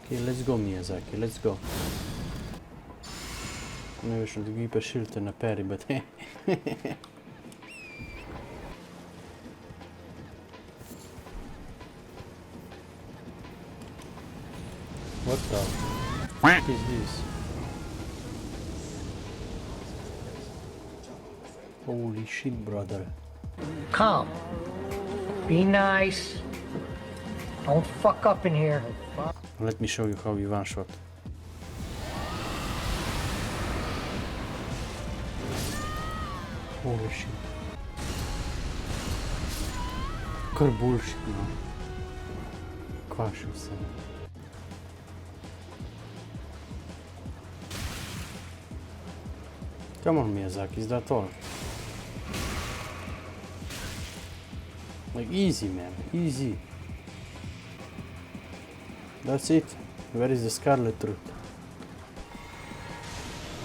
Okay, let's go Miyazaki, let's go. Ne veš, da gi pa šilte na peri, but What the fuck is this? Holy shit, brother. Calm. Be nice. Don't fuck up in here. Let me show you how you one shot. Holy shit. Kar bullshit, no. Kvašil se. Come on Miyazaki, is that all? Like easy man, easy. That's it. Where is the scarlet truth?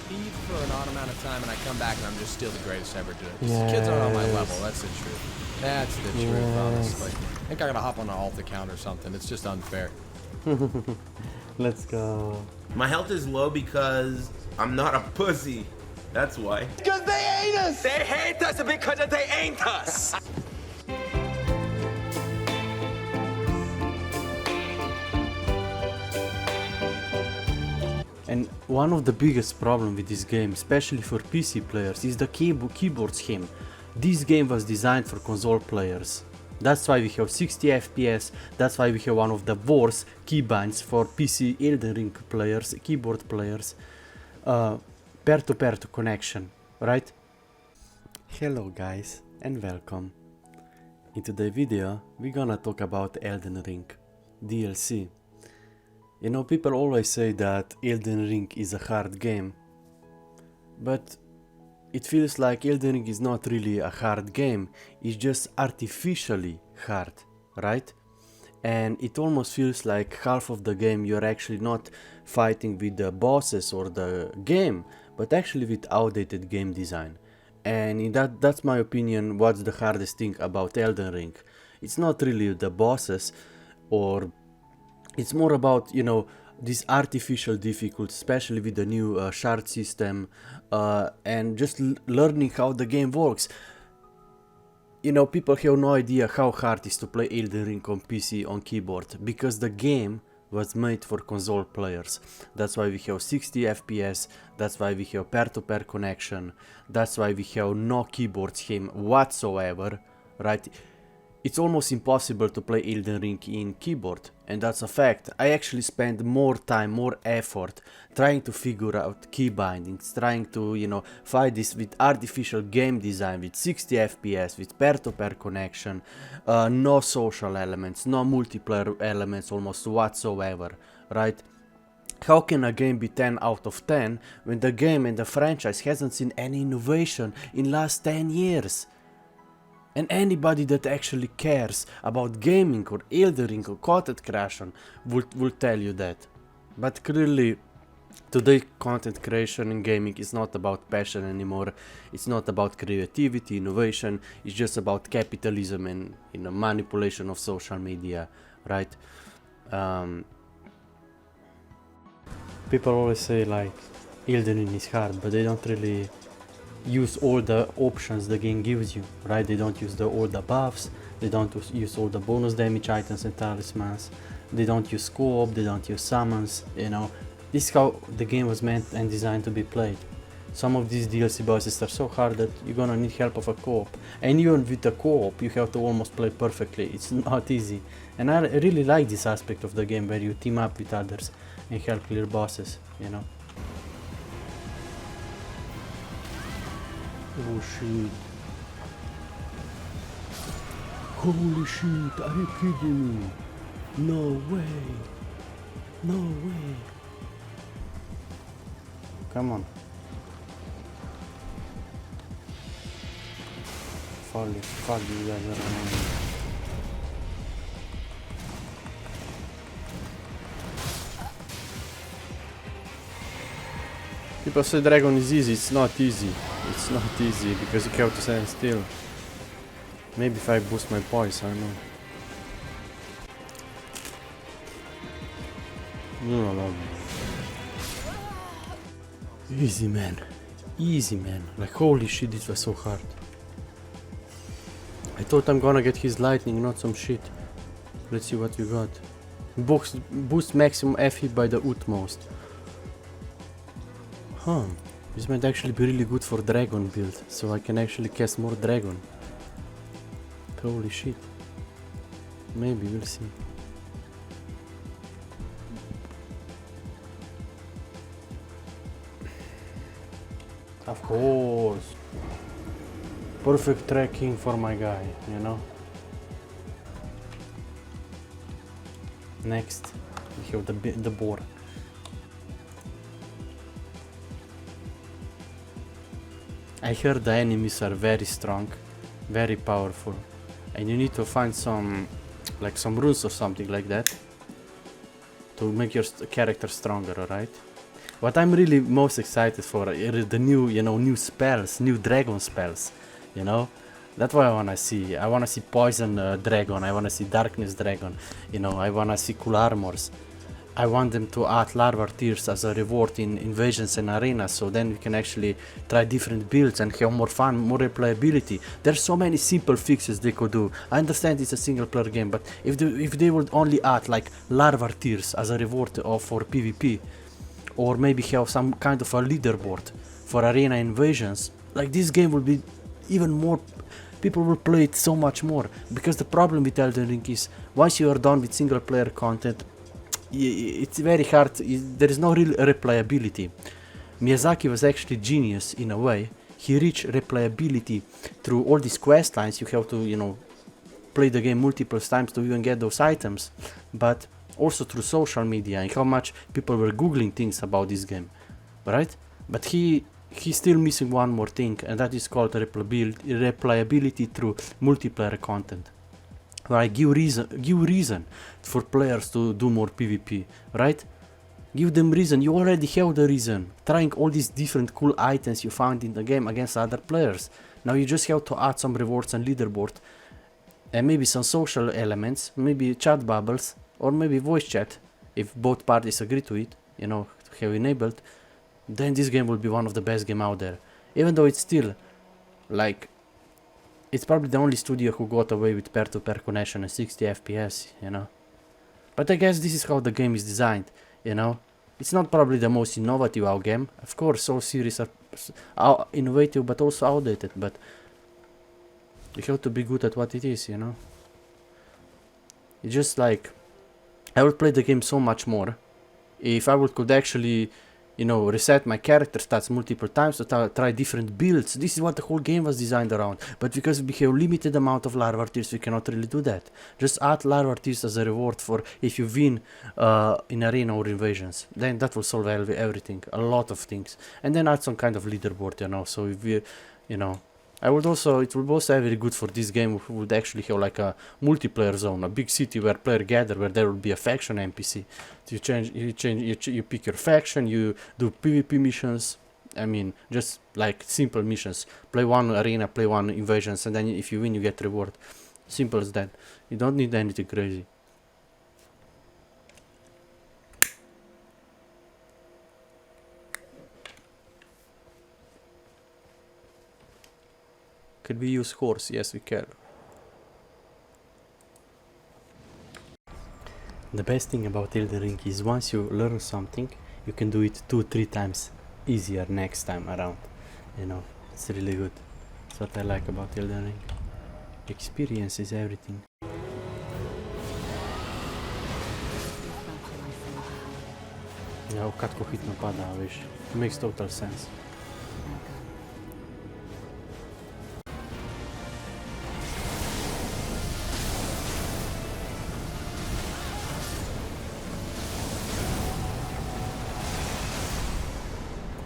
Leave for an odd amount of time and I come back and I'm just still the greatest ever to it. The kids aren't on my level, that's the truth. That's the truth, honestly. I think I gotta hop on an alt account or something. It's just unfair. Let's go. My health is low because I'm not a pussy. That's why. Because they hate us! They hate us because they ain't us! And one of the biggest problems with this game, especially for PC players, is the keyboard scheme. This game was designed for console players. That's why we have 60 FPS, that's why we have one of the worst keybinds for PC Elden Ring players, keyboard players. Peer-to-peer connection, right? Hello guys and welcome. In today's video we're gonna talk about Elden Ring DLC. You know, people always say that Elden Ring is a hard game, but it feels like Elden Ring is not really a hard game, it's just artificially hard, right? And it almost feels like half of the game you're actually not fighting with the bosses or the game, but actually with outdated game design. And that's my opinion, what's the hardest thing about Elden Ring. It's not really the bosses, or it's more about, you know, this artificial difficulty, especially with the new shard system, and just learning how the game works. You know, people have no idea how hard it is to play Elden Ring on PC on keyboard, because the game was made for console players. That's why we have 60 FPS, that's why we have peer-to-peer connection, that's why we have no keyboard scheme whatsoever, right? It's almost impossible to play Elden Ring in keyboard, and that's a fact. I actually spend more time, more effort trying to figure out key bindings, trying to, you know, fight this with artificial game design, with 60 FPS, with peer-to-peer connection, no social elements, no multiplayer elements almost whatsoever, right? How can a game be 10 out of 10 when the game and the franchise hasn't seen any innovation in last 10 years? And anybody that actually cares about gaming or Elden Ring or content creation will tell you that. But clearly, today content creation in gaming is not about passion anymore. It's not about creativity, innovation. It's just about capitalism and, you know, manipulation of social media, right? People always say like Elden Ring is hard, but they don't really use all the options the game gives you, right? They don't use all the buffs, they don't use all the bonus damage items and talismans, they don't use co-op, they don't use summons, you know. This is how the game was meant and designed to be played. Some of these DLC bosses are so hard that you're gonna need help of a co-op, and even with the co-op you have to almost play perfectly. It's not easy, and I really like this aspect of the game where you team up with others and help clear bosses, you know. Oh shit. Holy shit, are you kidding me? No way. No way. Come on. Fuck you guys are annoying. People say Dragon is easy, it's not easy. It's not easy because you have to stand still. Maybe if I boost my poise, I don't know. No. Easy man. Easy man. Like holy shit, this was so hard. I thought I'm gonna get his lightning, not some shit. Let's see what we got. Boost maximum FE by the utmost. Huh. This might actually be really good for dragon build, so I can actually cast more dragon. Holy shit. Maybe, we'll see. Of course. Perfect tracking for my guy, you know. Next, we have the boar. I heard the enemies are very strong, very powerful, and you need to find some runes or something like that to make your character stronger, alright? What I'm really most excited for are the new, new spells, new dragon spells, you know? That's what I wanna see. I wanna see poison dragon, I wanna see darkness dragon, I wanna see cool armors. I want them to add larva tears as a reward in invasions and arenas, so then we can actually try different builds and have more fun, more replayability. There's so many simple fixes they could do. I understand it's a single player game, but if they would only add like larva tears as a reward for PvP, or maybe have some kind of a leaderboard for arena invasions, like this game will be even more, people will play it so much more, because the problem with Elden Ring is once you are done with single player content, it's very hard, there is no real replayability. Miyazaki was actually genius in a way. He reached replayability through all these quest lines. You have to, play the game multiple times to even get those items, but also through social media and how much people were googling things about this game, right? But he's still missing one more thing, and that is called replayability through multiplayer content. Right, give reason for players to do more PvP, right? Give them reason. You already have the reason. Trying all these different cool items you found in the game against other players. Now you just have to add some rewards and leaderboard, and maybe some social elements, maybe chat bubbles, or maybe voice chat, if both parties agree to it, to have enabled. Then this game will be one of the best game out there. Even though it's still, it's probably the only studio who got away with peer-to-peer connection and 60 FPS, But I guess this is how the game is designed, It's not probably the most innovative out game. Of course, all series are innovative but also outdated, but you have to be good at what it is, It's just like, I would play the game so much more if I could actually, reset my character stats multiple times to try different builds. This is what the whole game was designed around. But because we have limited amount of larva tears, we cannot really do that. Just add larva tears as a reward for if you win in arena or invasions. Then that will solve everything, a lot of things. And then add some kind of leaderboard, so if we, it would also be very good for this game if we would actually have like a multiplayer zone, a big city where players gather, where there will be a faction NPC. You pick your faction, you do PvP missions. I mean, just like simple missions. Play one arena, play one invasions, and then if you win, you get reward. Simple as that. You don't need anything crazy. Could we use horse? Yes, we can. The best thing about Elden Ring is once you learn something, you can do it 2-3 times easier next time around. It's really good. That's what I like about Elden Ring. Experience is everything. Ja, katko hitno pada, viš. It makes total sense.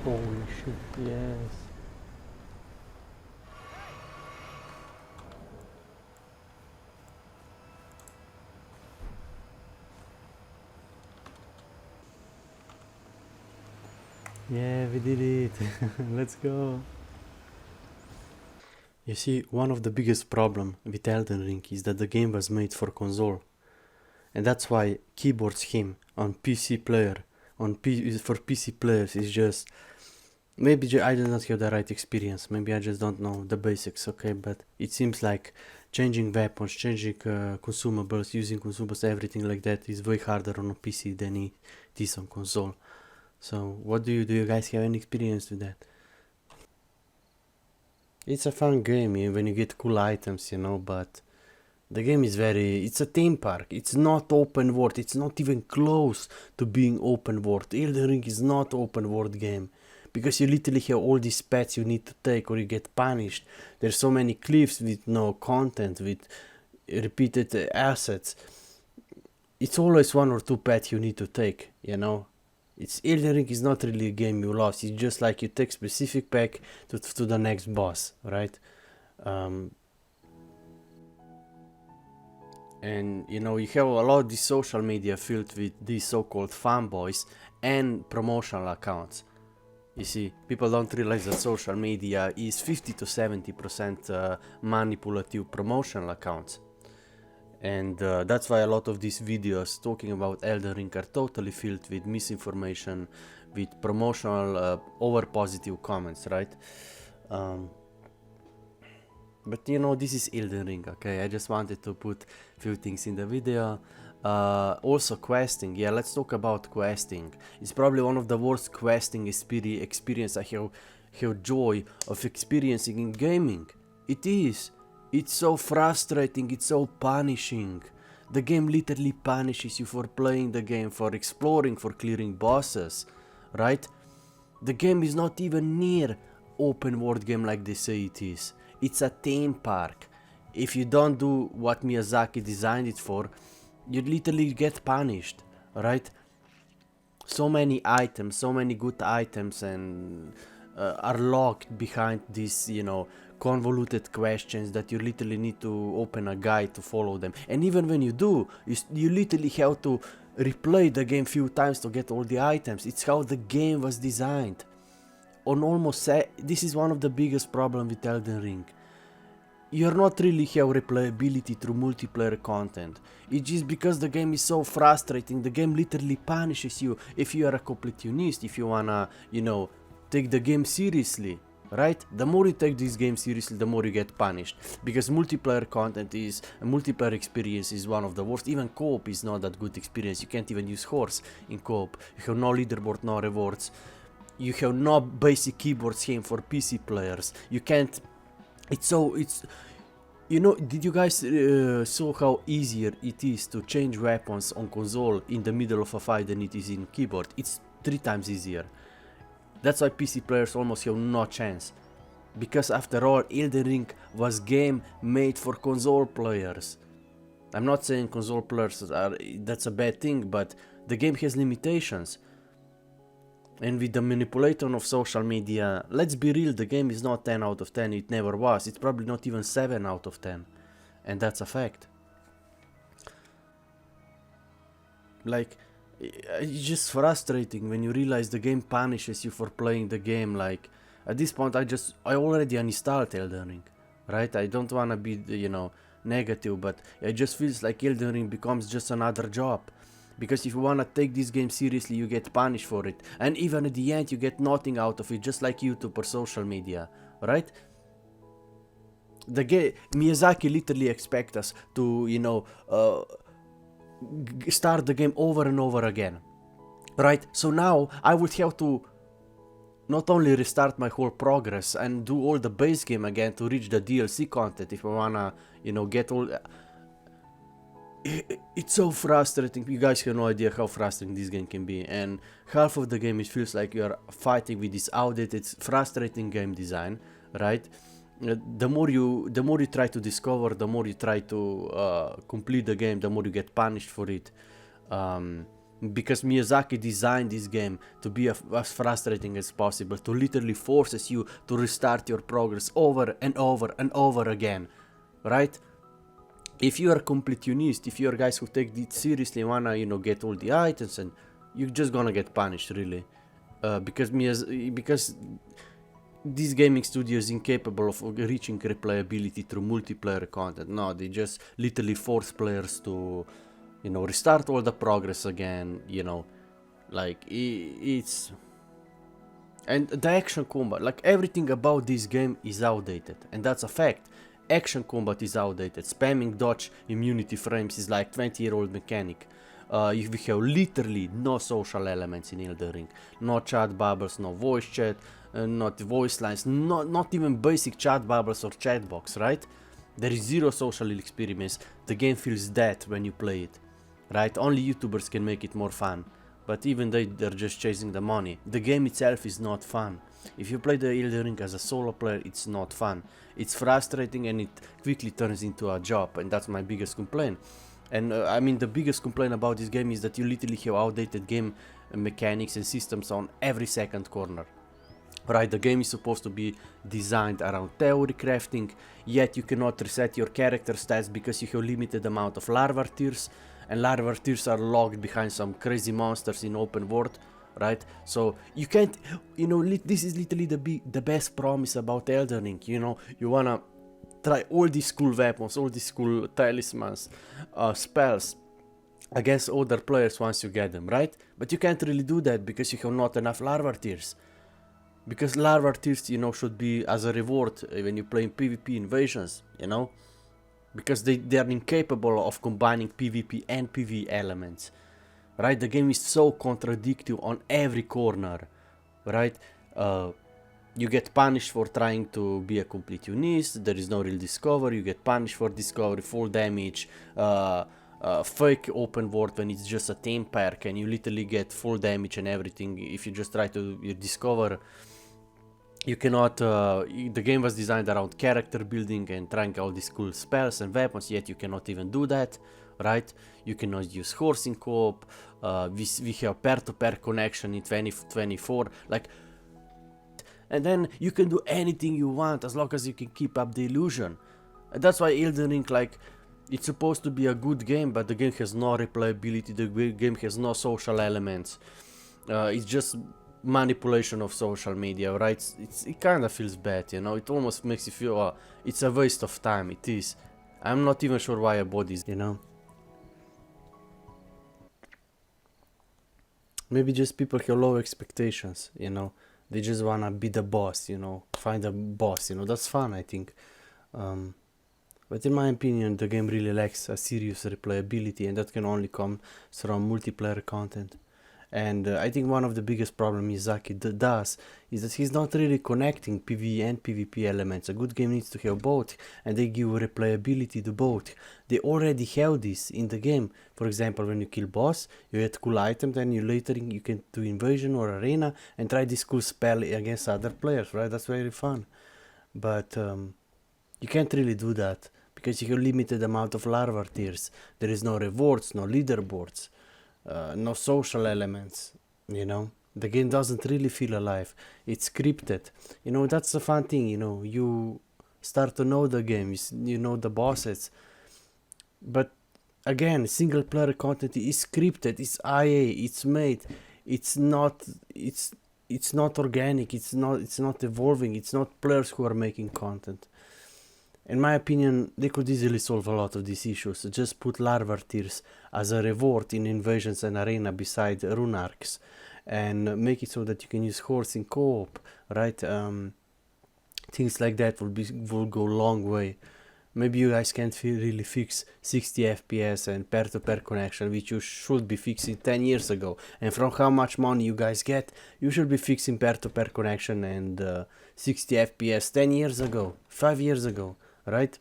Holy shit, yes. Yeah, we did it. Let's go. You see, one of the biggest problem with Elden Ring is that the game was made for console. and that's why keyboards him on PC player for PC players is just maybe I do not have the right experience. Maybe I just don't know the basics. Okay, but it seems like changing weapons, changing consumables, using consumables, everything like that is way harder on a PC than it is on console. So what do you guys have any experience with that? It's a fun game when you get cool items, you know, but the game is it's a theme park. It's not open world. It's not even close to being open world. Elden Ring is not open world game. Because you literally have all these paths you need to take or you get punished. There's so many cliffs with no content, with repeated assets. It's always one or two paths you need to take, you know. Elden Ring is not really a game you lost. It's just like you take specific path to the next boss, right? And you know, you have a lot of this social media filled with these so-called fanboys and promotional accounts. You see, people don't realize that social media is 50 to 70% manipulative promotional accounts. And that's why a lot of these videos talking about Elden Ring are totally filled with misinformation, with promotional over-positive comments, right? But you know, this is Elden Ring, okay? I just wanted to put a few things in the video. Also questing, yeah, let's talk about questing. It's probably one of the worst questing experience I have joy of experiencing in gaming. It is. It's so frustrating, it's so punishing. The game literally punishes you for playing the game, for exploring, for clearing bosses, right? The game is not even near open world game like they say it is. It's a theme park. If you don't do what Miyazaki designed it for, you literally get punished, right? So many items, so many good items and are locked behind these, you know, convoluted questions that you literally need to open a guide to follow them. And even when you do, you literally have to replay the game few times to get all the items. It's how the game was designed. This is one of the biggest problems with Elden Ring. You're not really have replayability through multiplayer content. It's just because the game is so frustrating. The game literally punishes you if you are a completionist, if you wanna, you know, take the game seriously, right? The more you take this game seriously, the more you get punished. Because multiplayer multiplayer experience is one of the worst. Even co-op is not that good experience. You can't even use horse in co-op. You have no leaderboard, no rewards. You have no basic keyboard scheme for PC players. You can't. You know, did you guys saw how easier it is to change weapons on console in the middle of a fight than it is in keyboard? It's 3 times easier. That's why PC players almost have no chance. Because after all, Elden Ring was game made for console players. I'm not saying console players that's a bad thing, but the game has limitations. And with the manipulation of social media, let's be real, the game is not 10 out of 10, it never was. It's probably not even 7 out of 10. And that's a fact. Like, it's just frustrating when you realize the game punishes you for playing the game. Like, at this point I already uninstalled Elden Ring, right? I don't wanna be, you know, negative, but it just feels like Elden Ring becomes just another job. Because if you wanna take this game seriously, you get punished for it. And even at the end, you get nothing out of it, just like YouTube or social media, right? Miyazaki literally expects us to, you know, start the game over and over again, right? So now I would have to not only restart my whole progress and do all the base game again to reach the DLC content if I wanna, you know, get all... It's so frustrating. You guys have no idea how frustrating this game can be, and half of the game it feels like you're fighting with this outdated, frustrating game design, right? The more you try to discover, the more you try to complete the game, the more you get punished for it. Because Miyazaki designed this game to be as frustrating as possible, to literally forces you to restart your progress over and over and over again, right? If you are a completionist, if you are guys who take it seriously, wanna, you know, get all the items, and you're just gonna get punished, really, because this gaming studio is incapable of reaching replayability through multiplayer content. No, they just literally force players to you know, restart all the progress again, you know, like it's, and the action combat, like everything about this game is outdated, and that's a fact. Action combat is outdated. Spamming dodge immunity frames is like 20-year-old mechanic. We have literally no social elements in Elden Ring. No chat bubbles, no voice chat, not voice lines, not even basic chat bubbles or chat box, right? There is zero social experience. The game feels dead when you play it, right? Only YouTubers can make it more fun, but even they're just chasing the money. The game itself is not fun. If you play the Elden Ring as a solo player, it's not fun. It's frustrating and it quickly turns into a job, and that's my biggest complaint. And I mean, the biggest complaint about this game is that you literally have outdated game mechanics and systems on every second corner. Right, the game is supposed to be designed around theory crafting, yet you cannot reset your character stats because you have limited amount of larva tears, and larva tears are locked behind some crazy monsters in open world, right? So you can't, you know, this is literally the best promise about Elden Ring, you know, you wanna try all these cool weapons, all these cool talismans, spells against other players once you get them, right? But you can't really do that because you have not enough larva tears. Because larva tears, you know, should be as a reward when you play in PvP invasions, you know? Because they are incapable of combining PvP and PvE elements, right? The game is so contradictory on every corner, right? You get punished for trying to be a complete unist, there is no real discovery, you get punished for discovery, full damage, fake open world when it's just a team perk, and you literally get full damage and everything if you just try to discover. You cannot, the game was designed around character building and trying all these cool spells and weapons, yet you cannot even do that, right? You cannot use horsing co-op, we have pair-to-pair connection in 2024, like, and then you can do anything you want as long as you can keep up the illusion. And that's why Elden Ring, like, it's supposed to be a good game, but the game has no replayability, the game has no social elements, it's just manipulation of social media, right? It kind of feels bad, you know, it almost makes you feel it's a waste of time. It is. I'm not even sure why I bought this, you know. Maybe just people have low expectations, you know, they just wanna be the boss, you know, find a boss, you know, that's fun, I think. But in my opinion, the game really lacks a serious replayability, and that can only come from multiplayer content. And I think one of the biggest problems Miyazaki does is that he's not really connecting PvE and PvP elements. A good game needs to have both, and they give replayability to both. They already have this in the game. For example, when you kill boss, you get cool item, then you can do invasion or arena and try this cool spell against other players, right? That's very fun. But you can't really do that because you have limited amount of larva tears. There is no rewards, no leaderboards. No social elements, you know. The game doesn't really feel alive. It's scripted, you know. That's the fun thing, you know. You start to know the game, you know the bosses, but again, single player content is scripted. It's IA, it's made, it's not organic, it's not evolving, it's not players who are making content. In my opinion, they could easily solve a lot of these issues. Just put larva tears as a reward in invasions and arena beside rune arcs, and make it so that you can use horse in co-op, right? Things like that will go a long way. Maybe you guys can't really fix 60 FPS and pair-to-pair connection, which you should be fixing 10 years ago. And from how much money you guys get, you should be fixing pair-to-pair connection and 60 FPS 10 years ago, 5 years ago. Right?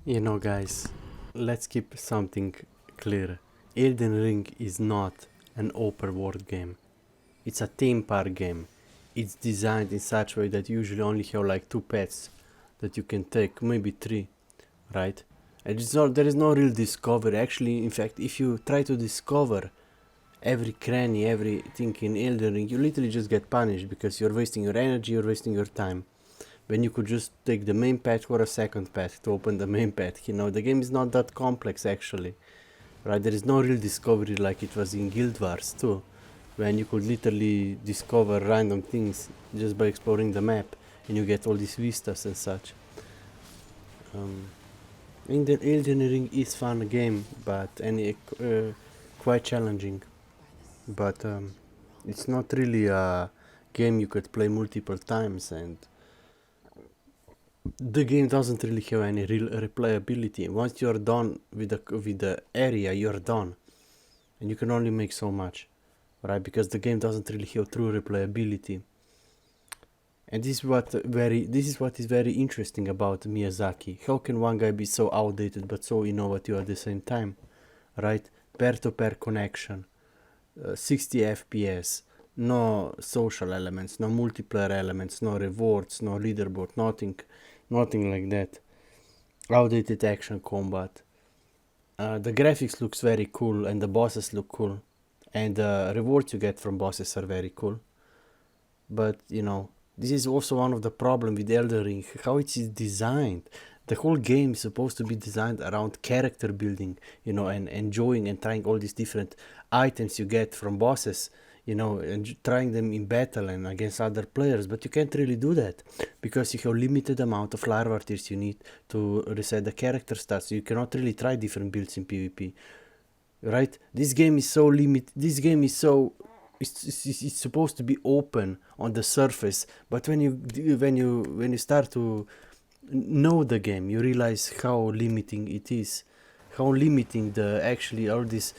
You know guys, let's keep something clear. Elden Ring is not an open world game. It's a theme park game. It's designed in such a way that you usually only have like 2 pets that you can take, maybe 3, right? And there is no real discovery. Actually, in fact, if you try to discover every cranny, everything in Elden Ring, you literally just get punished because you're wasting your energy, you're wasting your time. When you could just take the main path or a second path to open the main path, you know, the game is not that complex actually. Right, there is no real discovery like it was in Guild Wars 2, when you could literally discover random things just by exploring the map. and you get all these vistas and such. In the Elden Ring is fun game, but quite challenging. But it's not really a game you could play multiple times, and the game doesn't really have any real replayability. Once you're done with the area, you're done, and you can only make so much, right? Because the game doesn't really have true replayability. And this is what is very interesting about Miyazaki. How can one guy be so outdated but so innovative at the same time, right? Peer-to-peer connection, 60 FPS, no social elements, no multiplayer elements, no rewards, no leaderboard, nothing like that. Outdated action combat. The graphics looks very cool and the bosses look cool, and the rewards you get from bosses are very cool. But you know, this is also one of the problems with Elden Ring, how it is designed. The whole game is supposed to be designed around character building, you know, and enjoying and trying all these different items you get from bosses, you know, and trying them in battle and against other players. But you can't really do that because you have limited amount of larva tears you need to reset the character stats. You cannot really try different builds in PvP, right? This game is so limited. This game is so it's supposed to be open on the surface, but when you start to know the game, you realize how limiting it is, how limiting actually all these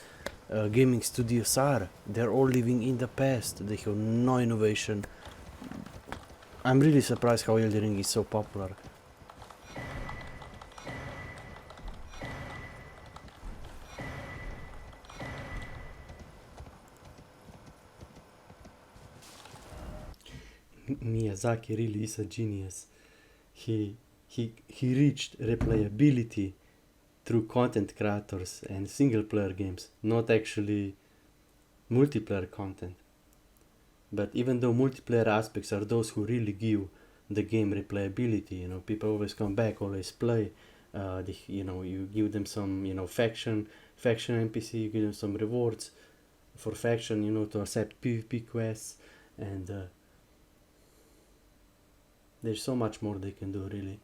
gaming studios are. They're all living in the past. They have no innovation. I'm really surprised how Elden Ring is so popular. Miyazaki really is a genius. He reached replayability through content creators and single player games, not actually multiplayer content. But even though multiplayer aspects are those who really give the game replayability, you know, people always come back, always play. You know, you give them some, you know, faction NPC, you give them some rewards for faction, you know, to accept PvP quests, and there's so much more they can do, really.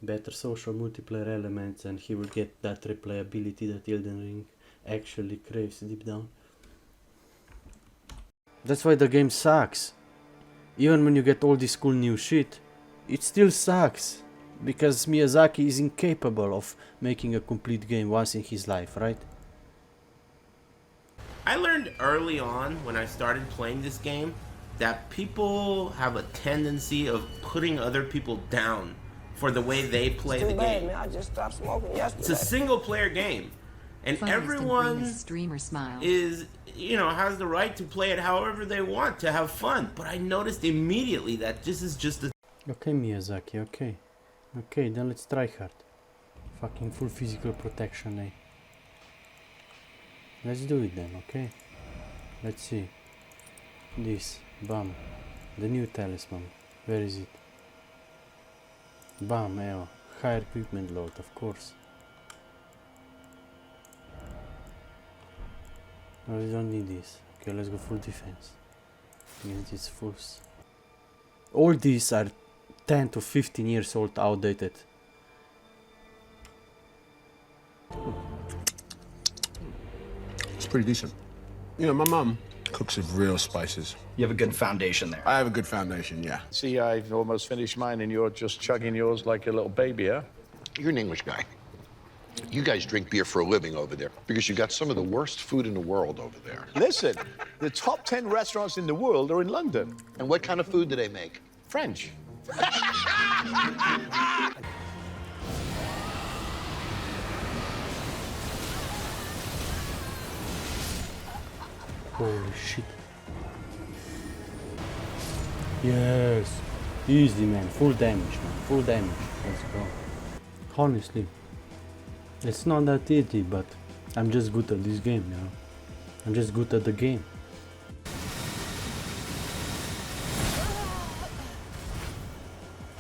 Better social multiplayer elements, and he will get that replayability that Elden Ring actually craves deep down. That's why the game sucks. Even when you get all this cool new shit, it still sucks. Because Miyazaki is incapable of making a complete game once in his life, right? I learned early on when I started playing this game that people have a tendency of putting other people down for the way they play the game. Man. I just stopped smoking yesterday. It's a single player game, and everyone is, you know, has the right to play it however they want, to have fun. But I noticed immediately that this is just a... Okay, Miyazaki, okay. Okay, then let's try hard. Fucking full physical protection, eh? Let's do it then, okay? Let's see. This, bam. The new talisman. Where is it? Bam, evo. Higher equipment load, of course. No, we don't need this. Okay, let's go full defense. Against these fools. All these are 10 to 15 years old, outdated. It's pretty decent. You know, my mum cooks with real spices. You have a good foundation there. I have a good foundation, yeah. See, I've almost finished mine, and you're just chugging yours like a little baby, huh? You're an English guy. You guys drink beer for a living over there because you got some of the worst food in the world over there. Listen, the top 10 restaurants in the world are in London. And what kind of food do they make? French. Holy shit. Yes. Easy, man. Full damage, man. Full damage. Let's go. Honestly, it's not that easy, but I'm just good at this game, you know. I'm just good at the game.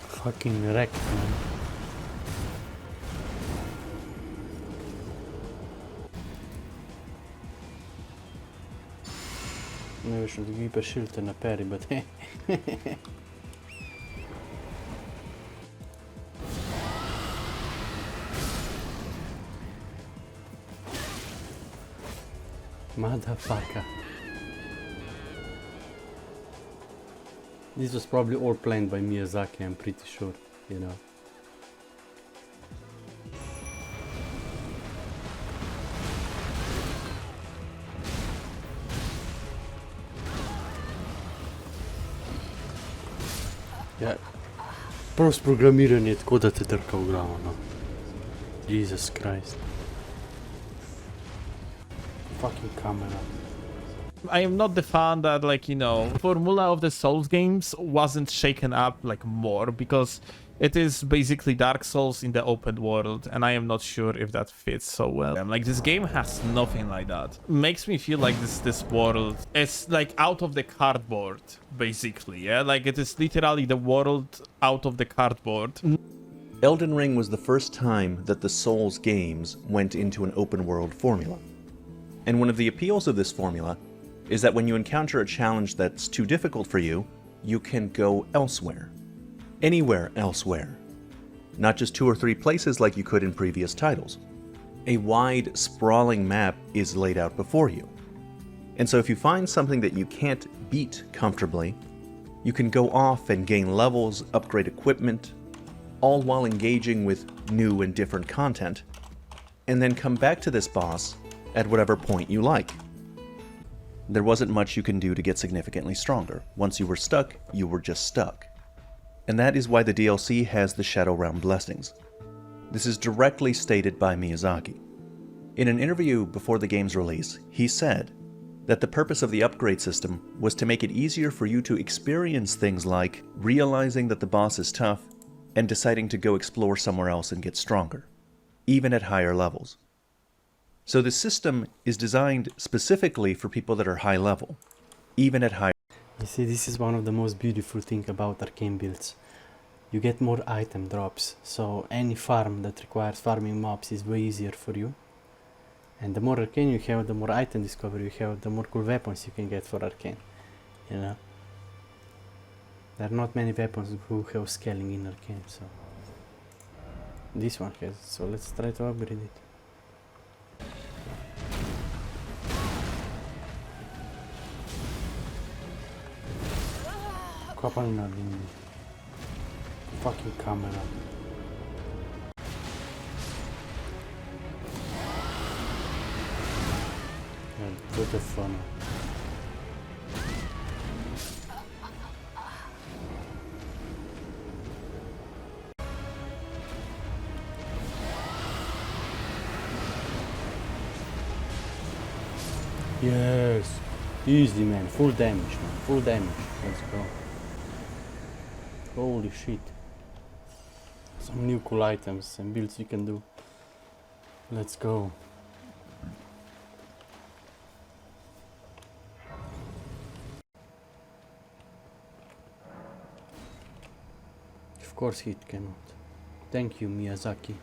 Fucking wrecked, man. Maybe I should keep a shield and a parry, but Motherfucker. This was probably all planned by Miyazaki, I'm pretty sure, you know. Ja, prost programiranje je tako, da te trka v glavo, no. Jesus Christ. Fucking camera. I am not the fan that, like, you know, formula of the Souls games wasn't shaken up like more, because it is basically Dark Souls in the open world, and I am not sure if that fits so well. Like, this game has nothing like that. Makes me feel like this world is like out of the cardboard, basically. Yeah, like it is literally the world out of the cardboard. Elden Ring was the first time that the Souls games went into an open world formula. And one of the appeals of this formula is that when you encounter a challenge that's too difficult for you, you can go elsewhere. Anywhere elsewhere. Not just 2 or 3 places like you could in previous titles. A wide, sprawling map is laid out before you. And so if you find something that you can't beat comfortably, you can go off and gain levels, upgrade equipment, all while engaging with new and different content, and then come back to this boss at whatever point you like. There wasn't much you can do to get significantly stronger. Once you were stuck, you were just stuck. And that is why the DLC has the Shadow Realm blessings. This is directly stated by Miyazaki. In an interview before the game's release, he said that the purpose of the upgrade system was to make it easier for you to experience things like realizing that the boss is tough and deciding to go explore somewhere else and get stronger, even at higher levels. So the system is designed specifically for people that are high level, even at high. You see, this is one of the most beautiful things about arcane builds. You get more item drops, so any farm that requires farming mobs is way easier for you. And the more arcane you have, the more item discovery you have, the more cool weapons you can get for arcane. You know? There are not many weapons who have scaling in arcane, so... This one has, so let's try to upgrade it. Kapalina din. Fucking camera. Yeah, what the fun. Yes, easy man, full damage man, full damage. Let's go. Holy shit. Some new cool items and builds we can do. Let's go. Of course he cannot. Thank you Miyazaki,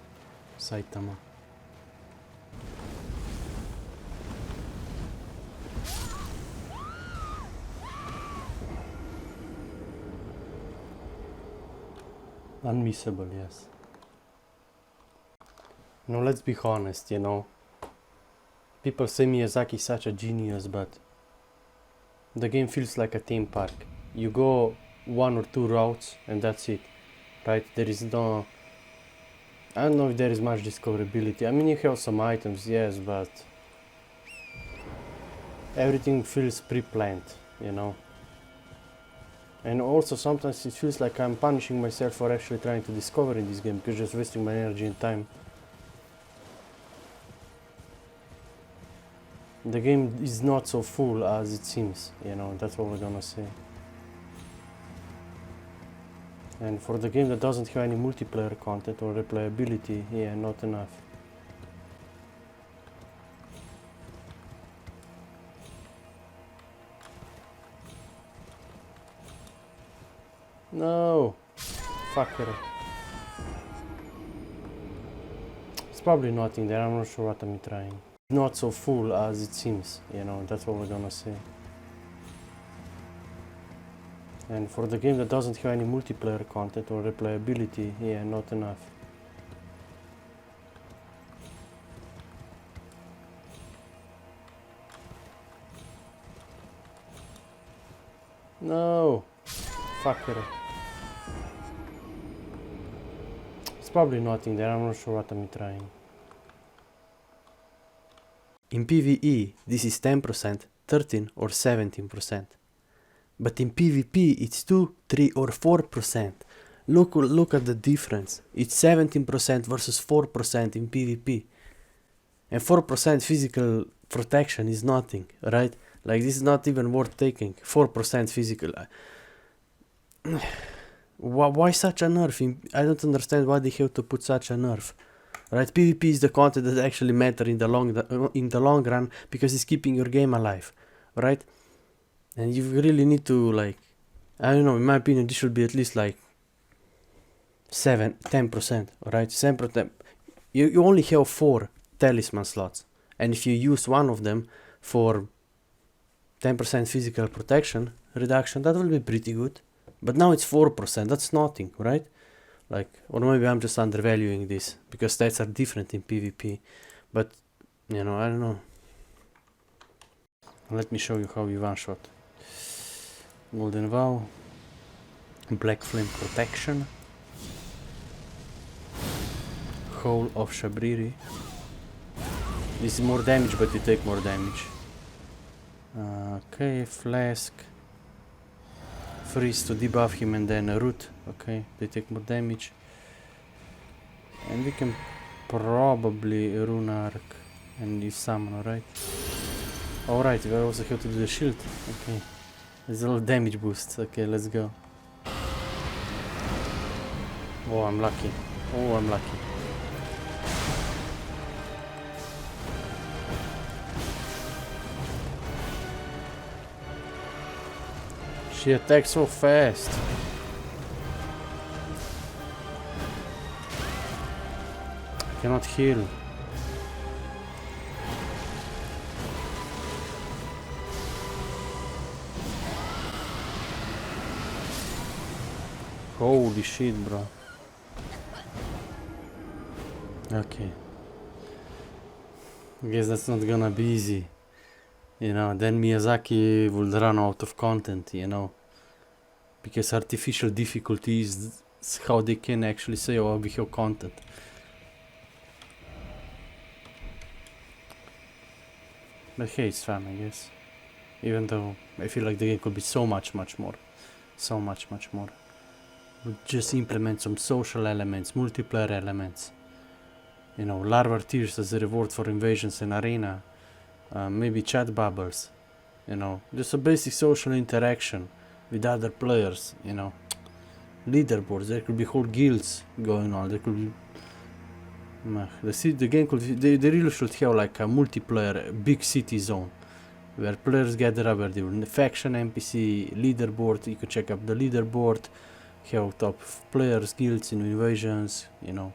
Saitama. Unmissable, yes. No, let's be honest, you know. People say Miyazaki is such a genius, but the game feels like a theme park. You go 1 or 2 routes and that's it, right? There is no... I don't know if there is much discoverability. I mean, you have some items, yes, but everything feels pre-planned, you know. And also sometimes it feels like I'm punishing myself for actually trying to discover in this game, because just wasting my energy and time. The game is not so full as it seems, you know, that's what we're gonna say. And for the game that doesn't have any multiplayer content or replayability, yeah, not enough. No! Fucker. It's probably nothing there, I'm not sure what I'm trying. Not so full as it seems, you know, that's what we're gonna say. And for the game that doesn't have any multiplayer content or replayability, yeah, not enough. No! Fucker. It's probably nothing there, I'm not sure what I'm trying. In PvE, this is 10%, 13 or 17%. But in PvP, it's 2, 3 or 4%. Look at the difference. It's 17% versus 4% in PvP. And 4% physical protection is nothing, right? Like, this is not even worth taking. 4% physical. Why such a nerf? I don't understand why they have to put such a nerf. Right? PvP is the content that actually matter in the long run because it's keeping your game alive, right? And you really need to, like, I don't know, in my opinion, this should be at least like 10%, right? 7%. You only have 4 talisman slots, and if you use one of them for 10% physical protection reduction, that will be pretty good. But now it's 4%, that's nothing, right? Like, or maybe I'm just undervaluing this because stats are different in PvP. But, you know, I don't know. Let me show you how you one shot. Golden Vow, Black Flame Protection, Hole of Shabriri. This is more damage, but you take more damage. Okay, Flask. Freeze to debuff him and then a root. Okay, they take more damage. And we can probably rune arc and use summon, alright? Alright, we also have to do the shield. Okay. There's a little damage boost. Okay, let's go. Oh, I'm lucky. Oh, I'm lucky. She attacks so fast. I cannot heal. Holy shit, bro. Okay. I guess that's not gonna be easy. You know, then Miyazaki will run out of content, you know. Because artificial difficulty is how they can actually say, oh, we have content. But hey, it's fun, I guess. Even though I feel like the game could be so much more. So much more. We'll just implement some social elements, multiplayer elements. You know, larva tears as a reward for invasions in arena. Maybe chat bubbles. You know, just a basic social interaction with other players, you know. Leaderboards, there could be whole guilds going on. There could be... The game could... They really should have like a multiplayer, big city zone. Where players gather up, where they will faction, NPC, leaderboard, you could check up the leaderboard. Have top players, guilds, invasions, you know.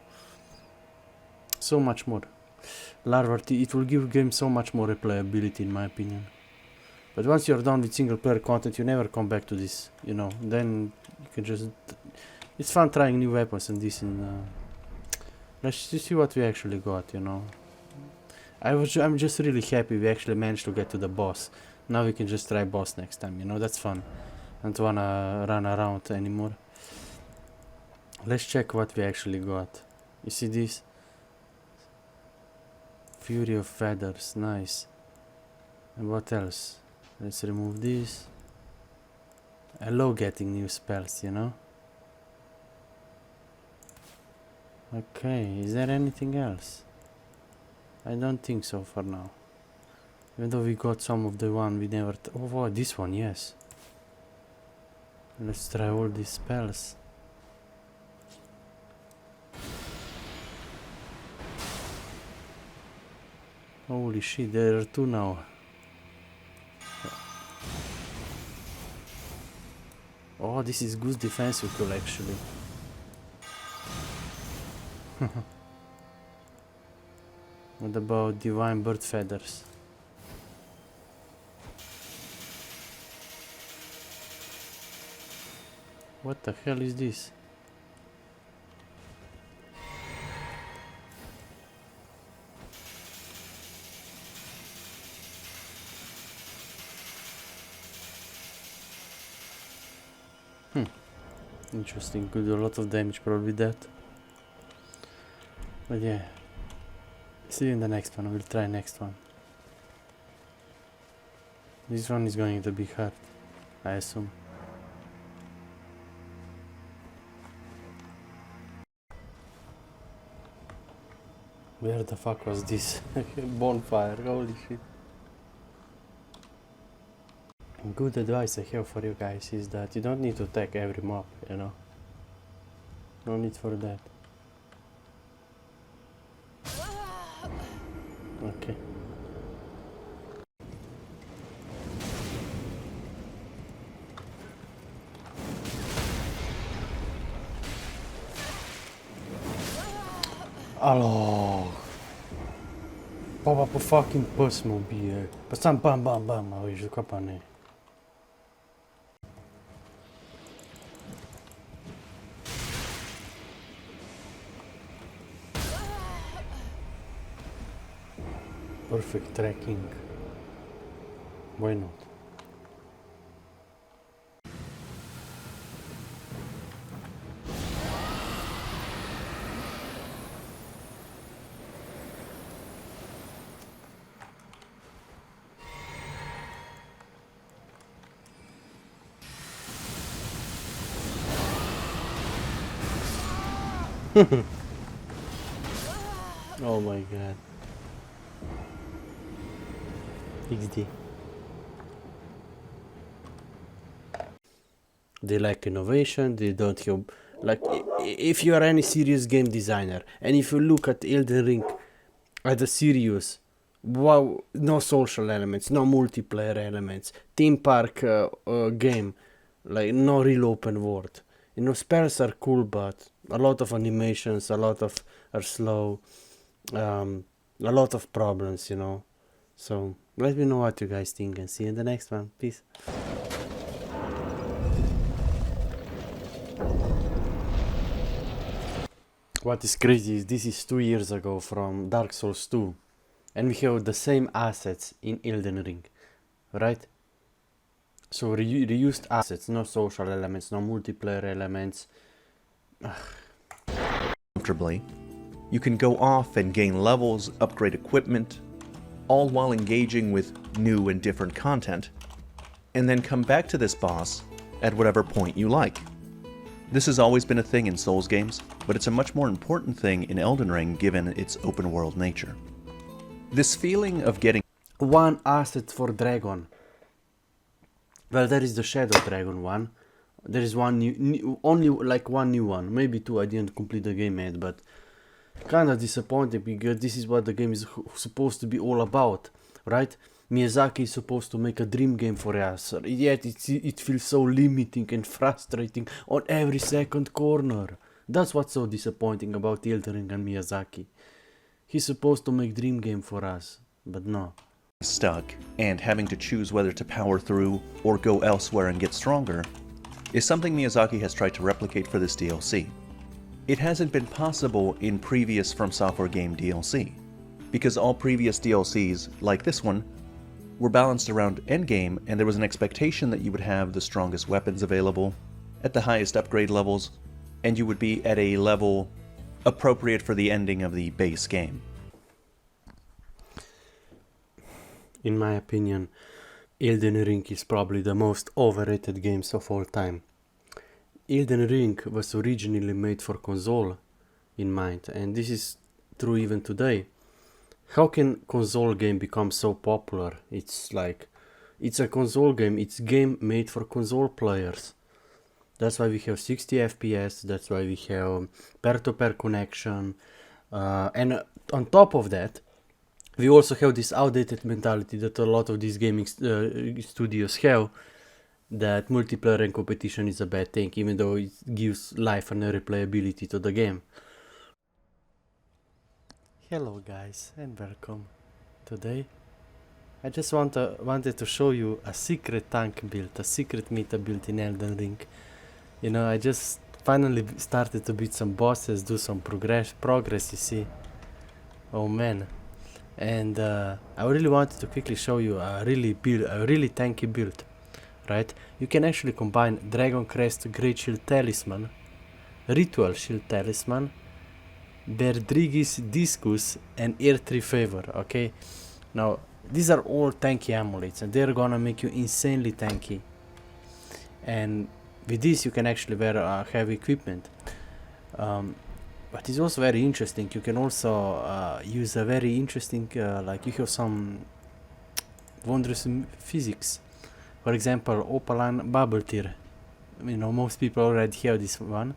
So much more. Larva, it will give game so much more replayability in my opinion. But once you're done with single player content, you never come back to this, you know. Then you can just... It's fun trying new weapons and this in... Let's see what we actually got, you know. I'm just really happy we actually managed to get to the boss. Now we can just try boss next time, you know, that's fun. I don't wanna run around anymore. Let's check what we actually got. You see this? Fury of Feathers, nice. And what else? Let's remove this. I love getting new spells, you know? Okay, is there anything else? I don't think so for now. Even though we got some of the one we never... Oh, wow, this one, yes. Let's try all these spells. Holy shit, there are 2 now. Oh, this is Goose Defensive Tool actually. What about Divine Bird Feathers? What the hell is this? Interesting, could do a lot of damage probably that. But yeah. See you in the next one, we'll try next one. This one is going to be hard, I assume. Where the fuck was this bonfire? Holy shit. Good advice I have for you guys is that you don't need to attack every mob, you know. No need for that. Okay. Alors. Papa pour fucking puss mobile. Passam bam bam bam. Ah oui, je crois pas né. Perfect tracking. Why not? Oh my god. XD. They lack innovation, they don't have, like, if you are any serious game designer, and if you look at Elden Ring as a serious, wow, no social elements, no multiplayer elements, theme park game, like no real open world. You know, spells are cool, but a lot of animations, a lot of are slow, a lot of problems, you know. So let me know what you guys think and see you in the next one. Peace. What is crazy is this is 2 years ago from Dark Souls 2 and we have the same assets in Elden Ring, right? So reused assets, no social elements, no multiplayer elements. Comfortably, you can go off and gain levels, upgrade equipment, all while engaging with new and different content, and then come back to this boss at whatever point you like. This has always been a thing in Souls games, but it's a much more important thing in Elden Ring given its open world nature. This feeling of getting one asset for dragon. Well, there is the Shadow Dragon one. There is one new only like one new one, maybe two. I didn't complete the game yet, but kind of disappointing because this is what the game is supposed to be all about, right? Miyazaki is supposed to make a dream game for us, yet it feels so limiting and frustrating on every second corner. That's what's so disappointing about Elden Ring and Miyazaki. He's supposed to make dream game for us, but no. Stuck and having to choose whether to power through or go elsewhere and get stronger is something Miyazaki has tried to replicate for this DLC. It hasn't been possible in previous From Software game DLC, because all previous DLCs, like this one, were balanced around endgame and there was an expectation that you would have the strongest weapons available, at the highest upgrade levels, and you would be at a level appropriate for the ending of the base game. In my opinion, Elden Ring is probably the most overrated games of all time. Elden Ring was originally made for console in mind, and this is true even today. How can console game become so popular? It's like, it's a console game, it's game made for console players. That's why we have 60 FPS, that's why we have peer-to-peer connection, and on top of that, we also have this outdated mentality that a lot of these gaming studios have, that multiplayer and competition is a bad thing, even though it gives life and replayability to the game. Hello guys and welcome. Today I just wanted to show you a secret tank build, a secret meta build in Elden Ring. You know, I just finally started to beat some bosses, do some progress, you see. Oh man. And I really wanted to quickly show you a really tanky build. right? You can actually combine Dragon Crest Great Shield Talisman, Ritual Shield Talisman, Derdrigis Discus, and Air Tree Favor, okay? Now, these are all tanky amulets, and they're gonna make you insanely tanky. And with this, you can actually wear heavy equipment. But it's also very interesting. You can also use a very interesting, like you have some wondrous physics. For example, Opalan Bubble Tier. You know, most people already have this one,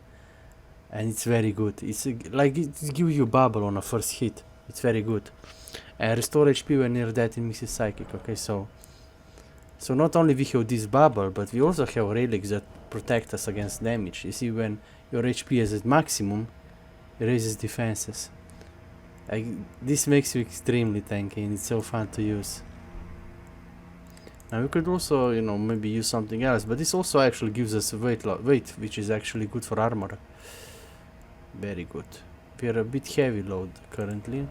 and it's very good. It's like it gives you bubble on a first hit. It's very good. And restore HP when near death in Mrs. Psychic. Okay, so not only we have this bubble, but we also have relics that protect us against damage. You see, when your HP is at maximum, it raises defenses. Like, this makes you extremely tanky, and it's so fun to use. Now we could also, you know, maybe use something else, but this also actually gives us weight, which is actually good for armor. Very good. We are a bit heavy load currently.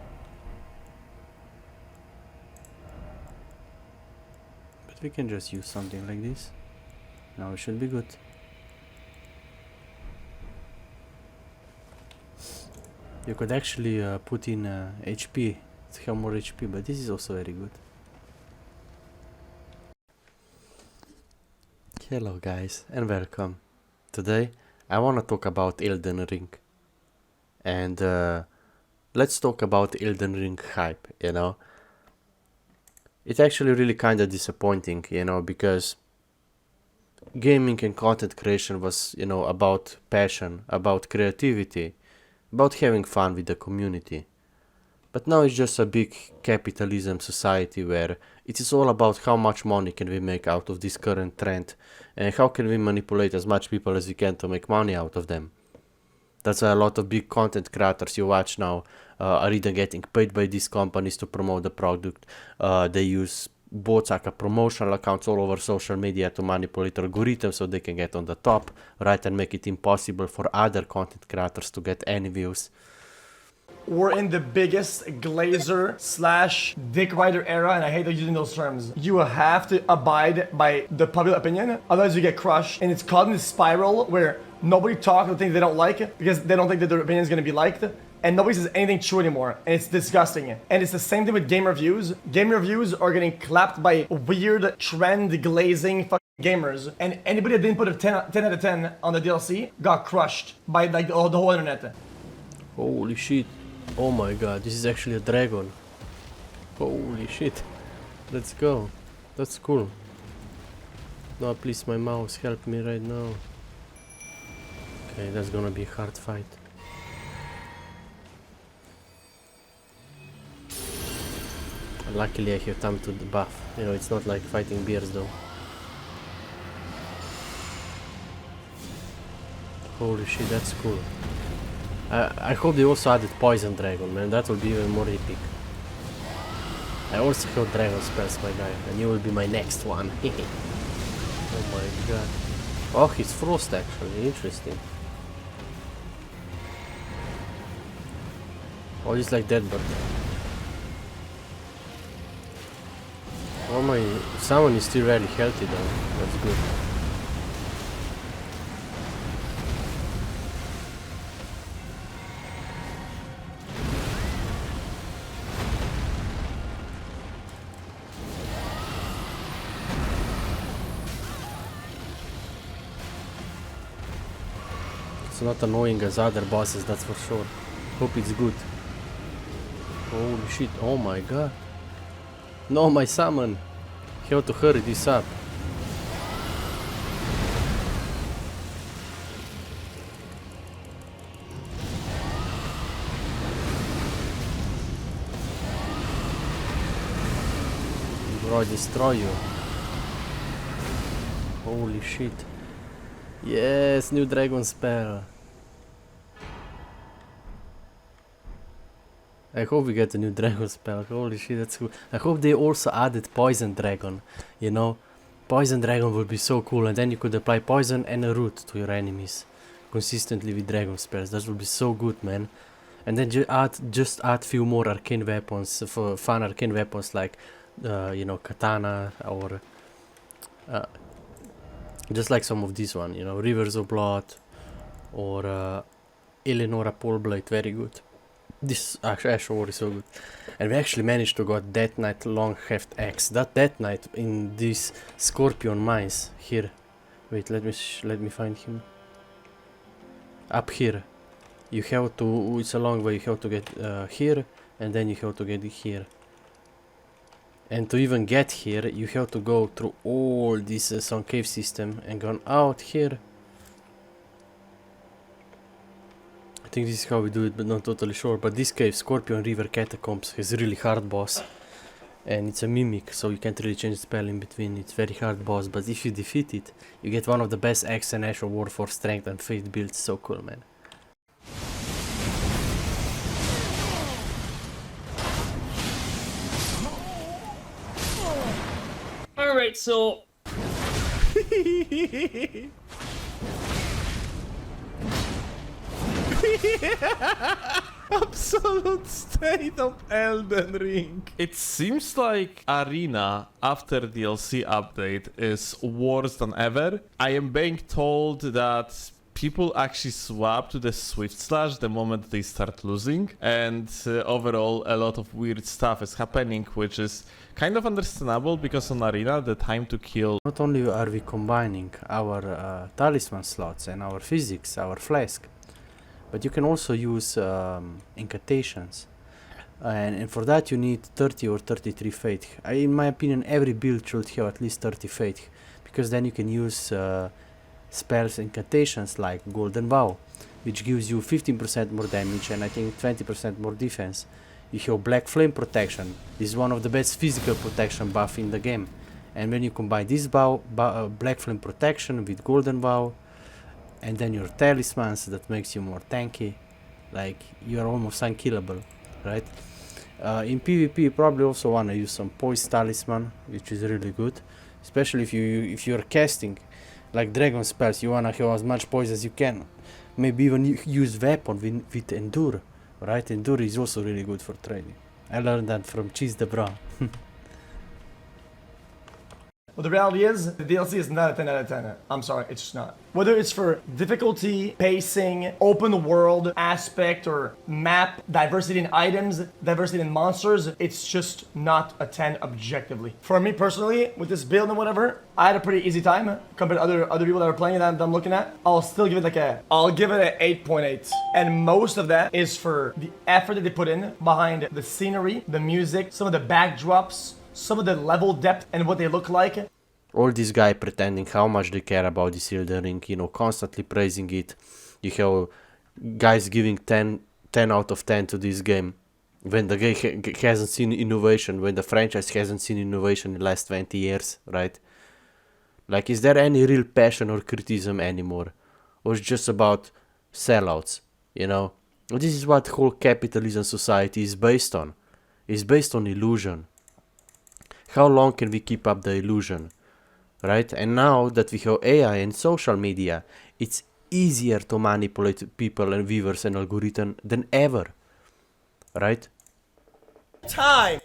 But we can just use something like this. Now it should be good. You could actually put in HP to have more HP, but this is also very good. Hello guys and welcome. Today I want to talk about Elden Ring. And let's talk about Elden Ring hype, you know. It's actually really kind of disappointing, you know, because gaming and content creation was, you know, about passion, about creativity, about having fun with the community. But now it's just a big capitalism society where it is all about how much money can we make out of this current trend and how can we manipulate as much people as we can to make money out of them. That's why a lot of big content creators you watch now are either getting paid by these companies to promote the product. They use bots like promotional accounts all over social media to manipulate algorithms so they can get on the top, right, and make it impossible for other content creators to get any views. We're in the biggest glazer / dick rider era, and I hate using those terms. You have to abide by the public opinion, otherwise you get crushed. And it's caught in this spiral where nobody talks about things they don't like because they don't think that their opinion is going to be liked. And nobody says anything true anymore, and it's disgusting. And it's the same thing with game reviews. Game reviews are getting clapped by weird trend glazing fucking gamers, and anybody that didn't put a 10 out of 10 on the DLC got crushed by like the whole internet. Holy shit. Oh my god, this is actually a dragon. Holy shit. Let's go. That's cool. No, please, my mouse, help me right now. Okay, that's gonna be a hard fight. Luckily I have time to buff. You know, it's not like fighting bears though. Holy shit, that's cool. I hope they also added Poison Dragon, man. That would be even more epic. I also have Dragon spells, my guy, and you will be my next one. Oh my god. Oh, he's Frost actually. Interesting. Oh, he's like Deadbird. Oh my, someone is still really healthy though. That's good. It's not annoying as other bosses, that's for sure. Hope it's good. Holy shit, oh my god. No, my summon! You have to hurry this up. Bro, destroy you. Holy shit. Yes, new dragon spell. I hope we get a new dragon spell. Holy shit, that's cool. I hope they also added Poison Dragon. You know, Poison Dragon would be so cool, and then you could apply poison and a root to your enemies consistently with dragon spells. That would be so good, man. And then just add few more arcane weapons, for fun arcane weapons like, you know, katana or Just like some of this one, you know, Rivers of Blood or Eleonora Polblade, very good. This Ash War is so good. And we actually managed to get Death Knight Long Heft X. That Death Knight in this Scorpion mines here. Wait, let me find him. Up here. You have to, it's a long way, you have to get here, and then you have to get here. And to even get here, you have to go through all this sun cave system and go out here. I think this is how we do it, but not totally sure. But this cave, Scorpion River Catacombs, is a really hard boss. And it's a mimic, so you can't really change the spell in between. It's very hard boss, but if you defeat it, you get one of the best X and Ash of War for strength and faith builds. So cool, man. Alright, so... Absolute state of Elden Ring. It seems like Arena after DLC update is worse than ever. I am being told that people actually swap to the Swift Slash the moment they start losing, and overall a lot of weird stuff is happening, which is kind of understandable because on Arena the time to kill... Not only are we combining our talisman slots and our physics, our flask, but you can also use incantations. And for that you need 30 or 33 faith. In my opinion, every build should have at least 30 faith, because then you can use spells, incantations like Golden Bow, which gives you 15% more damage and I think 20% more defense. You have Black Flame Protection. This is one of the best physical protection buff in the game. And when you combine this Black Flame Protection with Golden Bow, and then your talismans, that makes you more tanky, like you are almost unkillable, right? In PvP you probably also want to use some Poise Talisman, which is really good, especially if you're casting like dragon spells. You want to have as much poise as you can. Maybe even use weapon with Endure, right? Endure is also really good for trading. I learned that from Cheese the Bra. Well, the reality is, the DLC is not a 10 out of 10. I'm sorry, it's just not. Whether it's for difficulty, pacing, open world aspect, or map, diversity in items, diversity in monsters, it's just not a 10 objectively. For me personally, with this build and whatever, I had a pretty easy time compared to other people that are playing that I'm looking at. I'll still give it I'll give it an 8.8. And most of that is for the effort that they put in behind the scenery, the music, some of the backdrops, some of the level depth and what they look like. All this guy pretending how much they care about this Elden Ring, you know, constantly praising it. You have guys giving 10 out of 10 to this game when the game hasn't seen innovation, when the franchise hasn't seen innovation in the last 20 years, right? Like, is there any real passion or criticism anymore? Or it's just about sellouts, you know? This is what whole capitalism society is based on. It's based on illusion. How long can we keep up the illusion, right? And now that we have AI and social media, it's easier to manipulate people and viewers and algorithm than ever, right? Time!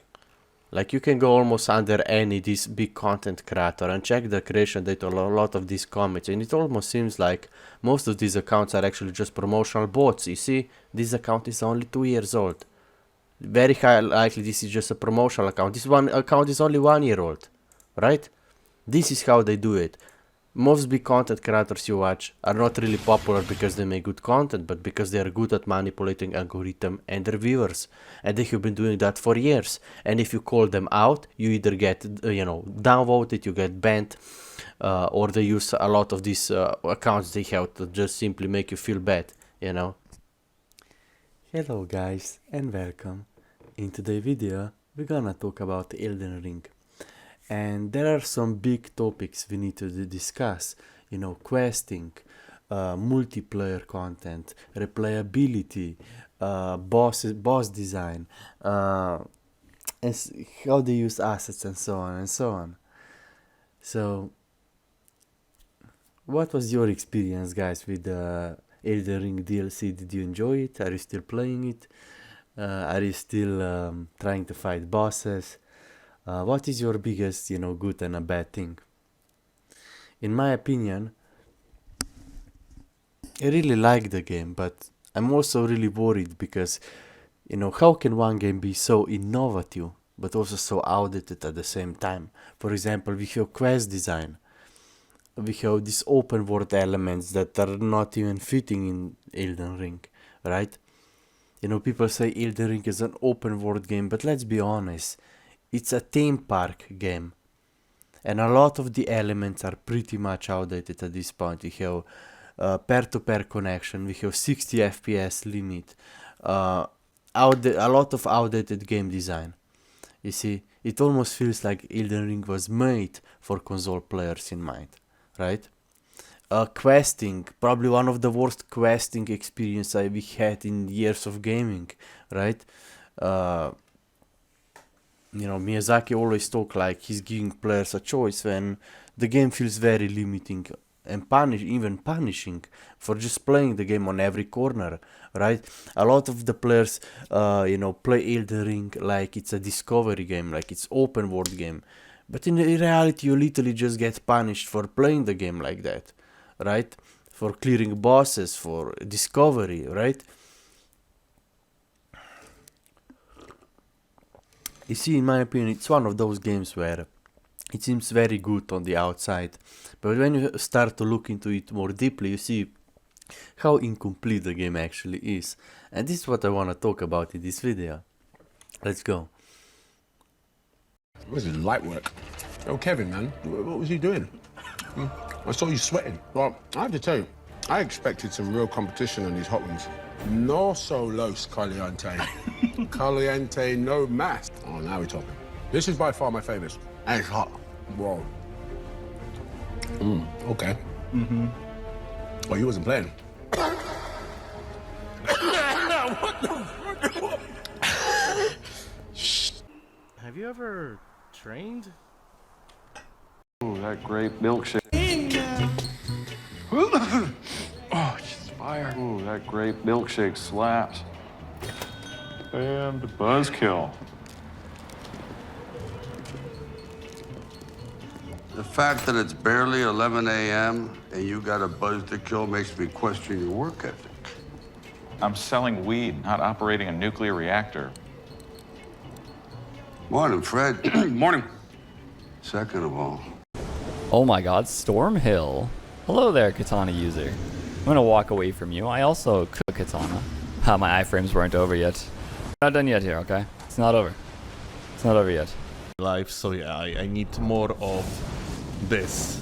Like, you can go almost under any this big content creator and check the creation date on a lot of these comments, and it almost seems like most of these accounts are actually just promotional bots. You see, this account is only 2 years old. Very high likely this is just a promotional account. This one account is only 1 year old, right? This is how they do it. Most big content creators you watch are not really popular because they make good content, but because they are good at manipulating algorithm and their viewers. And they have been doing that for years. And if you call them out, you either get, you know, downvoted, you get banned, or they use a lot of these accounts they have to just simply make you feel bad, you know. Hello guys, and welcome. In today's video, we're gonna talk about Elden Ring. And there are some big topics we need to discuss, you know, questing, multiplayer content, replayability, boss design, and how they use assets and so on and so on. So, what was your experience, guys, with the Elden Ring DLC? Did you enjoy it? Are you still playing it? Are you still trying to fight bosses? What is your biggest, you know, good and a bad thing? in my opinion, I really like the game, but I'm also really worried because, you know, how can one game be so innovative but also so outdated at the same time? For example, we have quest design, we have these open world elements that are not even fitting in Elden Ring, right? You know, people say Elden Ring is an open world game, but let's be honest, it's a theme park game. And a lot of the elements are pretty much outdated at this point. We have peer-to-peer connection, we have 60 FPS limit, a lot of outdated game design. You see, it almost feels like Elden Ring was made for console players in mind, right? Questing, probably one of the worst questing experience we had in years of gaming, right? You know, Miyazaki always talk like he's giving players a choice when the game feels very limiting and even punishing for just playing the game on every corner, right? A lot of the players, you know, play Elden Ring like it's a discovery game, like it's open world game. But in reality, you literally just get punished for playing the game like that, right? For clearing bosses, for discovery, right? You see, in my opinion, it's one of those games where it seems very good on the outside, but when you start to look into it more deeply, you see how incomplete the game actually is. And this is what I want to talk about in this video. Let's go. This is light work. Oh, Kevin, man, what was he doing? I saw you sweating. Well, I have to tell you, I expected some real competition on these hot wings. No solos caliente. Caliente, no más. Oh, now we're talking. This is by far my favorite. And it's hot. Whoa. Okay. Mm-hmm. Oh, you wasn't playing. Have you ever trained? Ooh, that grape milkshake. Oh, she's fire. Ooh, that grape milkshake slaps. And buzzkill. The fact that it's barely 11 a.m. and you got a buzz to kill makes me question your work ethic. I'm selling weed, not operating a nuclear reactor. Morning, Fred. Morning. Second of all. Oh my god, Stormhill. Hello there, Katana user. I'm gonna walk away from you. I also could Katana. My iframes weren't over yet. Not done yet here, okay? It's not over. It's not over yet. Life, so yeah, I need more of this.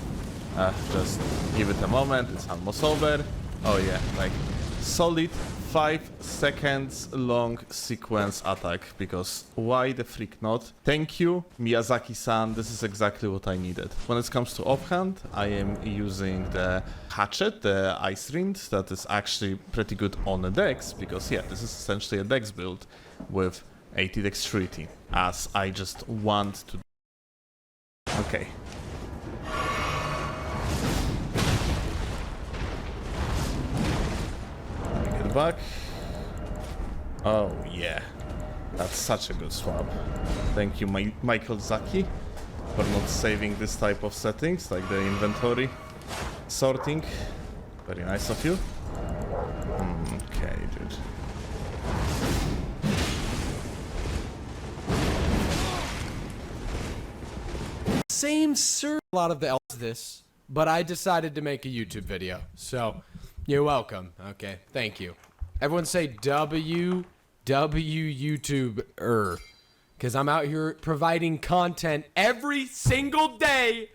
Just give it a moment, it's almost over. Oh yeah, like solid 5 seconds long sequence attack, because why the freak not? Thank you, Miyazaki-san, this is exactly what I needed. When it comes to offhand, I am using the hatchet, the ice rind, that is actually pretty good on the dex, because yeah, this is essentially a dex build with 80 dexterity, as I just want to. Okay. Get back. Oh yeah, that's such a good swap. Thank you, Michael Zaki, for not saving this type of settings, like the inventory sorting. Very nice of you. Okay, dude. Same sir. A lot of the this, but I decided to make a YouTube video, so you're welcome. Okay, thank you. Everyone say W YouTube because I'm out here providing content every single day,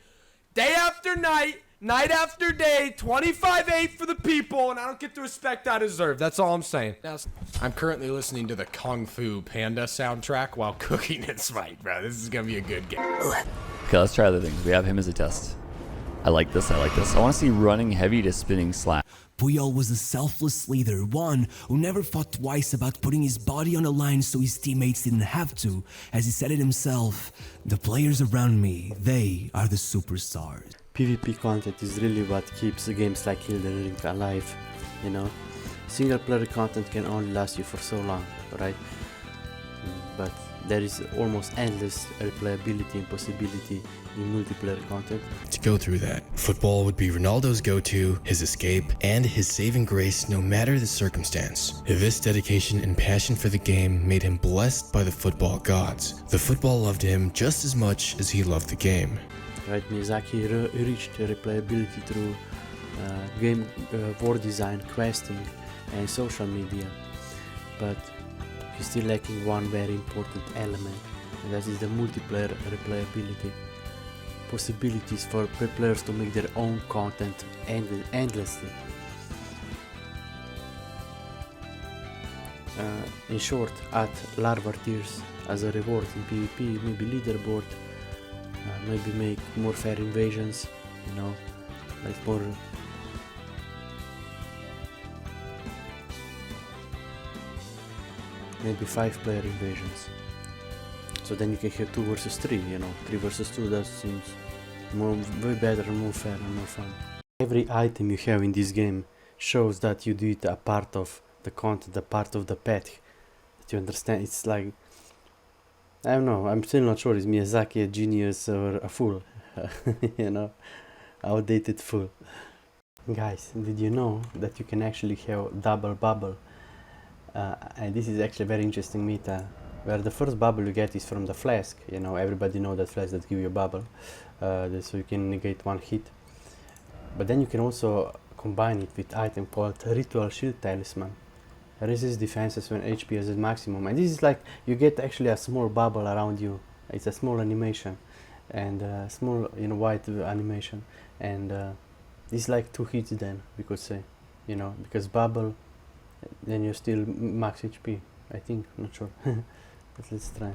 day after night, night after day, 25/8 for the people, and I don't get the respect I deserve. That's all I'm saying. I'm currently listening to the Kung Fu Panda soundtrack while cooking in Smite, bro. This is gonna be a good game. Okay, let's try other things. We have him as a test. I like this, I like this. I want to see running heavy to spinning slap. Puyol was a selfless leader, one who never thought twice about putting his body on the line so his teammates didn't have to. As he said it himself, the players around me, they are the superstars. PvP content is really what keeps games like Elden Ring alive, you know? Single player content can only last you for so long, right? But there is almost endless replayability and possibility in multiplayer content. To go through that, football would be Ronaldo's go-to, his escape, and his saving grace no matter the circumstance. This dedication and passion for the game made him blessed by the football gods. The football loved him just as much as he loved the game. Right, Miyazaki reached replayability through game world design, questing, and social media, but he's still lacking one very important element, and that is the multiplayer replayability. Possibilities for players to make their own content endlessly. In short, add larva tiers as a reward in PvP, maybe leaderboard, maybe make more fair invasions, you know, like more maybe 5-player invasions. So then you can have 2 versus 3, you know, 3 versus 2, that seems way better, more fair and more fun. Every item you have in this game shows that you did a part of the content, a part of the path, that you understand. It's like, I don't know, I'm still not sure, is Miyazaki a genius or a fool? You know, outdated fool. Guys, did you know that you can actually have double bubble? And this is actually a very interesting meta, where the first bubble you get is from the flask. You know, everybody know that flask that give you a bubble, so you can negate 1 hit. But then you can also combine it with item called Ritual Shield Talisman. Resist defenses when HP is at maximum, and this is like you get actually a small bubble around you. It's a small animation, and small, you know, white animation, and this is like 2 hits then, we could say, you know, because bubble, then you're still max HP, I think, not sure. But let's try.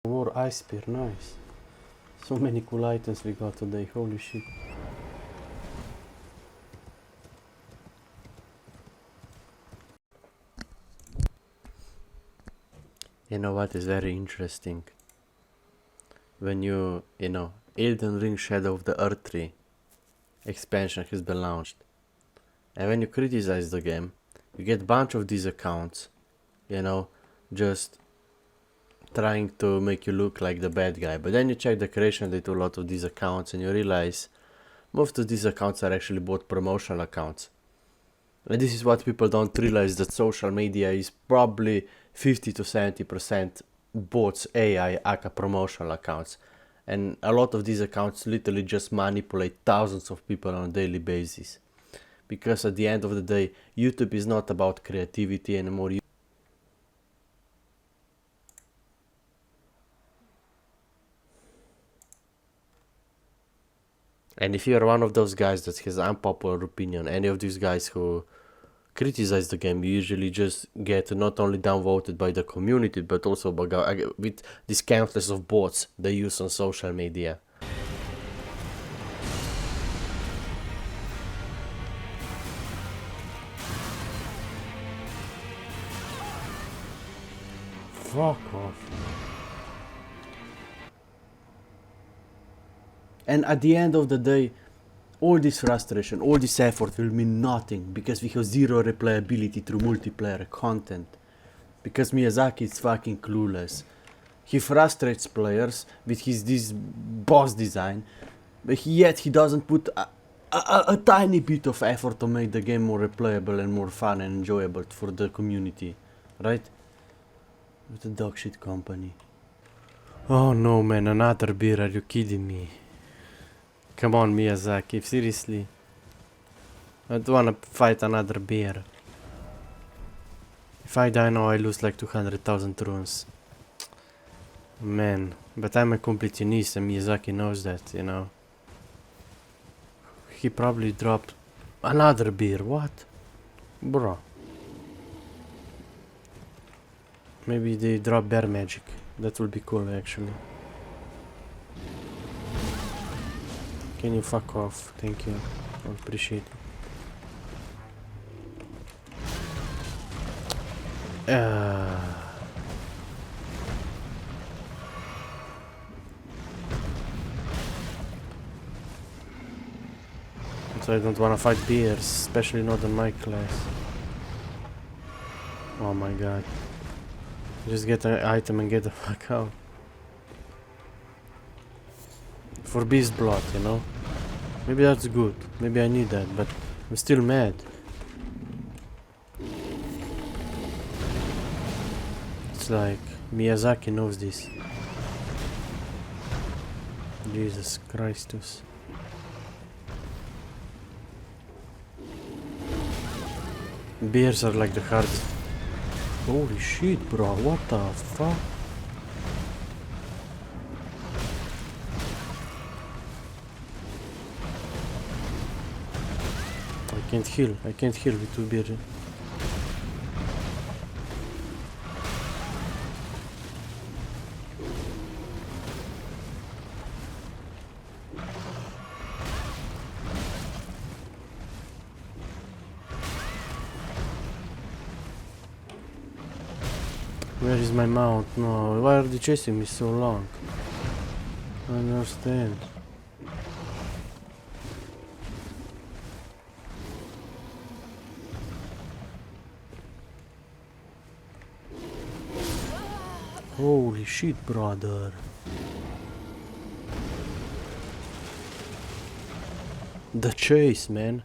More ice spear, nice. So many cool items we got today, holy shit. You know what is very interesting? When you know, Elden Ring Shadow of the Earth 3 expansion has been launched. And when you criticize the game, you get a bunch of these accounts, you know, just trying to make you look like the bad guy. But then you check the creation date to a lot of these accounts and you realize most of these accounts are actually bot promotional accounts. And this is what people don't realize, that social media is probably 50 to 70% bots, AI, aka promotional accounts. And a lot of these accounts literally just manipulate thousands of people on a daily basis. Because at the end of the day, YouTube is not about creativity anymore. And if you're one of those guys that has unpopular opinion, any of these guys who criticize the game, you usually just get not only downvoted by the community, but also with these countless of bots they use on social media. Fuck off. And at the end of the day, all this frustration, all this effort will mean nothing because we have zero replayability through multiplayer content. Because Miyazaki is fucking clueless. He frustrates players with this boss design, but yet he doesn't put a tiny bit of effort to make the game more replayable and more fun and enjoyable for the community, right? With the dog shit company. Oh no man, another beer, are you kidding me? Come on Miyazaki, seriously? I don't wanna fight another bear. If I die now I lose like 200,000 runes. Man, but I'm a completionist and Miyazaki knows that, you know. He probably dropped another beer, what? Bro. Maybe they drop bear magic. That would be cool actually. Can you fuck off? Thank you. I appreciate it. So I don't wanna fight bears, especially not in my class. Oh my god. Just get an item and get the fuck out. For beast blood, you know? Maybe that's good. Maybe I need that, but I'm still mad. It's like Miyazaki knows this. Jesus Christus. Bears are like the hardest. Holy shit, bro, what the fuck? I can't heal with 2 beers. Where is my mount? No, why are they chasing me so long? I don't understand. Holy shit, brother. The chase, man.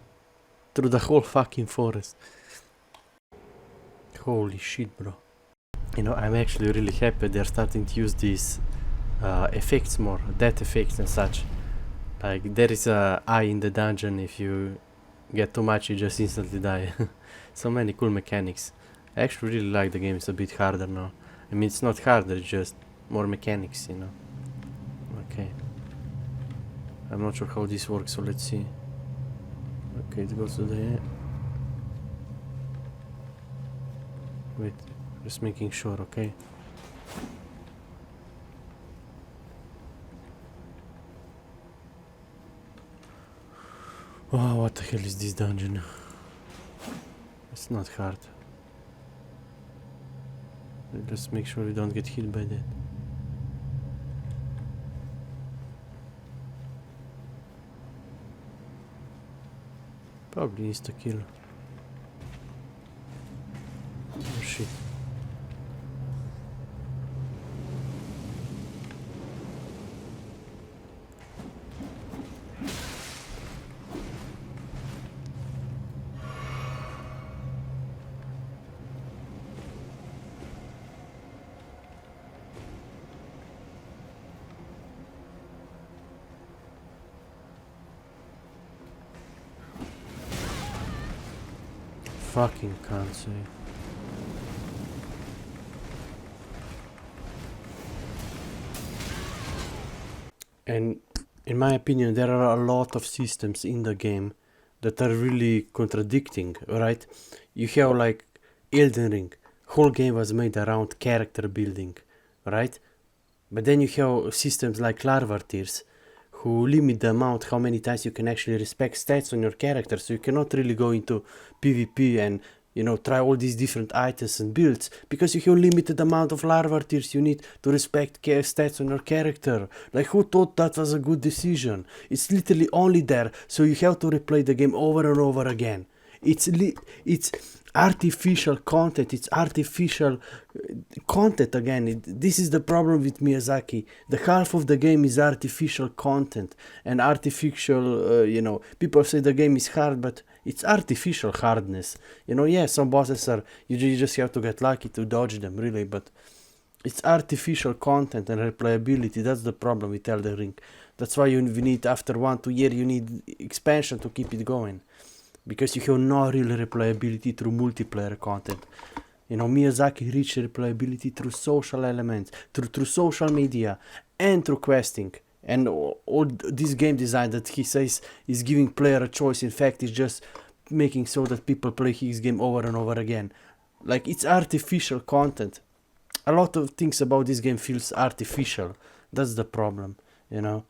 Through the whole fucking forest. Holy shit, bro. You know, I'm actually really happy they're starting to use these effects more, death effects and such. Like, there is a eye in the dungeon, if you get too much you just instantly die. So many cool mechanics. I actually really like the game, it's a bit harder now. I mean, it's not harder, it's just more mechanics, you know. Okay. I'm not sure how this works, so let's see. Okay, it goes to the... Wait. Just making sure, okay? Oh, what the hell is this dungeon? It's not hard. Just make sure we don't get hit by that. Probably insta kill. Oh shit. Fucking can't say. And in my opinion, there are a lot of systems in the game that are really contradicting, right? You have like Elden Ring, whole game was made around character building, right? But then you have systems like Larva Tears, who limit the amount how many times you can actually respect stats on your character, so you cannot really go into PvP and, you know, try all these different items and builds, because you have limited amount of larva tiers you need to respect stats on your character. Like, who thought that was a good decision? It's literally only there, so you have to replay the game over and over again. It's artificial content, it's artificial content again. This is the problem with Miyazaki. The half of the game is artificial content and artificial, you know, people say the game is hard, but it's artificial hardness. You know, yeah, some bosses are, you just have to get lucky to dodge them, really, but It's artificial content and replayability. That's the problem with Elden Ring. That's why we need, after 1-2 years, you need expansion to keep it going. Because you have no real replayability through multiplayer content. You know, Miyazaki reached replayability through social elements, through social media, and through questing. And all this game design that he says is giving player a choice, in fact, is just making so that people play his game over and over again. Like, it's artificial content. A lot of things about this game feels artificial. That's the problem, you know.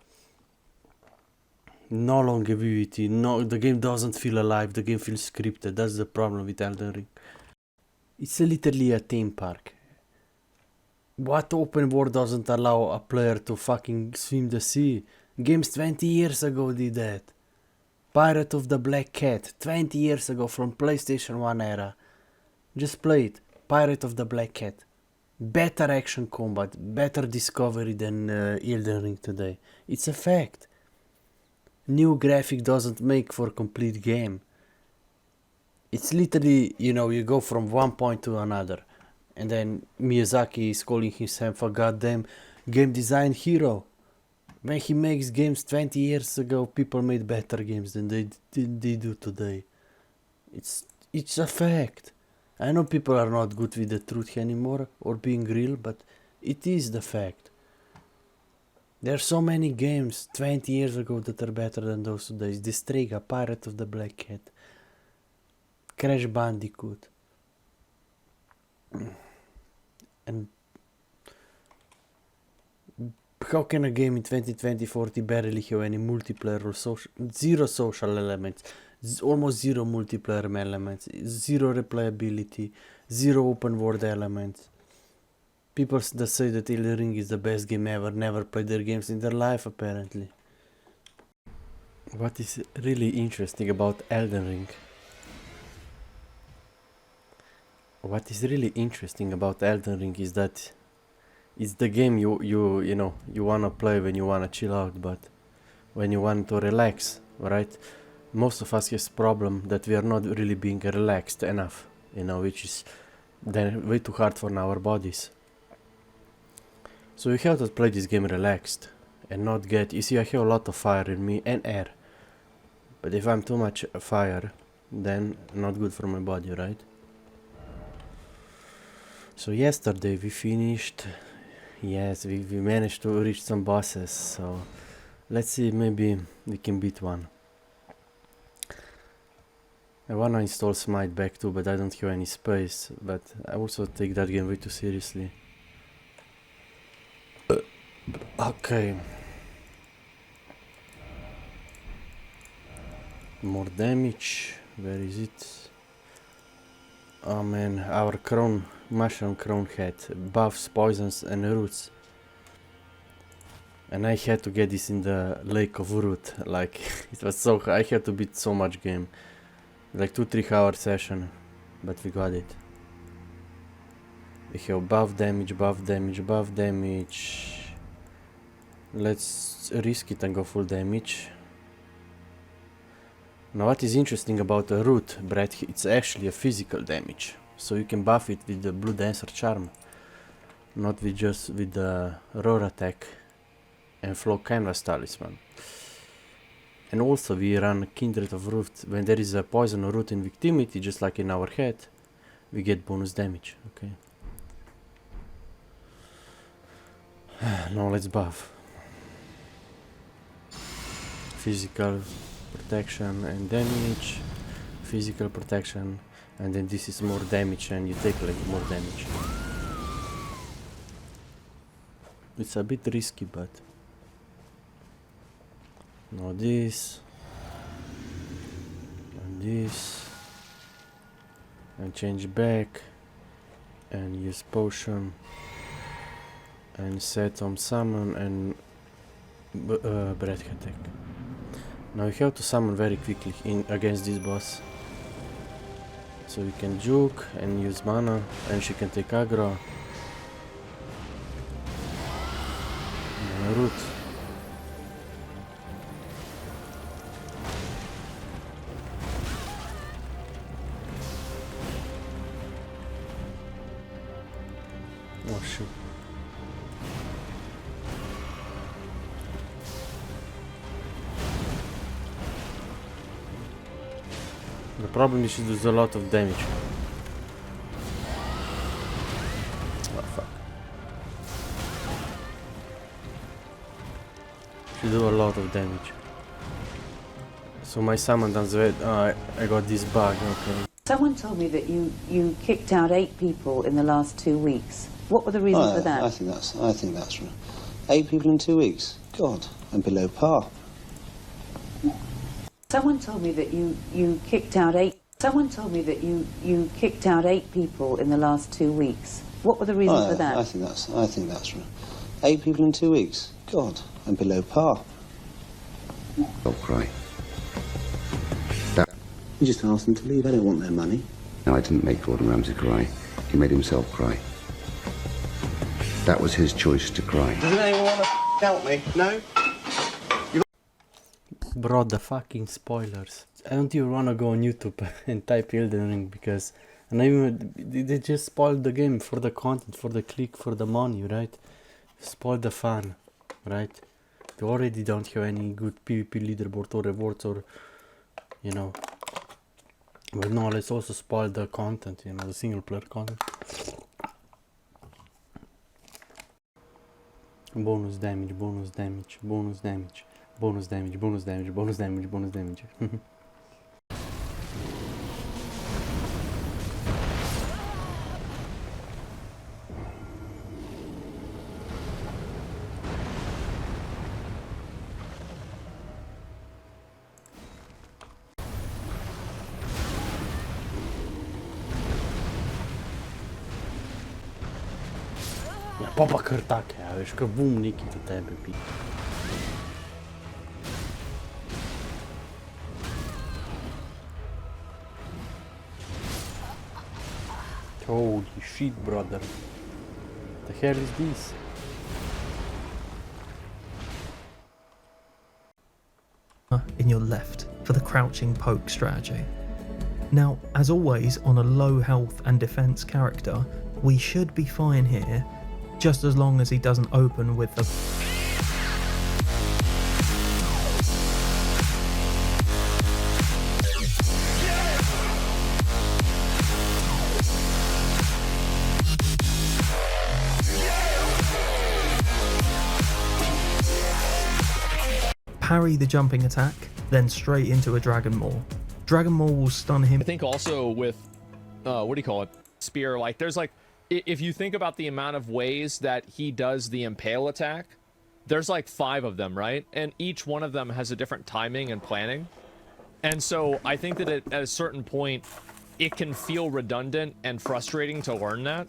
No longevity, the game doesn't feel alive, the game feels scripted. That's the problem with Elden Ring. It's literally a theme park. What open world doesn't allow a player to fucking swim the sea? Games 20 years ago did that. Pirate of the Black Cat, 20 years ago from PlayStation 1 era. Just play it. Pirate of the Black Cat. Better action combat, better discovery than Elden Ring today. It's a fact. New graphic doesn't make for a complete game. It's literally, you know, you go from one point to another. And then Miyazaki is calling himself a goddamn game design hero. When he makes games 20 years ago, people made better games than they do today. It's a fact. I know people are not good with the truth anymore or being real, but it is the fact. There are so many games 20 years ago that are better than those today. Distrega, Pirate of the Black Cat, Crash Bandicoot. And how can a game in 2040 barely have any multiplayer or zero social elements, almost zero multiplayer elements, zero replayability, zero open world elements? People that say that Elden Ring is the best game ever never played their games in their life, apparently. What is really interesting about Elden Ring? What is really interesting about Elden Ring is that it's the game you know you wanna play when you wanna chill out, but when you want to relax, right? Most of us has problem that we are not really being relaxed enough, you know, which is then way too hard for our bodies. So you have to play this game relaxed and not get. You see, I have a lot of fire in me and air, but if I'm too much fire, then not good for my body, right? So yesterday we finished. Yes, we managed to reach some bosses, so let's see, maybe we can beat one. I wanna install Smite back too, but I don't have any space, but I also take that game way too seriously. Okay. More damage, where is it? Oh man, our crown, mushroom crown head, buffs, poisons and roots. And I had to get this in the Lake of Root, like, it was so hard, I had to beat so much game. Like 2-3 hour session, but we got it. We have buff damage, buff damage, buff damage. Let's risk it and go full damage. Now what is interesting about the root, Brett, it's actually a physical damage. So you can buff it with the Blue Dancer Charm. Not with just with the Roar Attack and Flow Canvas Talisman. And also we run Kindred of Root. When there is a poison or root in victimity, just like in our head, we get bonus damage, okay? Now let's buff. Physical protection and damage, physical protection, and then this is more damage and you take like more damage. It's a bit risky, but now this and this, and change back and use potion and set on summon and breath attack. Now you have to summon very quickly in against this boss. So you can juke and use mana, and she can take aggro. And root. Oh shoot. The problem is she does a lot of damage. Oh fuck. She do a lot of damage. So my summon does it. I got this bug, okay. Someone told me that you kicked out 8 people in the last 2 weeks. What were the reasons for that? I think that's right. 8 people in 2 weeks. God, and below par. Someone told me that you kicked out 8. Someone told me that you kicked out 8 people in the last 2 weeks. What were the reasons for that? I think that's right. 8 people in 2 weeks. God, and below par. Don't cry. You just asked them to leave. I don't want their money. No, I didn't make Gordon Ramsay cry. He made himself cry. That was his choice to cry. Doesn't anyone want to help me? No? Bro, the fucking spoilers. I don't even wanna go on YouTube and type Elden Ring because they just spoiled the game for the content, for the click, for the money, right? Spoil the fun, right? They already don't have any good PvP leaderboard or rewards or, you know. But no, let's also spoil the content, you know, the single player content. Bonus damage, bonus damage, bonus damage, bonus damage, bonus damage, bonus damage, bonus damage. Papa kar take, a veš, kar bum neki do tebe pi. Holy shit, brother. The hell is this? In your left for the crouching poke strategy. Now, as always, on a low health and defense character, we should be fine here, just as long as he doesn't open with the parry the jumping attack, then straight into a Dragon Maul. Dragon Maul will stun him. I think also with, what do you call it? Spear, like there's like, if you think about the amount of ways that he does the impale attack, there's like 5 of them, right? And each one of them has a different timing and planning. And so I think that at a certain point, it can feel redundant and frustrating to learn that.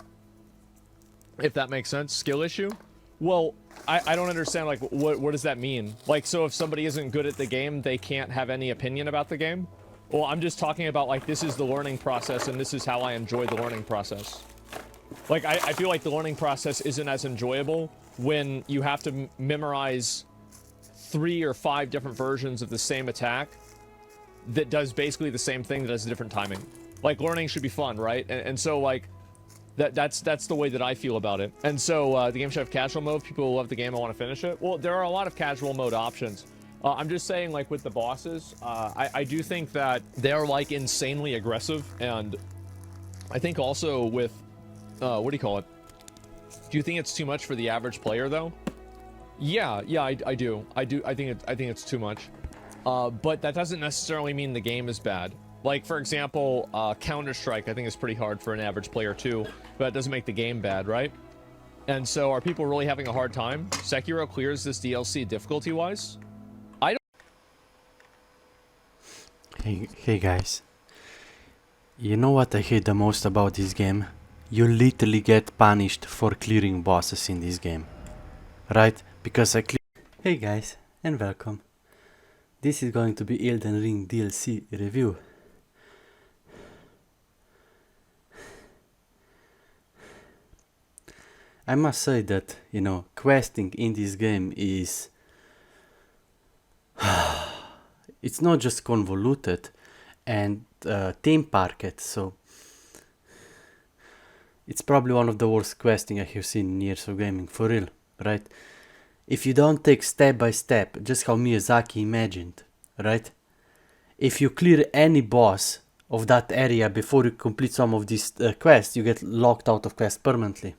If that makes sense. Skill issue? Well, I don't understand, like, what does that mean? Like, so if somebody isn't good at the game, they can't have any opinion about the game? Well, I'm just talking about, like, this is the learning process, and this is how I enjoy the learning process. Like, I feel like the learning process isn't as enjoyable when you have to memorize 3 or 5 different versions of the same attack that does basically the same thing that has a different timing. Like, learning should be fun, right? And so, like, that's the way that I feel about it. And so, the game should have casual mode. People love the game, I want to finish it. Well, there are a lot of casual mode options. I'm just saying, like, with the bosses, I do think that they're, like, insanely aggressive, and I think also with, what do you call it? Do you think it's too much for the average player, though? Yeah, I do. I think it's too much. But that doesn't necessarily mean the game is bad. Like, for example, Counter-Strike, I think is pretty hard for an average player, too, but it doesn't make the game bad, right? And so, are people really having a hard time? Sekiro clears this DLC difficulty-wise? I don't... Hey guys. You know what I hate the most about this game? You literally get punished for clearing bosses in this game. Right? Because I clear... Hey guys, and welcome. This is going to be Elden Ring DLC review. I must say that, you know, questing in this game is... it's not just convoluted and theme parked, so... It's probably one of the worst questing I have seen in years of gaming, for real, right? If you don't take step by step, just how Miyazaki imagined, right? If you clear any boss of that area before you complete some of these quests, you get locked out of quests permanently.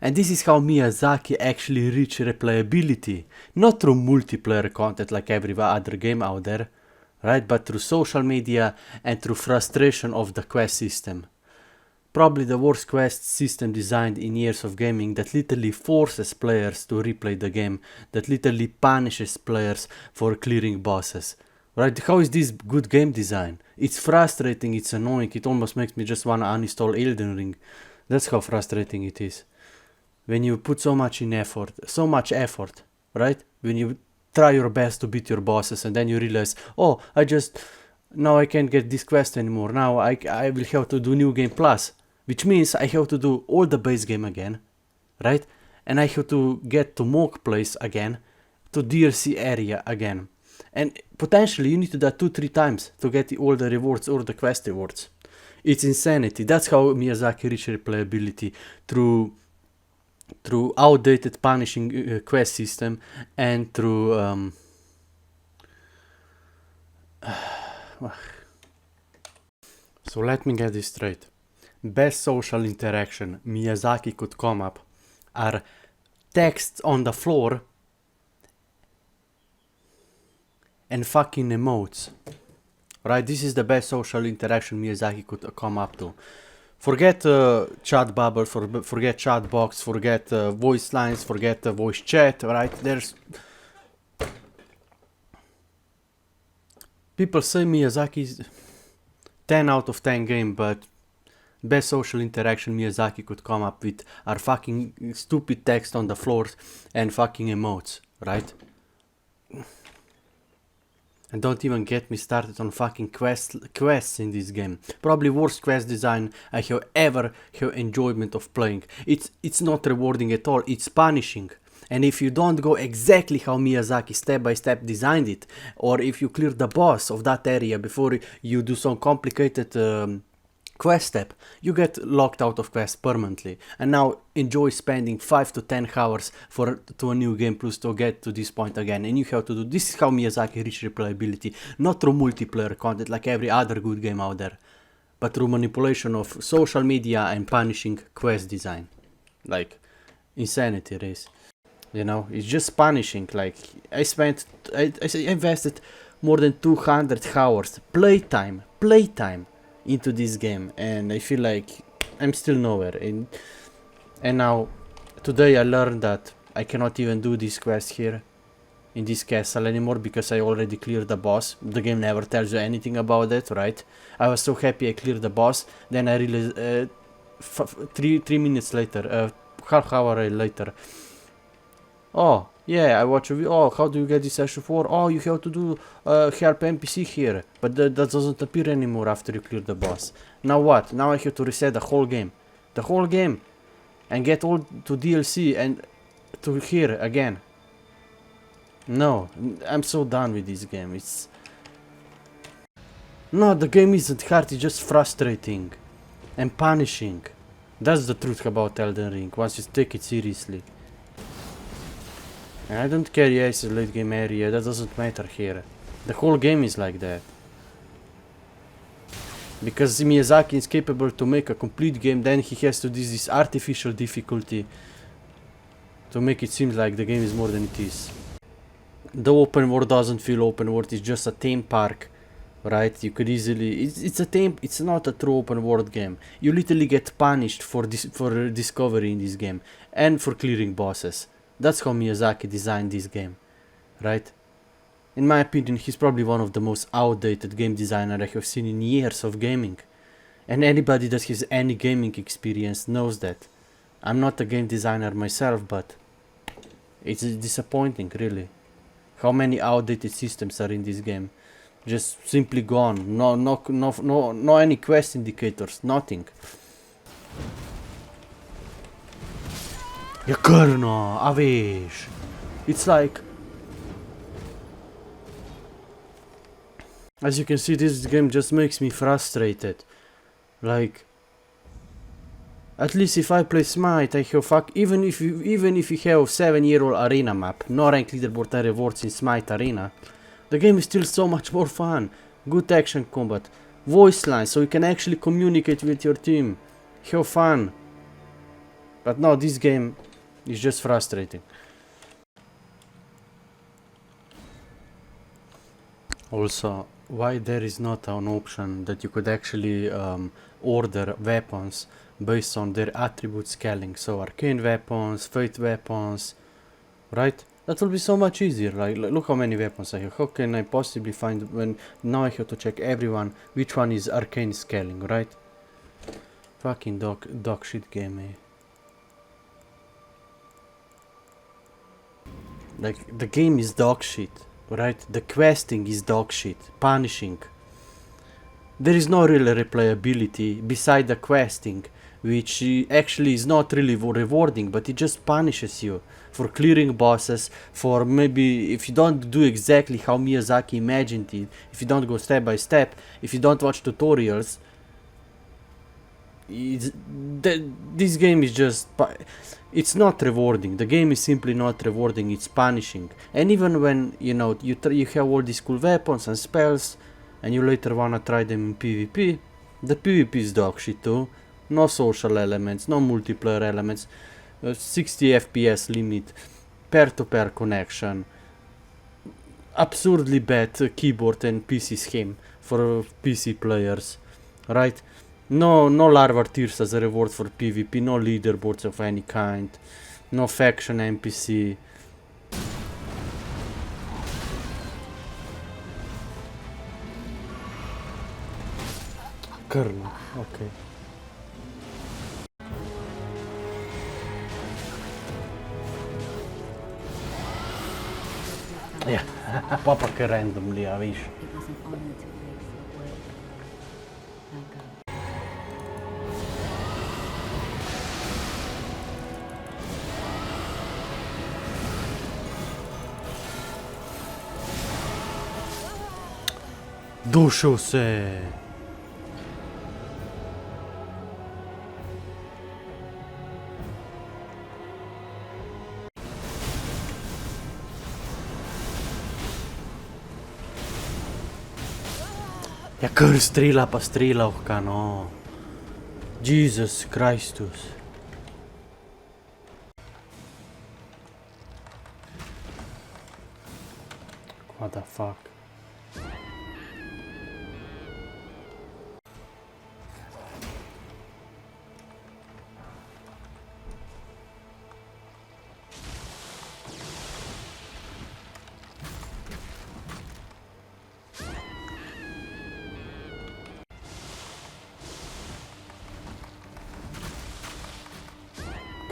And this is how Miyazaki actually reached replayability, not through multiplayer content like every other game out there, right, but through social media and through frustration of the quest system. Probably the worst quest system designed in years of gaming, that literally forces players to replay the game, that literally punishes players for clearing bosses. Right? How is this good game design? It's frustrating, it's annoying, it almost makes me just wanna uninstall Elden Ring. That's how frustrating it is. When you put so much effort, right? When you try your best to beat your bosses and then you realize, oh, now I can't get this quest anymore, now I will have to do New Game Plus, which means I have to do all the base game again, right? And I have to get to Mock Place again, to DLC area again. And potentially you need to do that 2-3 times to get all the rewards or the quest rewards. It's insanity. That's how Miyazaki reached replayability, through outdated punishing quest system and through so let me get this straight. Best social interaction Miyazaki could come up are texts on the floor and fucking emotes. Right, this is the best social interaction Miyazaki could come up to. Forget chat bubble, forget chat box, forget voice lines, forget voice chat, right? There's... People say Miyazaki's 10 out of 10 game, but best social interaction Miyazaki could come up with are fucking stupid text on the floor and fucking emotes, right? And don't even get me started on fucking quests in this game. Probably worst quest design I have ever had enjoyment of playing. It's not rewarding at all, it's punishing. And if you don't go exactly how Miyazaki step by step designed it, or if you clear the boss of that area before you do some complicated quest step, you get locked out of quest permanently. And now enjoy spending 5 to 10 hours to a new game plus to get to this point again. And you have to do, this is how Miyazaki reached replayability, not through multiplayer content like every other good game out there, but through manipulation of social media and punishing quest design. Like, insanity it is. You know, it's just punishing. Like, I invested more than 200 hours playtime into this game, and I feel like I'm still nowhere. And now today I learned that I cannot even do this quest here in this castle anymore because I already cleared the boss. The game never tells you anything about that, right? I was so happy I cleared the boss, then I realized 3 minutes later, half hour later, oh yeah, I watch a video. Oh, how do you get this SU4? Oh, you have to do help NPC here, but that doesn't appear anymore after you clear the boss. Now what? Now I have to reset the whole game, and get all to DLC and to here again. No, I'm so done with this game. The game isn't hard, it's just frustrating and punishing. That's the truth about Elden Ring, once you take it seriously. And I don't care, yes, it's a late game area, that doesn't matter here. The whole game is like that. Because Miyazaki is capable to make a complete game, then he has to do this artificial difficulty to make it seem like the game is more than it is. The open world doesn't feel open world, it's just a theme park, right? You could easily... It's not a true open world game. You literally get punished for discovery in this game and for clearing bosses. That's how Miyazaki designed this game, right? In my opinion, he's probably one of the most outdated game designers I have seen in years of gaming. And anybody that has any gaming experience knows that. I'm not a game designer myself, but it's disappointing, really. How many outdated systems are in this game? Just simply gone. No any quest indicators, nothing. Yakarno, a veš. It's like... As you can see, this game just makes me frustrated. Like... At least if I play Smite, I have even if you have 7-year-old arena map, no rank leaderboard and rewards in Smite arena, the game is still so much more fun. Good action combat, voice lines so you can actually communicate with your team, have fun. But no, this game is just frustrating. Also, why there is not an option that you could actually order weapons based on their attribute scaling, so arcane weapons, fate weapons, right? That will be so much easier. Like, look how many weapons I have. How can I possibly find when now I have to check everyone which one is arcane scaling, right? Fucking dog shit game, eh? Like, the game is dog shit, right? The questing is dog shit, punishing. There is no real replayability beside the questing, which actually is not really rewarding, but it just punishes you for clearing bosses, for maybe if you don't do exactly how Miyazaki imagined it, if you don't go step by step, if you don't watch tutorials. This game is just, it's not rewarding. The game is simply not rewarding, it's punishing. And even when, you know, you have all these cool weapons and spells, and you later wanna try them in PvP, the PvP is dog shit too. No social elements, no multiplayer elements, 60 FPS limit, pair-to-pair connection, absurdly bad keyboard and PC scheme for PC players, right? No larva tears as a reward for PvP, no leaderboards of any kind, no faction NPC. Kernel, okay. Ja, papa che randomly, a viš. Dušo se. Ja kar strela pa strelavka, no. Jesus Christus. What the fuck?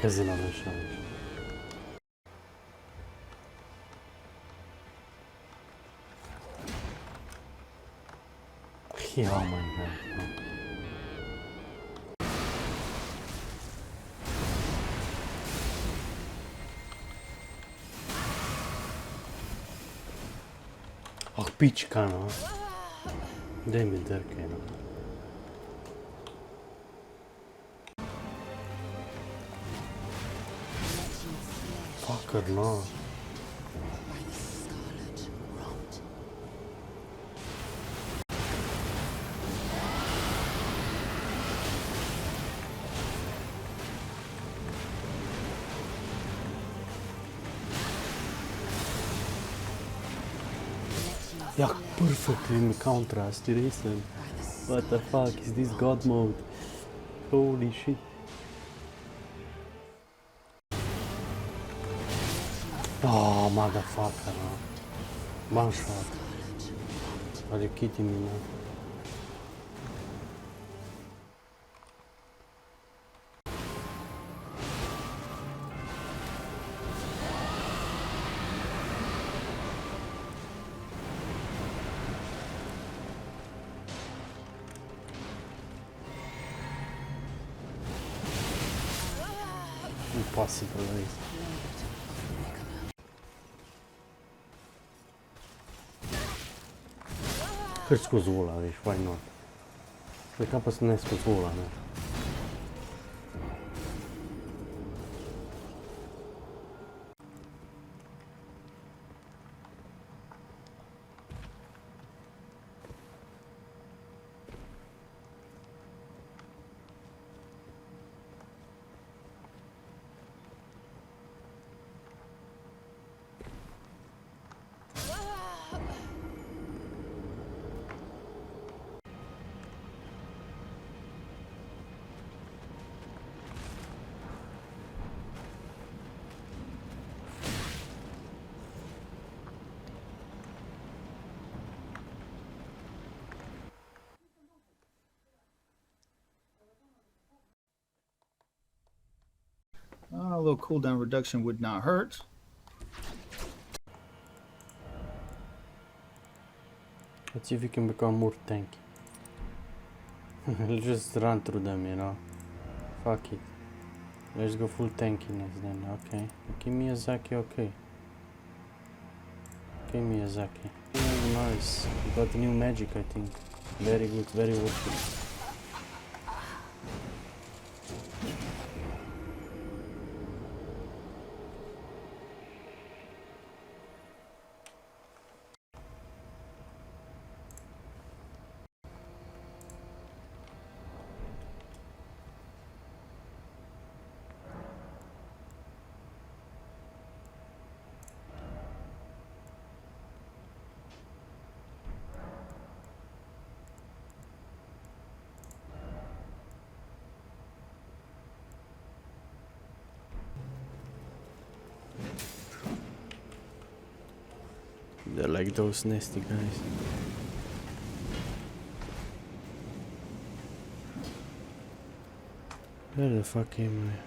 Kazino deixamos. Ja, man. Ach, pička, no. Dej mi drke, no. Fucker, no. Jak perfectly contrast it is. What the fuck is this god mode? Holy shit. Oh, motherfucker, no. One shot. Are you kidding me, man? Impossible, right? Cât scoți ăla, deci, why not? Cred că apăs să ne scoți ăla, ne? little cooldown reduction would not hurt. Let's see if we can become more tanky. Let's just run through them, you know. Fuck it. Let's go full tankiness then. Okay. Okay, Miyazaki, okay. Okay, Miyazaki. Oh, nice. You got new magic, I think. Very good, very worth it. They're like those nasty guys. Where the fuck am I?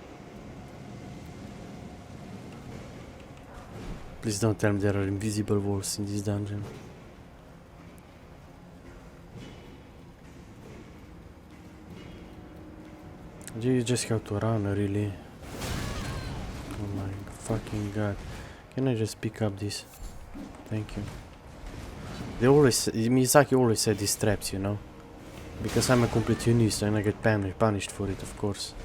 Please don't tell me there are invisible walls in this dungeon. You just have to run, really. Oh my fucking god. Can I just pick up this? Thank you. They always, Miyazaki always said these traps, you know. Because I'm a complete unist and I get punished for it, of course.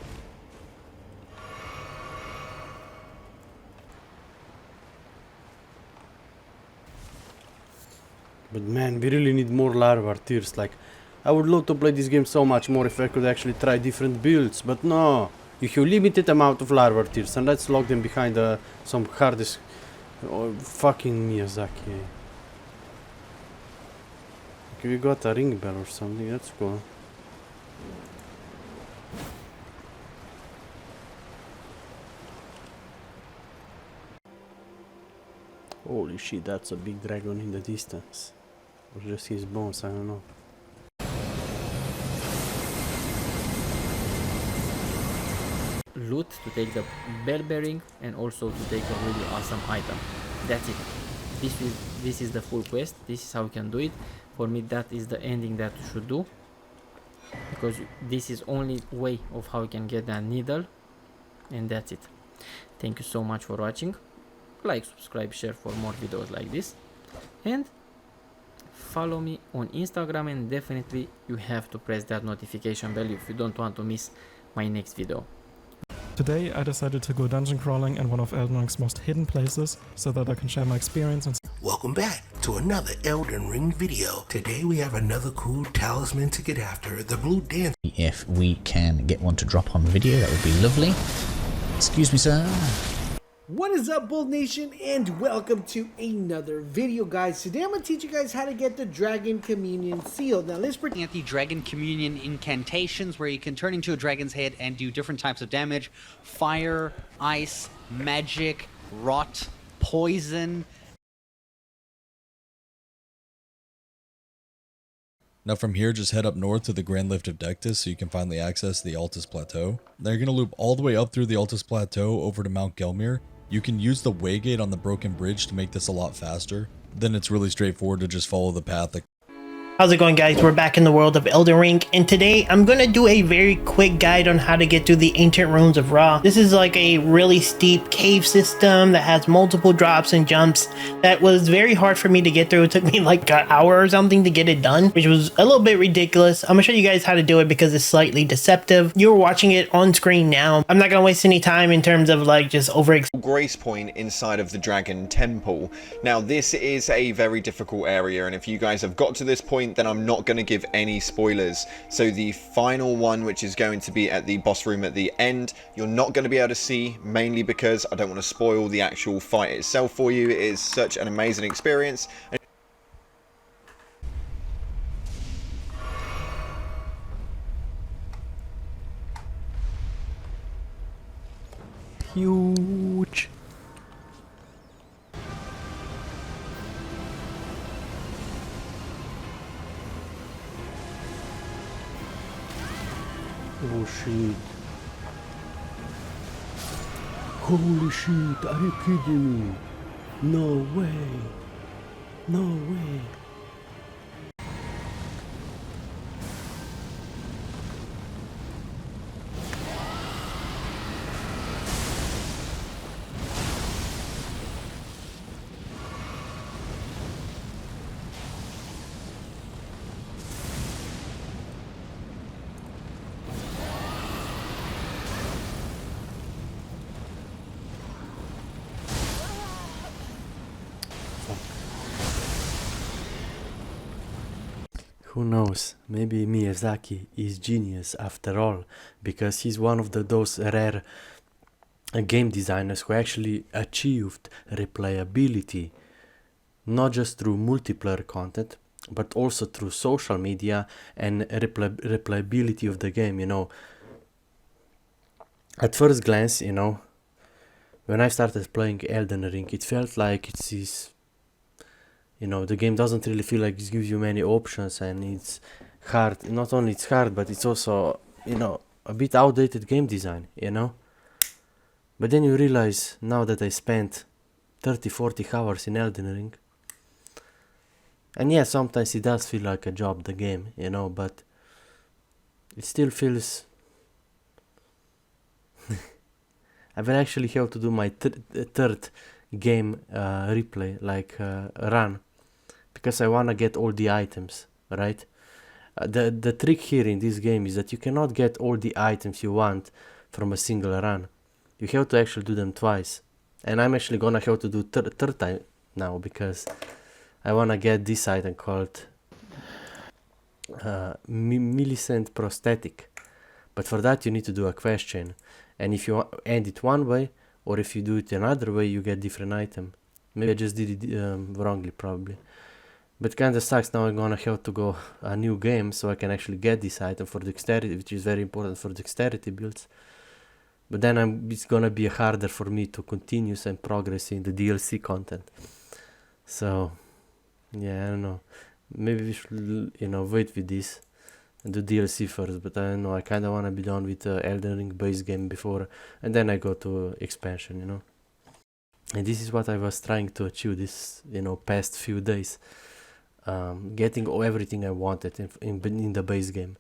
But man, we really need more larva tiers. Like, I would love to play this game so much more if I could actually try different builds. But no, you have limited amount of larva tiers and let's lock them behind some hardest... Oh, fucking Miyazaki. Okay, we got a ring bell or something, that's cool. Holy shit, that's a big dragon in the distance. Or just his bones, I don't know. Loot to take the bell bearing and also to take a really awesome item. That's it. This is the full quest. This is how you can do it. For me, that is the ending that you should do, because this is only way of how you can get that needle, and that's it. Thank you so much for watching. Like, subscribe, share for more videos like this, and follow me on Instagram, and definitely you have to press that notification bell if you don't want to miss my next video. Today I decided to go dungeon crawling in one of Elden Ring's most hidden places so that I can share my experience and... Welcome back to another Elden Ring video. Today we have another cool talisman to get after, the blue dance. If we can get one to drop on video, that would be lovely. Excuse me, sir. What is up, Bold Nation, and welcome to another video, guys. Today I'm going to teach you guys how to get the Dragon Communion Seal. Now let's at the Dragon Communion incantations, where you can turn into a dragon's head and do different types of damage: fire, ice, magic, rot, poison. Now from here, just head up north to the Grand Lift of Dectus so you can finally access the Altus Plateau. Now you're going to loop all the way up through the Altus Plateau over to Mount Gelmir. You can use the waygate on the broken bridge to make this a lot faster. Then it's really straightforward to just follow the path that... How's it going, guys? We're back in the world of Elden Ring, and today I'm gonna do a very quick guide on how to get through the ancient ruins of Ra. This is like a really steep cave system that has multiple drops and jumps that was very hard for me to get through. It took me like an hour or something to get it done, which was a little bit ridiculous. I'm gonna show you guys how to do it because it's slightly deceptive. You're watching it on screen now. I'm not gonna waste any time in terms of like just grace point inside of the Dragon Temple. Now this is a very difficult area, and if you guys have got to this point, then I'm not going to give any spoilers. So the final one, which is going to be at the boss room at the end, you're not going to be able to see, mainly because I don't want to spoil the actual fight itself for you. It is such an amazing experience. Huge. Oh shit. Holy shit, are you kidding me? No way. No way. Who knows, maybe Miyazaki is genius after all, because he's one of those rare game designers who actually achieved replayability, not just through multiplayer content, but also through social media and replayability of the game, you know. At first glance, you know, when I started playing Elden Ring, it felt like it's this, you know, the game doesn't really feel like it gives you many options, and it's hard. Not only it's hard, but it's also, you know, a bit outdated game design, you know. But then you realize, now that I spent 30-40 hours in Elden Ring, and yeah, sometimes it does feel like a job, the game, you know, but it still feels I will actually have to do my third game replay, like run, because I wanna get all the items, right? The trick here in this game is that you cannot get all the items you want from a single run. You have to actually do them twice, and I'm actually gonna have to do third time now, because I wanna get this item called Millicent Prosthetic. But for that you need to do a quest chain, and if you end it one way, or if you do it another way, you get different item. Maybe I just did it wrongly, probably. But kinda sucks, now I'm gonna have to go a new game so I can actually get this item for dexterity, which is very important for dexterity builds. But then it's gonna be harder for me to continue and progress in the DLC content. So, yeah, I don't know. Maybe we should, you know, wait with this and do DLC first, but I don't know, I kinda wanna be done with the Elden Ring base game before, and then I go to expansion, you know. And this is what I was trying to achieve this, you know, past few days. Getting everything I wanted in the base game.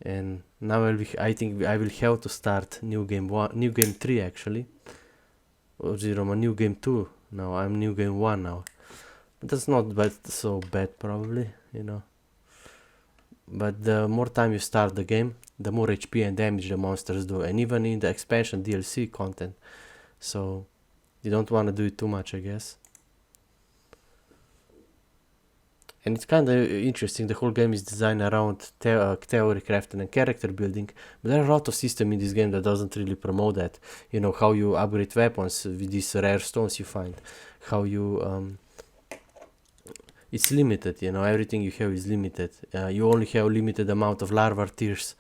And now I think I will have to start new game 3 actually. Or new game 2. Now I'm new game 1 now. But that's not so bad probably, you know. But the more time you start the game, the more HP and damage the monsters do, and even in the expansion DLC content. So you don't want to do it too much, I guess. And it's kind of interesting, the whole game is designed around theory crafting and character building, but there are a lot of systems in this game that doesn't really promote that. You know, how you upgrade weapons with these rare stones you find, how you it's limited, you know, everything you have is limited. You only have limited amount of larva tears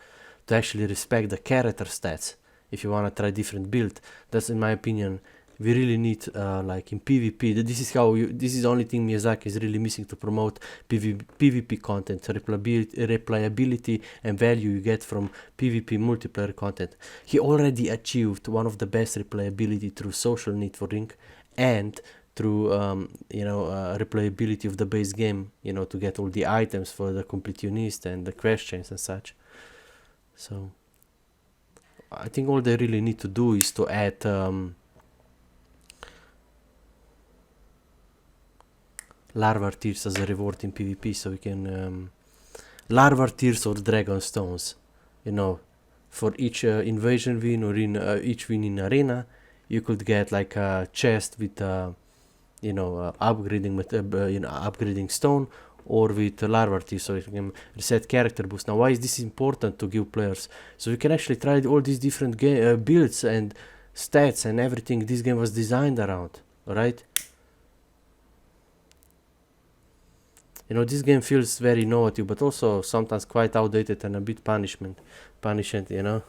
to actually respect the character stats if you want to try different build. That's, in my opinion, we really need, like in PvP, this is the only thing Miyazaki is really missing to promote PvP content, replayability and value you get from PvP multiplayer content. He already achieved one of the best replayability through social networking and through replayability of the base game, you know, to get all the items for the completionist and the quest chains and such. So I think all they really need to do is to add larva tears as a reward in PvP, so we can larva tears or dragon stones, you know, for each invasion win or in each win in arena, you could get like a chest with upgrading stone, or with larva tears, so you can reset character boost. Now, why is this important to give players? So you can actually try all these different builds and stats and everything this game was designed around, right? You know, this game feels very innovative, but also sometimes quite outdated and a bit punishing, you know.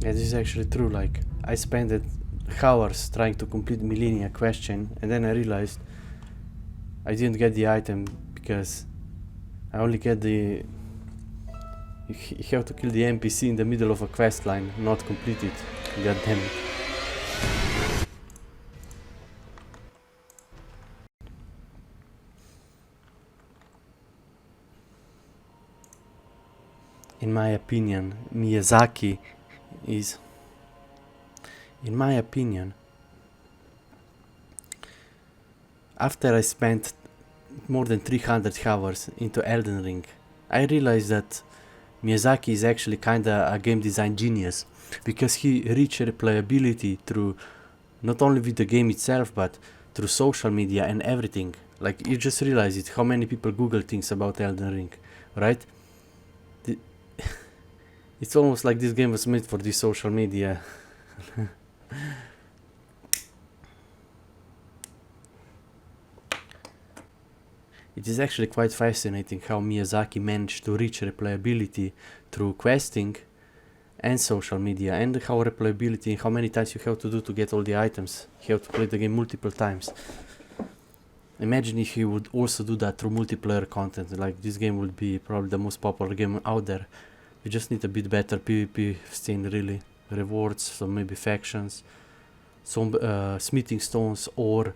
Yeah, this is actually true. Like, I spent hours trying to complete Millennia question, and then I realized I didn't get the item because I only get the... You have to kill the NPC in the middle of a quest line, not complete it. God damn it. In my opinion, Miyazaki is... In my opinion, after I spent more than 300 hours into Elden Ring, I realized that Miyazaki is actually kinda a game design genius, because he reached replayability through not only with the game itself, but through social media and everything. Like, you just realize it, how many people Google things about Elden Ring, right? It's almost like this game was made for this social media. It is actually quite fascinating how Miyazaki managed to reach replayability through questing and social media, and how replayability, how many times you have to do to get all the items. You have to play the game multiple times. Imagine if you would also do that through multiplayer content. Like, this game would be probably the most popular game out there. You just need a bit better PvP scene, really. Rewards, so maybe factions, some smithing stones, or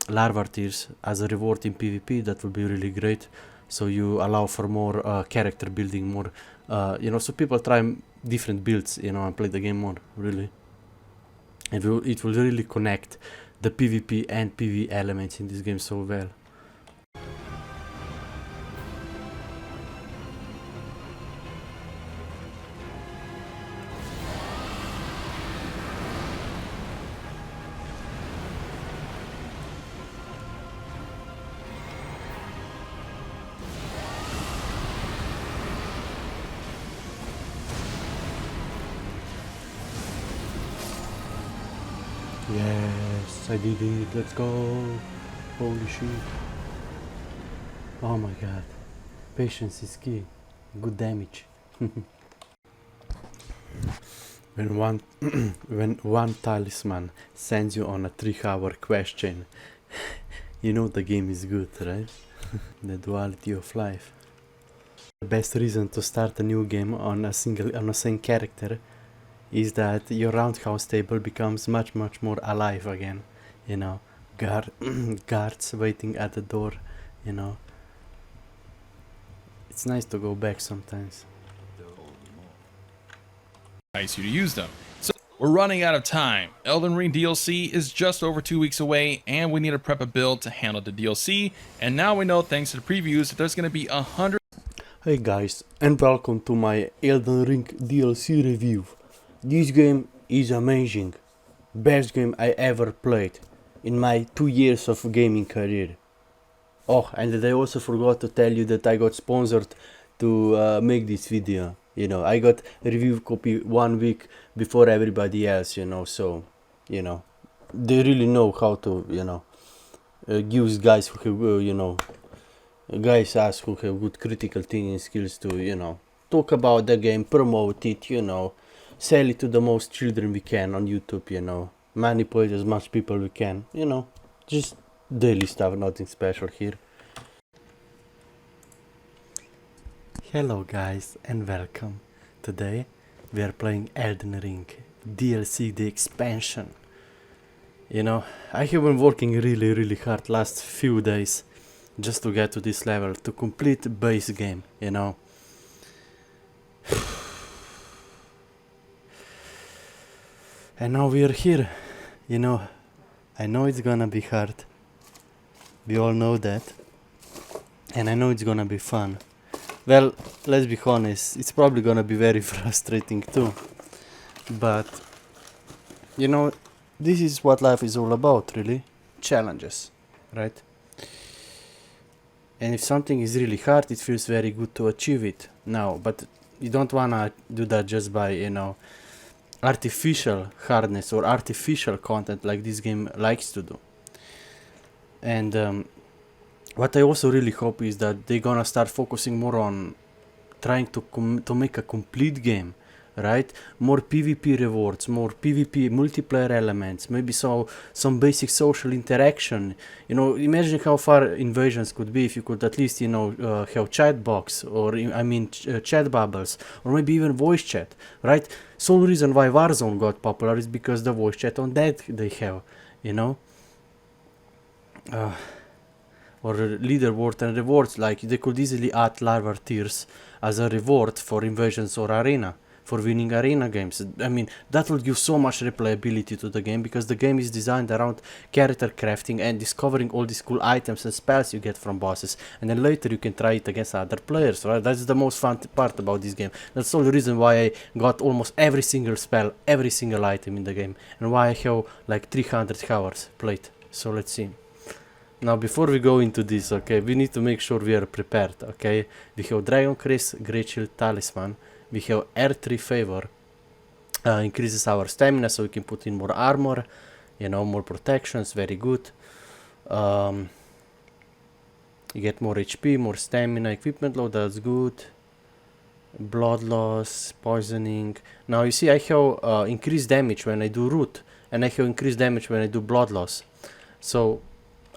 larva tears as a reward in PvP. That would be really great. So you allow for more character building, more, you know, so people try different builds, you know, and play the game more, really. And it will really connect the PvP and PvE elements in this game so well. Yes, I did it, let's go. Holy shit. Oh my god. Patience is key. Good damage. When one talisman sends you on a 3-hour question, you know the game is good, right? The duality of life. The best reason to start a new game on a same character is that your roundhouse table becomes much more alive again, you know. Guards waiting at the door, you know. It's nice to go back sometimes. Nice you to use them. So we're running out of time. Elden Ring DLC is just over 2 weeks away, and we need to prep a build to handle the DLC. And now we know, thanks to the previews, that there's going to be 100. Hey guys, and welcome to my Elden Ring DLC review. This game is amazing. Best game I ever played in my 2 years of gaming career. Oh, and I also forgot to tell you that I got sponsored to make this video. You know, I got a review copy 1 week before everybody else, you know, so, you know, they really know how to, you know, use guys who have, you know, guys us who have good critical thinking skills to, you know, talk about the game, promote it, you know, sell it to the most children we can on YouTube, you know, manipulate as much people we can, you know, just daily stuff, nothing special here. Hello guys and welcome. Today we are playing Elden Ring DLC, the expansion. You know, I have been working really hard last few days just to get to this level, to complete the base game, you know. And now we are here, you know. I know it's gonna be hard. We all know that. And I know it's gonna be fun. Well, let's be honest, it's probably gonna be very frustrating too. But, you know, this is what life is all about, really. Challenges, right? And if something is really hard, it feels very good to achieve it now. But you don't wanna do that just by, you know, artificial hardness or artificial content like this game likes to do. And what I also really hope is that they're gonna start focusing more on trying to make a complete game right? More PvP rewards, more PvP multiplayer elements, maybe some basic social interaction. You know, imagine how far invasions could be if you could at least, you know, have chat box, or I mean chat bubbles, or maybe even voice chat, right? Sole reason why Warzone got popular is because the voice chat on that they have, you know. Or leaderboard and rewards, like they could easily add larva tiers as a reward for invasions or arena, for winning arena games. I mean, that will give so much replayability to the game, because the game is designed around character crafting and discovering all these cool items and spells you get from bosses, and then later you can try it against other players, right? That's the most fun part about this game. That's the only reason why I got almost every single spell, every single item in the game, and why I have like 300 hours played. So let's see. Now, before we go into this, okay, we need to make sure we are prepared, okay? We have Dragon Crest, Great Shield Talisman, we have R3 Favor, increases our stamina so we can put in more armor, you know, more protections, very good. You get more HP, more stamina, equipment load, that's good. Blood loss, poisoning. Now, you see, I have increased damage when I do root, and I have increased damage when I do blood loss. So,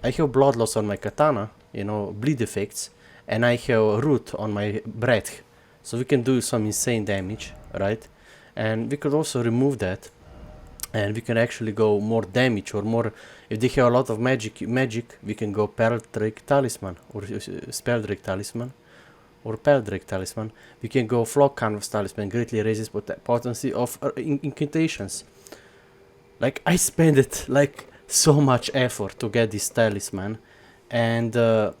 I have blood loss on my katana, you know, bleed effects, and I have root on my breath, so we can do some insane damage, right? And we could also remove that, and we can actually go more damage, or more, if they have a lot of magic, we can go Pearl Drake Talisman, or Spell Drake Talisman, or Pearl Drake Talisman. We can go Flock Canvas Talisman, greatly raises potency of incantations. Like, I spent it, like, so much effort to get this talisman, and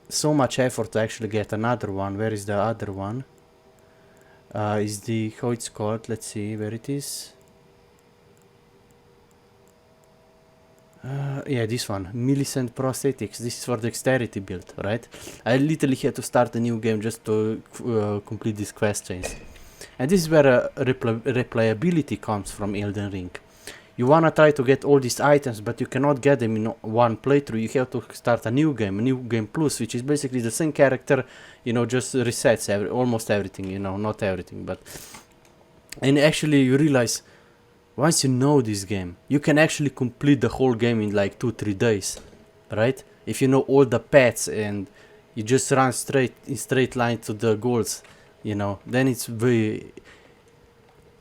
so much effort to actually get another one. Where is the other one? Is the, how it's called? Let's see where it is. Yeah, this one, Millicent Prosthetics. This is for dexterity build, right? I literally had to start a new game just to complete these quest chains, and this is where replayability comes from Elden Ring. You wanna try to get all these items, but you cannot get them in one playthrough. You have to start a new game plus, which is basically the same character, you know, just resets almost everything, you know, not everything, but... And actually you realize, once you know this game, you can actually complete the whole game in like 2-3 days, right? If you know all the paths and you just run in straight line to the goals, you know, then it's very...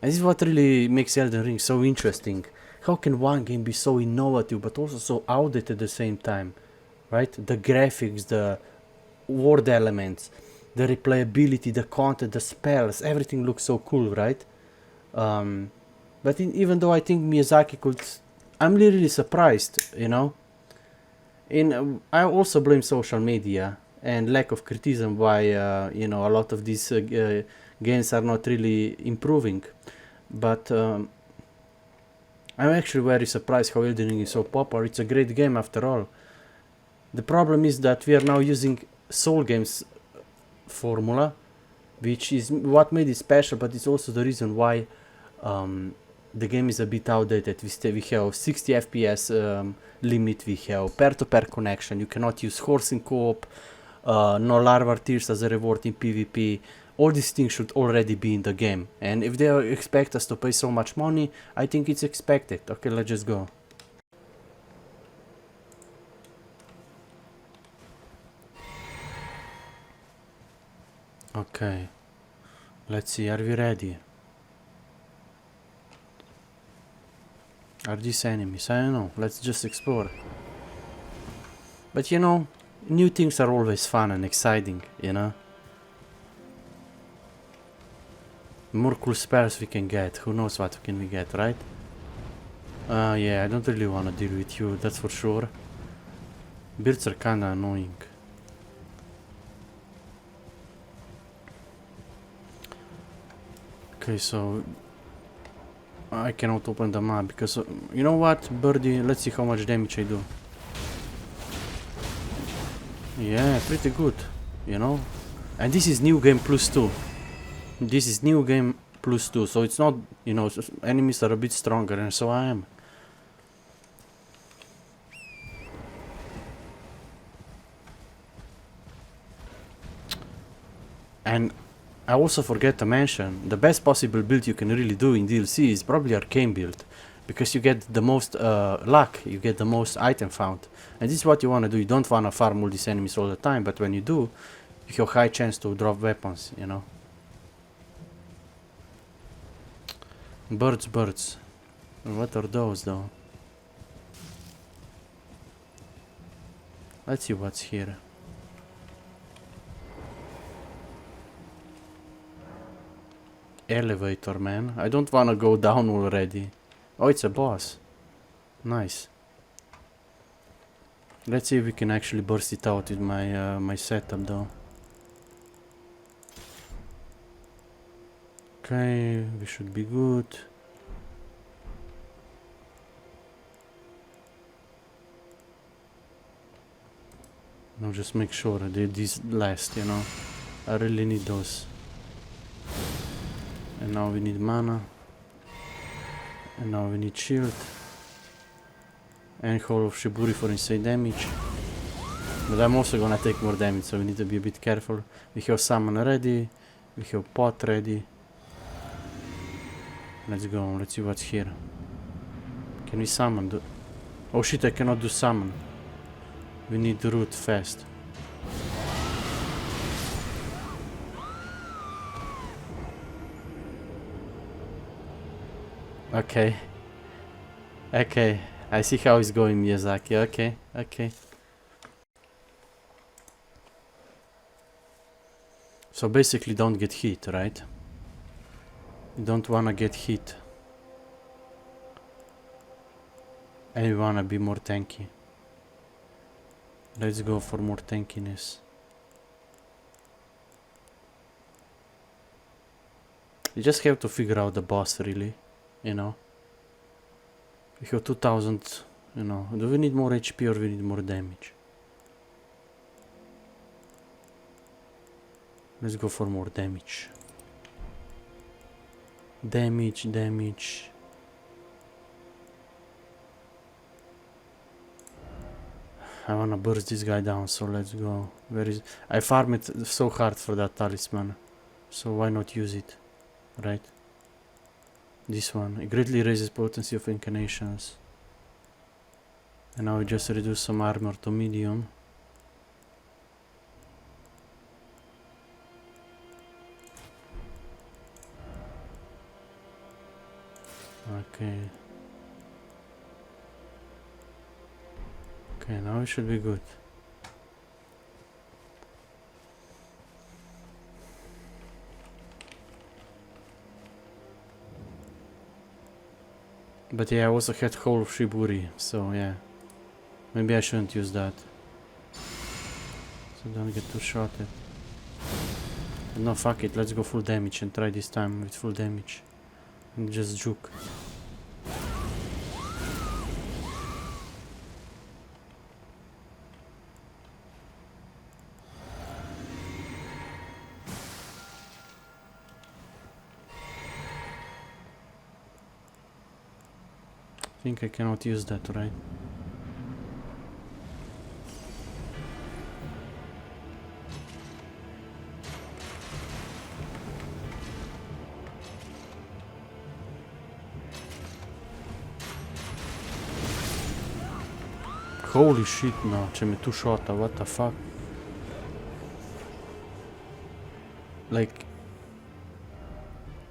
And this is what really makes Elden Ring so interesting. How can one game be so innovative but also so outdated at the same time, right? The graphics, the world elements, the replayability, the content, the spells, everything looks so cool, right? But even though I think Miyazaki could... I'm really surprised, you know? I also blame social media and lack of criticism why, you know, a lot of these games are not really improving. But... I'm actually very surprised how Elden Ring is so popular. It's a great game after all. The problem is that we are now using Soul Games formula, which is what made it special, but it's also the reason why the game is a bit outdated. We have 60 FPS limit, we have pair-to-pair connection, you cannot use horse in co-op, no larva tiers as a reward in PvP. All these things should already be in the game, and if they expect us to pay so much money, I think it's expected. Okay, let's just go. Okay, let's see, are we ready? Are these enemies? I don't know, let's just explore. But you know, new things are always fun and exciting, you know? More cool spells we can get, who knows what can we get, right? Yeah, I don't really want to deal with you, that's for sure. Birds are kinda annoying. Okay, so... I cannot open the map because... you know what, birdie, let's see how much damage I do. Yeah, pretty good, you know? And this is new game plus 2. This is new game plus 2, so it's not, you know, enemies are a bit stronger, and so I am. And I also forget to mention, the best possible build you can really do in DLC is probably arcane build. Because you get the most luck, you get the most item found. And this is what you want to do. You don't want to farm all these enemies all the time, but when you do, you have a high chance to drop weapons, you know. Birds, birds. What are those though? Let's see what's here. Elevator, man. I don't want to go down already. Oh, it's a boss. Nice. Let's see if we can actually burst it out with my my setup though. Okay, we should be good. Now just make sure that these last, you know. I really need those. And now we need mana. And now we need shield. And Hall of Shiburi for insane damage. But I'm also gonna take more damage, so we need to be a bit careful. We have summon ready. We have pot ready. Let's go, let's see what's here. Can we summon? Oh shit, I cannot do summon. We need the root fast. Okay. Okay. I see how it's going, Miyazaki. Okay. Okay. So basically don't get hit, right? You don't wanna get hit. And you wanna be more tanky. Let's go for more tankiness. You just have to figure out the boss, really, you know. We have 2000, you know. Do we need more HP or we need more damage? Let's go for more damage. Damage, damage. I wanna burst this guy down, so let's go. Where is... I farmed it so hard for that talisman. So why not use it? Right? This one. It greatly raises potency of incarnations. And now we just reduce some armor to medium. Okay. Okay, now it should be good. But yeah, I also had Hall of Shiburi, so yeah. Maybe I shouldn't use that. So don't get too shotted. But no, fuck it, let's go full damage and try this time with full damage. And just juke. I think I cannot use that, right? Holy shit, no, c'è me two shot, what the fuck? Like,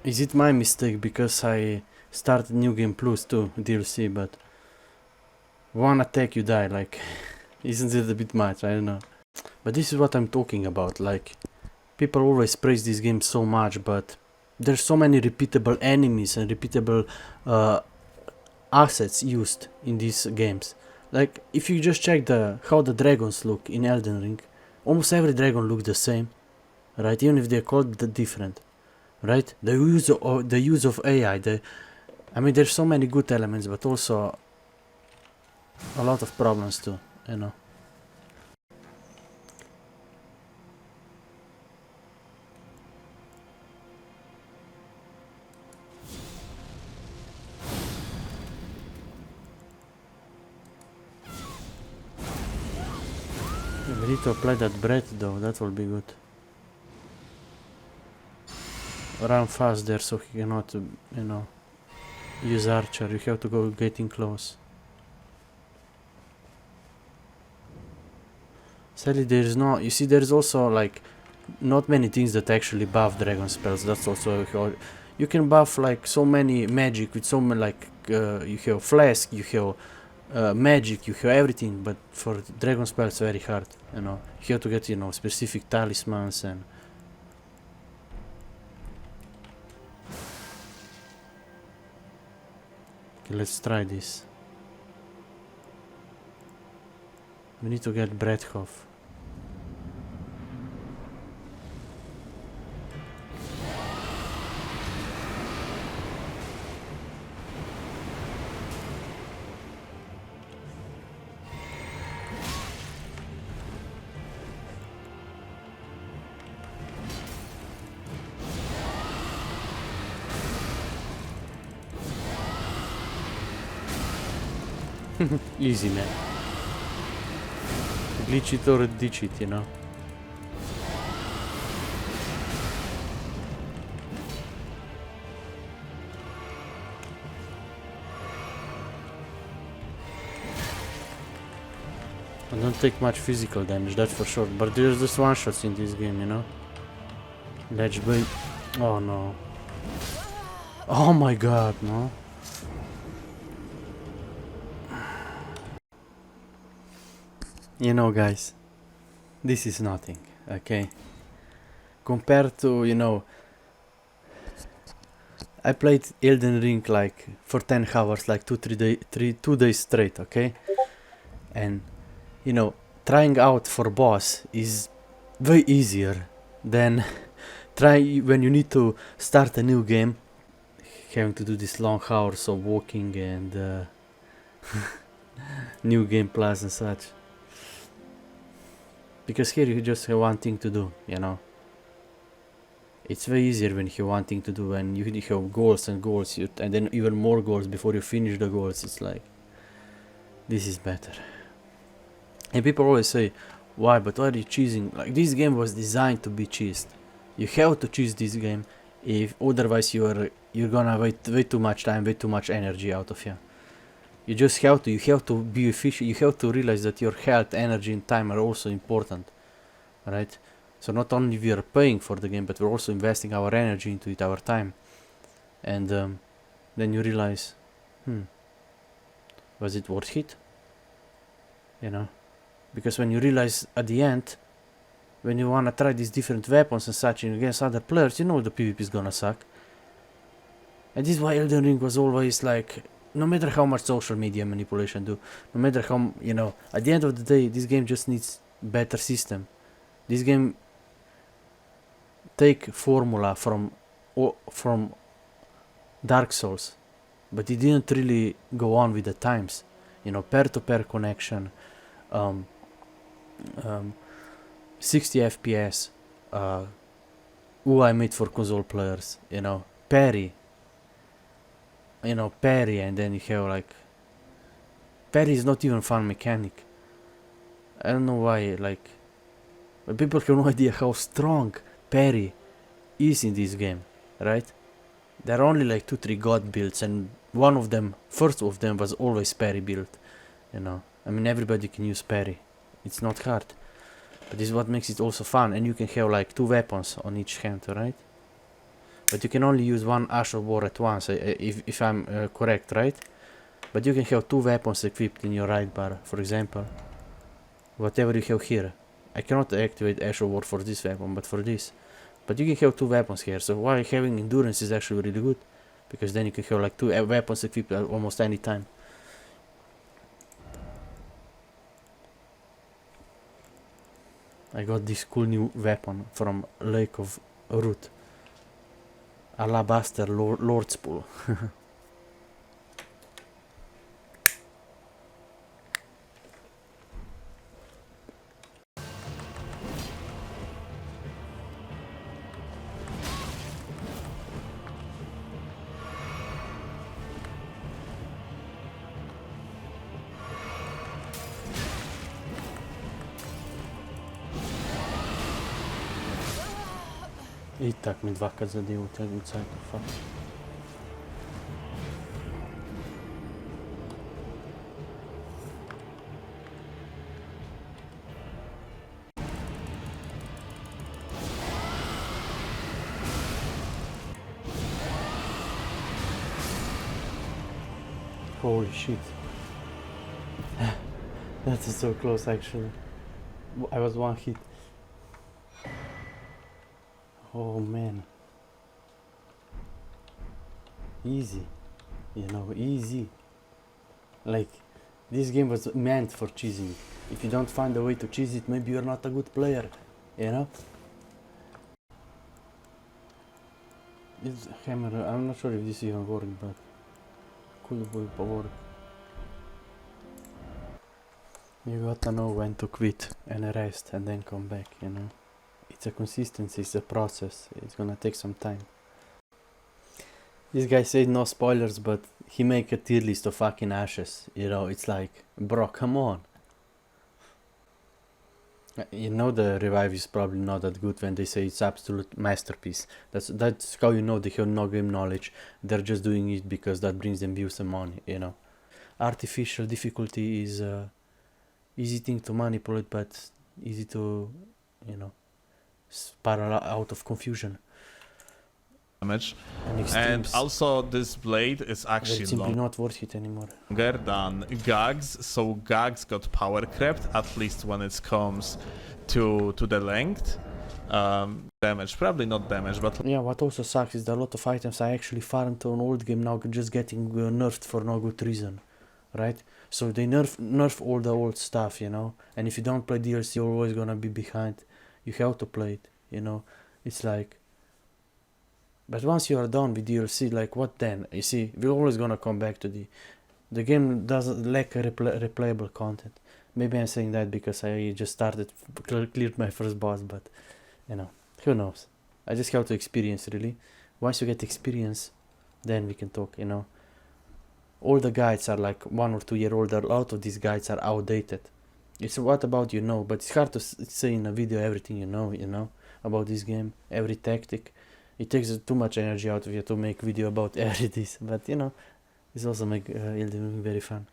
is it my mistake because I started New Game Plus too, DLC, but one attack you die, like, isn't it a bit much? I don't know. But this is what I'm talking about, like, people always praise this game so much, but there's so many repeatable enemies and repeatable assets used in these games. Like, if you just check how the dragons look in Elden Ring, almost every dragon looks the same, right? Even if they're called different, right? The use of AI, I mean, there's so many good elements, but also a lot of problems too, you know. We need to apply that breath though, that will be good. run fast there, so he cannot, you know, use archer. You have to go getting close. Sadly, there is no. You see, there is also like not many things that actually buff dragon spells. That's also how you can buff like so many magic with so many like you have flask, you have magic, you have everything. But for dragon spells, very hard. You know, you have to get, you know, specific talismans and. Okay, let's try this. We need to get Bredhoff. Easy, man. Glitch it or ditch it, you know. I don't take much physical damage, that's for sure. But there's just one shots in this game, you know. Ledge bait. Oh no. Oh my god, no. You know, guys, this is nothing, okay? Compared to, you know, I played Elden Ring like for 10 hours, like 2 days straight, okay? And, you know, trying out for boss is way easier than try when you need to start a new game, having to do this long hours of walking and new game plus and such. Because here you just have one thing to do, you know. It's way easier when you have one thing to do, and you have goals and goals, and then even more goals before you finish the goals. It's like, this is better. And people always say, why, but why are you cheesing? Like, this game was designed to be cheesed. You have to cheese this game, if otherwise you're gonna wait way too much time, way too much energy out of you. You just have to be efficient. You have to realize that your health, energy and time are also important, right? So not only we are paying for the game, but we're also investing our energy into it, our time. And then you realize, was it worth it? You know? Because when you realize at the end, when you wanna try these different weapons and such against other players, you know the PvP is gonna suck. And this is why Elden Ring was always like, no matter how much social media manipulation do, no matter how, you know, at the end of the day, this game just needs better system. This game take formula from Dark Souls, but it didn't really go on with the times. You know, peer-to-peer connection, 60 FPS, UI made for console players, you know, parry, and then you have like, parry is not even fun mechanic. I don't know why, like, but people have no idea how strong parry is in this game, right? There are only like 2-3 god builds, and first of them was always parry build, you know. I mean, everybody can use parry, it's not hard, but this is what makes it also fun. And you can have like 2 weapons on each hand, right? But you can only use one Ash of War at once, if I'm correct, right? But you can have 2 weapons equipped in your right bar, for example. Whatever you have here. I cannot activate Ash of War for this weapon, but for this. But you can have 2 weapons here, so why having endurance is actually really good. Because then you can have like 2 weapons equipped at almost any time. I got this cool new weapon from Lake of Root. Alabaster Lord's Pool. Itak mi dvakrat zadev v tem cajtu, fuck. Holy shit. That was so close actually. I was one hit. Oh man. Easy. You know, easy. Like, this game was meant for cheesing. If you don't find a way to cheese it, maybe you're not a good player. You know? This hammer, I'm not sure if this even works, but could work. You gotta know when to quit and rest and then come back, you know? It's a consistency, it's a process. It's gonna take some time. This guy said no spoilers, but he make a tier list of fucking ashes. You know, it's like, bro, come on. You know the revive is probably not that good when they say it's absolute masterpiece. That's how you know they have no game knowledge. They're just doing it because that brings them views and money, you know. Artificial difficulty is easy thing to manipulate, but easy to, you know, spiral out of confusion. Damage. And also this blade is actually it's simply not worth it anymore. Longer than Gag's, so Gag's got power crept, at least when it comes to the length. Damage, probably not damage, but yeah, what also sucks is that a lot of items I actually farmed to an old game now just getting nerfed for no good reason, right? So they nerf all the old stuff, you know, and if you don't play DLC you're always gonna be behind. You have to play it, you know. It's like, but once you are done with DLC, like what then? You see, we're always gonna come back to the game doesn't lack replayable content. Maybe I'm saying that because I just started, cleared my first boss, but you know, who knows? I just have to experience, really. Once you get experience, then we can talk, you know. All the guides are like 1 or 2 year old. A lot of these guides are outdated. It's what about you know, but it's hard to say in a video everything you know, about this game, every tactic. It takes too much energy out of you to make video about every this, but you know, it's also make Elden Ring very fun.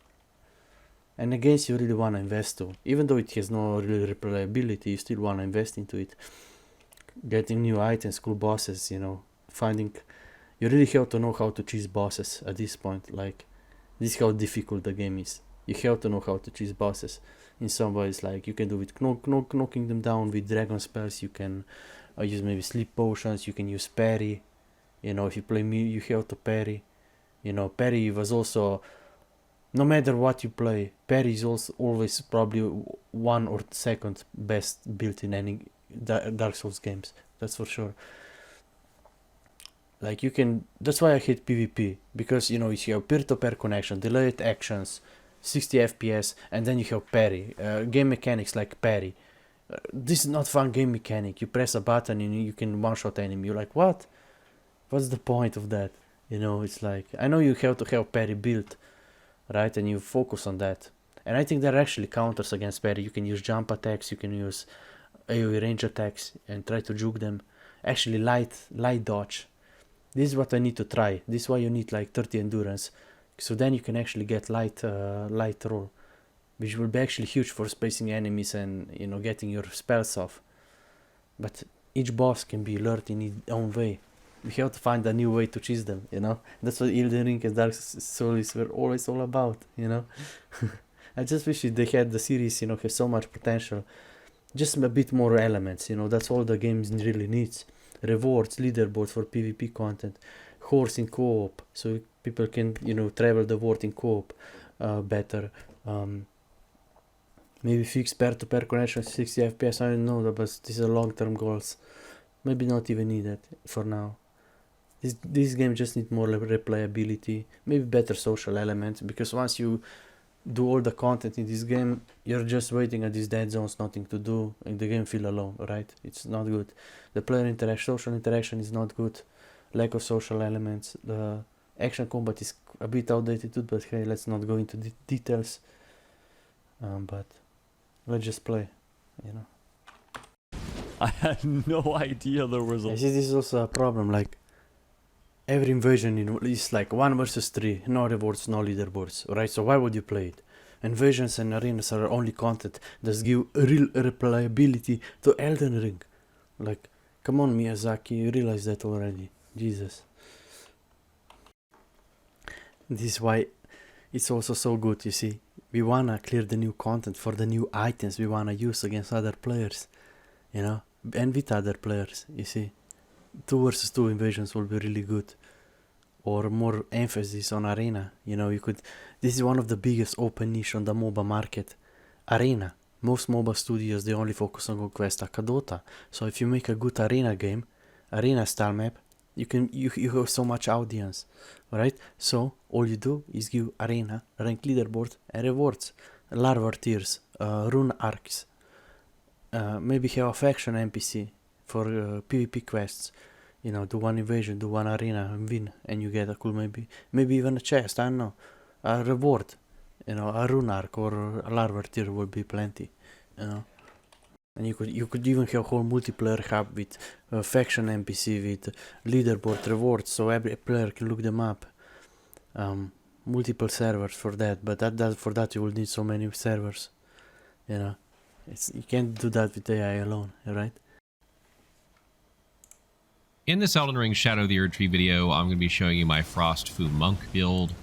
And against you really wanna invest to, even though it has no real replayability, you still wanna invest into it. Getting new items, cool bosses, you know, finding, you really have to know how to cheese bosses at this point. Like, this is how difficult the game is. You have to know how to cheese bosses. In some ways, like you can do with knocking them down with dragon spells. You can use maybe sleep potions. You can use parry. You know, if you play me, you have to parry. You know, parry was also, no matter what you play, parry is also always probably 1 or 2nd best built in any Dark Souls games. That's for sure. Like you can, that's why I hate PvP, because you know, you have peer-to-peer connection, delayed actions, 60 FPS, and then you have parry. Game mechanics like parry. This is not fun game mechanic. You press a button and you can one-shot enemy. You're like, what? What's the point of that? You know, it's like, I know you have to have parry built, right? And you focus on that. And I think there are actually counters against parry. You can use jump attacks, you can use AoE range attacks and try to juke them. Actually, light dodge. This is what I need to try. This is why you need like 30 endurance. So then you can actually get light roll, which will be actually huge for spacing enemies and, you know, getting your spells off. But each boss can be learned in its own way. We have to find a new way to cheese them, you know. That's what Elden Ring and Dark Souls were always all about, you know. I just wish they had the series, you know, have so much potential. Just a bit more elements, you know. That's all the game really needs. Rewards, leaderboards for PvP content, horse in co-op, so people can, you know, travel the world in co-op better. Maybe fix peer-to-peer connection 60 FPS, I don't know, but these are long-term goals. Maybe not even needed for now. This game just needs more replayability, maybe better social elements, because once you do all the content in this game, you're just waiting at these dead zones, nothing to do, and the game feel alone, right? It's not good. The player interaction, social interaction is not good. Lack of social elements. The action combat is a bit outdated too, but hey, let's not go into details. But let's just play, you know. I had no idea there was a... I see this is also a problem, like, every invasion is like 1 versus 3, no rewards, no leaderboards, right? So why would you play it? Invasions and arenas are only content that give real replayability to Elden Ring. Like, come on Miyazaki, you realize that already. Jesus. This is why it's also so good, you see. We wanna clear the new content for the new items we wanna use against other players, you know, and with other players, you see. 2 versus 2 invasions will be really good. Or more emphasis on arena, you know, you could... This is one of the biggest open niche on the MOBA market. Arena. Most MOBA studios, they only focus on conquest like a Dota. So if you make a good arena game, arena style map, you have so much audience, right? So all you do is give arena, rank leaderboard, and rewards, larva tiers, rune arcs, maybe have a faction NPC for PvP quests. You know, do 1 invasion, do 1 arena and win, and you get a cool maybe even a chest, I don't know, a reward, you know, a rune arc or a larva tier would be plenty, you know. And you could even have a whole multiplayer hub with faction NPC, with leaderboard rewards, so every player can look them up. Multiple servers for that, but for that you will need so many servers, you know. You can't do that with AI alone, right? In this Elden Ring Shadow of the Erdtree video, I'm going to be showing you my Frost Fu Monk build.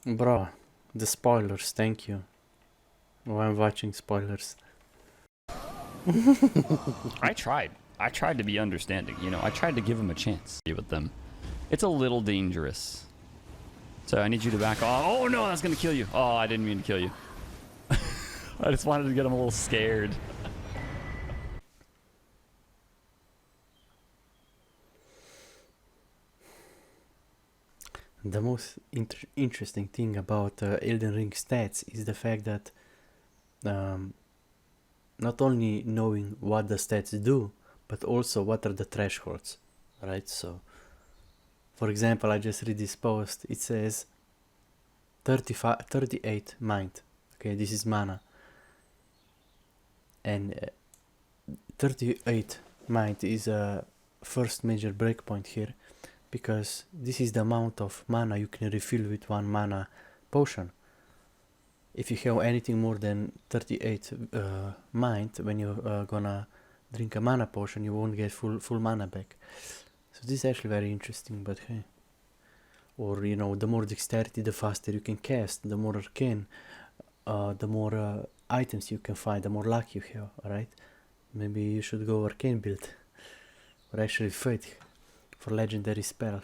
Bro, the spoilers, thank you. Oh, I'm watching spoilers. I tried to be understanding, you know, I tried to give him a chance with them. It's a little dangerous. So I need you to back off. Oh no, that's gonna kill you. Oh, I didn't mean to kill you. I just wanted to get him a little scared. The most interesting thing about Elden Ring stats is the fact that not only knowing what the stats do, but also what are the thresholds, right? So, for example, I just read this post. It says 38 mind. Okay, this is mana. And 38 mind is a first major breakpoint here, because this is the amount of mana you can refill with 1 mana potion. If you have anything more than 38 mind, when you're gonna drink a mana potion, you won't get full mana back. So this is actually very interesting, but hey. Or, you know, the more dexterity, the faster you can cast, the more arcane, the more items you can find, the more luck you have, alright? Maybe you should go arcane build, or actually fate for legendary spell.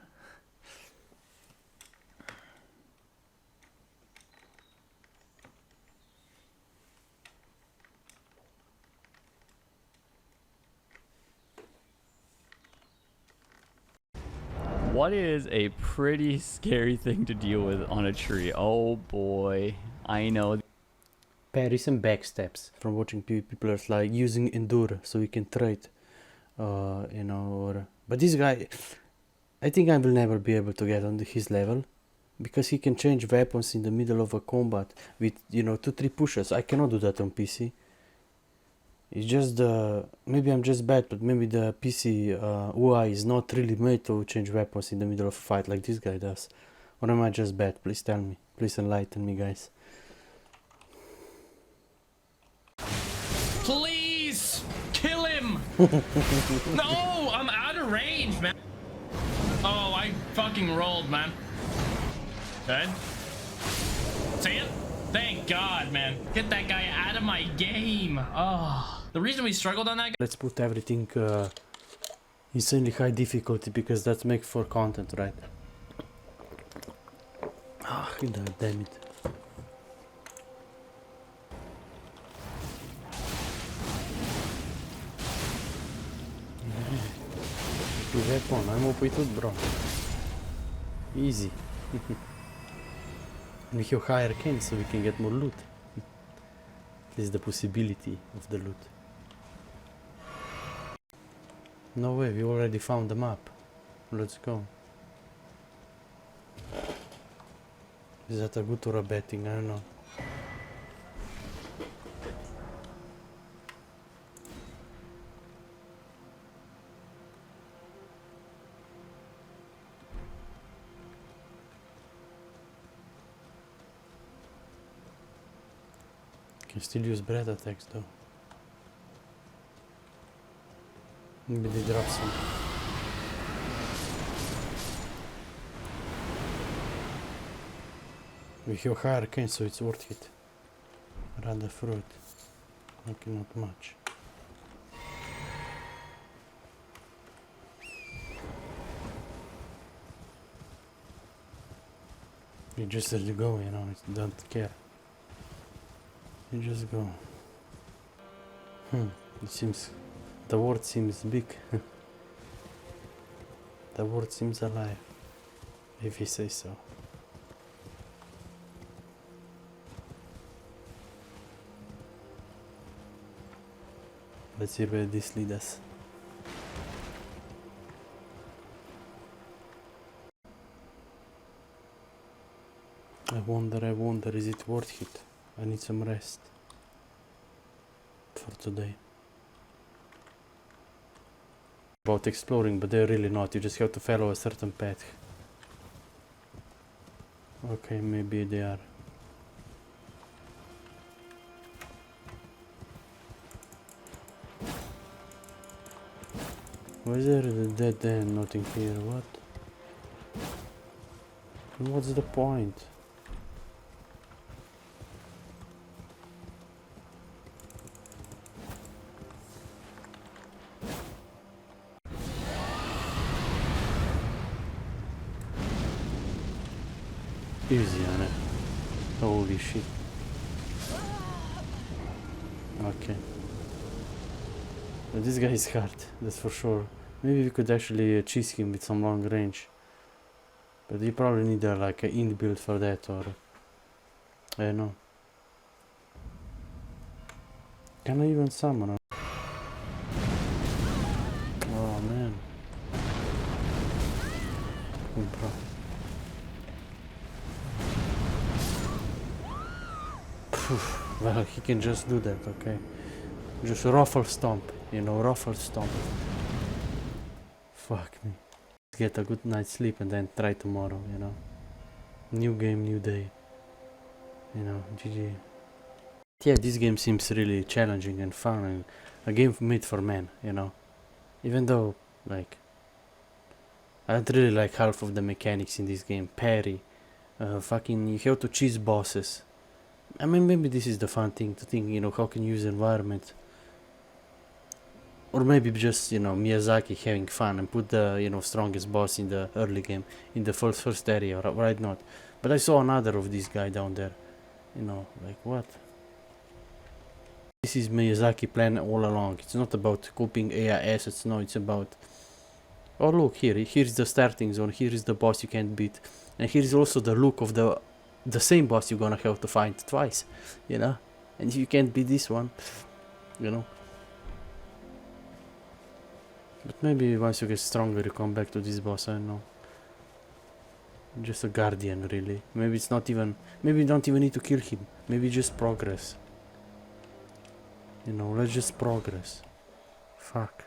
What is a pretty scary thing to deal with on a tree? Oh boy, I know. Parries and backsteps from watching PvP players, like using endure so you can trade, you know, or... But this guy, I think I will never be able to get on his level, because he can change weapons in the middle of a combat with, you know, 2-3 pushes. I cannot do that on PC. It's just the... Maybe I'm just bad, but maybe the PC UI is not really made to change weapons in the middle of a fight like this guy does. Or am I just bad? Please tell me. Please enlighten me, guys. Please kill him. No, I'm out of range, man. Oh, I fucking rolled, man. Good. See it? Thank God, man. Get that guy out of my game. Oh, the reason we struggled on that guy. Let's put everything insanely high difficulty, because that makes for content, right? Ah, damn it. Weapon, am opăitut, bro. Easy. We have higher cans, so we can get more loot. This is the possibility of the loot. No way, we already found the map. Let's go. Is that a good or a bad thing? I don't know. Can still use breath attacks though. Maybe they drop some. We have high arcane, so it's worth it. Rather fruit. Okay, not much. You just let it go, you know, you don't care. You just go. It seems, the world seems big. The world seems alive, if you say so. Let's see where this leads us. I wonder, is it worth it? I need some rest for today. About exploring, but they're really not. You just have to follow a certain path. Okay, maybe they are. Why is there a dead end? Nothing here. What? And what's the point? Easy on it. Holy shit. Okay. But this guy is hard, that's for sure. Maybe we could actually cheese him with some long range. But you probably need like an inbuild for that, or I don't know. Can I even summon her? Oh man. Bro. Well, he can just do that, okay? Just ruffle stomp, you know, ruffle stomp. Fuck me. Get a good night's sleep and then try tomorrow, you know. New game, new day. You know, GG. Yeah, this game seems really challenging and fun and a game made for men, you know. Even though, like, I don't really like half of the mechanics in this game. Parry, fucking, you have to cheese bosses. I mean, maybe this is the fun thing to think, you know, how can you use environment. Or maybe just, you know, Miyazaki having fun and put the, you know, strongest boss in the early game, in the first area, right? Not. But I saw another of this guy down there. You know, like what? This is Miyazaki plan all along. It's not about copying AI assets, no, it's about... Oh look, here's the starting zone, here is the boss you can't beat. And here's also the look of the same boss you're gonna have to fight twice, you know? And if you can't beat this one, you know? But maybe once you get stronger you come back to this boss, I don't know. Just a guardian, really. Maybe it's not even... Maybe you don't even need to kill him. Maybe just progress. You know, let's just progress. Fuck.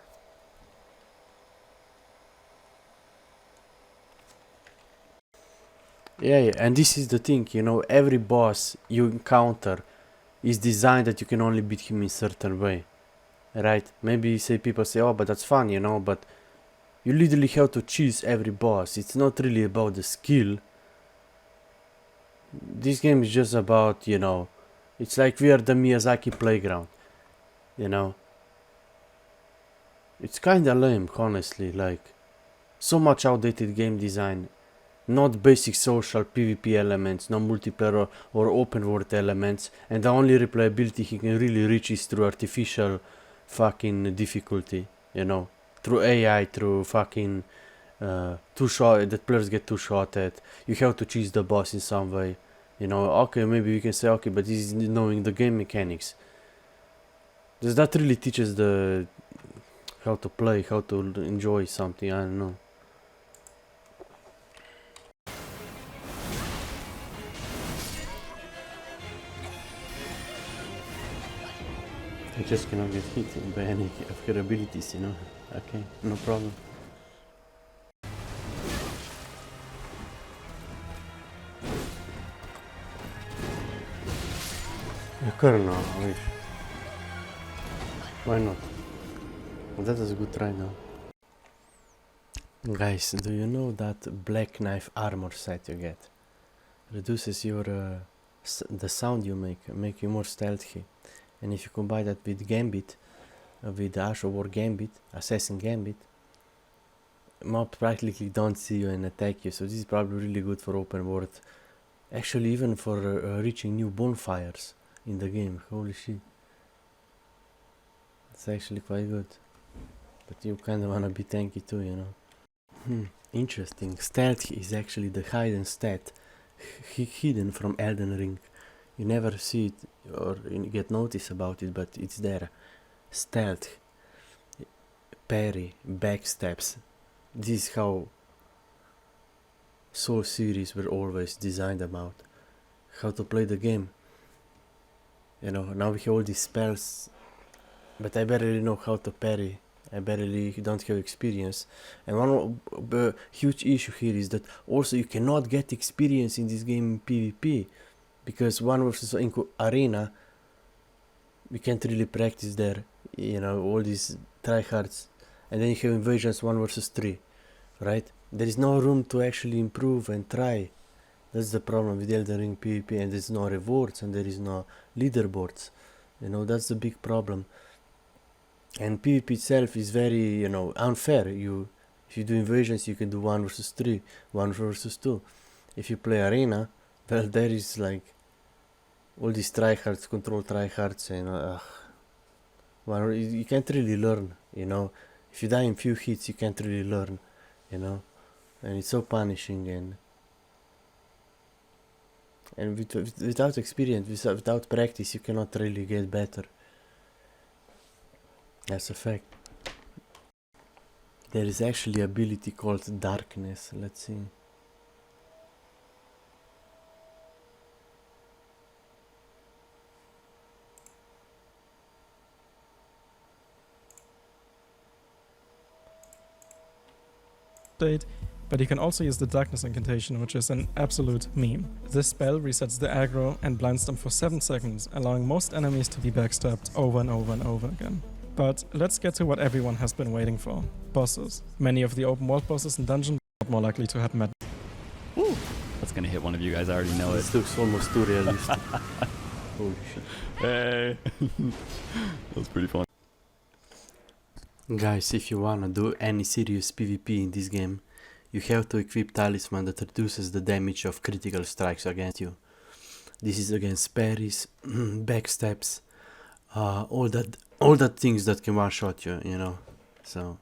Yeah, and this is the thing, you know, every boss you encounter is designed that you can only beat him in certain way. Right? Maybe people say, oh, but that's fun, you know, but you literally have to choose every boss. It's not really about the skill. This game is just about, you know, it's like we are the Miyazaki playground, you know. It's kinda lame, honestly, like, so much outdated game design. Not basic social PvP elements, no multiplayer or open world elements, and the only replayability he can really reach is through artificial fucking difficulty, you know, through AI, through fucking that players get two-shotted. You have to choose the boss in some way, you know. Okay, maybe you can say, okay, but this is knowing the game mechanics. Does that really teaches the how to play, how to enjoy something? I don't know. I just cannot get hit by any of her abilities, you know. Okay, no problem. Krno, wish. Why not? That is a good try now. Guys, do you know that black knife armor set you get? Reduces your the sound you make you more stealthy. And if you combine that with Gambit, with Asho War Gambit, Assassin Gambit, mob practically don't see you and attack you, so this is probably really good for open world. Actually, even for reaching new bonfires in the game. Holy shit. It's actually quite good. But you kinda wanna be tanky too, you know. Interesting. Stealth is actually the hidden stat hidden from Elden Ring. You never see it or you get notice about it, but it's there. Stealth, parry, backstabs. This is how Soul series were always designed about. How to play the game. You know, now we have all these spells, but I barely know how to parry. I barely don't have experience. And one of the huge issue here is that also you cannot get experience in this game in PvP. Because 1 versus in arena, we can't really practice there. You know, all these tryhards. And then you have invasions 1 versus 3. Right? There is no room to actually improve and try. That's the problem with Elden Ring PvP, and there's no rewards and there is no leaderboards. You know, that's the big problem. And PvP itself is very, you know, unfair. If you do invasions, you can do 1 versus 3, 1 versus 2. If you play arena, well, there is like all these tryhards, control tryhards, and well, you can't really learn. You know, if you die in few hits, you can't really learn. You know, and it's so punishing, and without experience, without practice, you cannot really get better. That's a fact. There is actually an ability called darkness. Let's see. But you can also use the Darkness Incantation, which is an absolute meme. This spell resets the aggro and blinds them for 7 seconds, allowing most enemies to be backstabbed over and over and over again. But let's get to what everyone has been waiting for. Bosses. Many of the open world bosses in dungeon are more likely to happen at... Woo! That's gonna hit one of you guys, I already know it. This looks almost too realistic. Holy shit. Hey! That was pretty fun. Guys, if you wanna do any serious PvP in this game, you have to equip Talisman that reduces the damage of critical strikes against you. This is against parries, backstabs, all that things that can one-shot you, you know. So,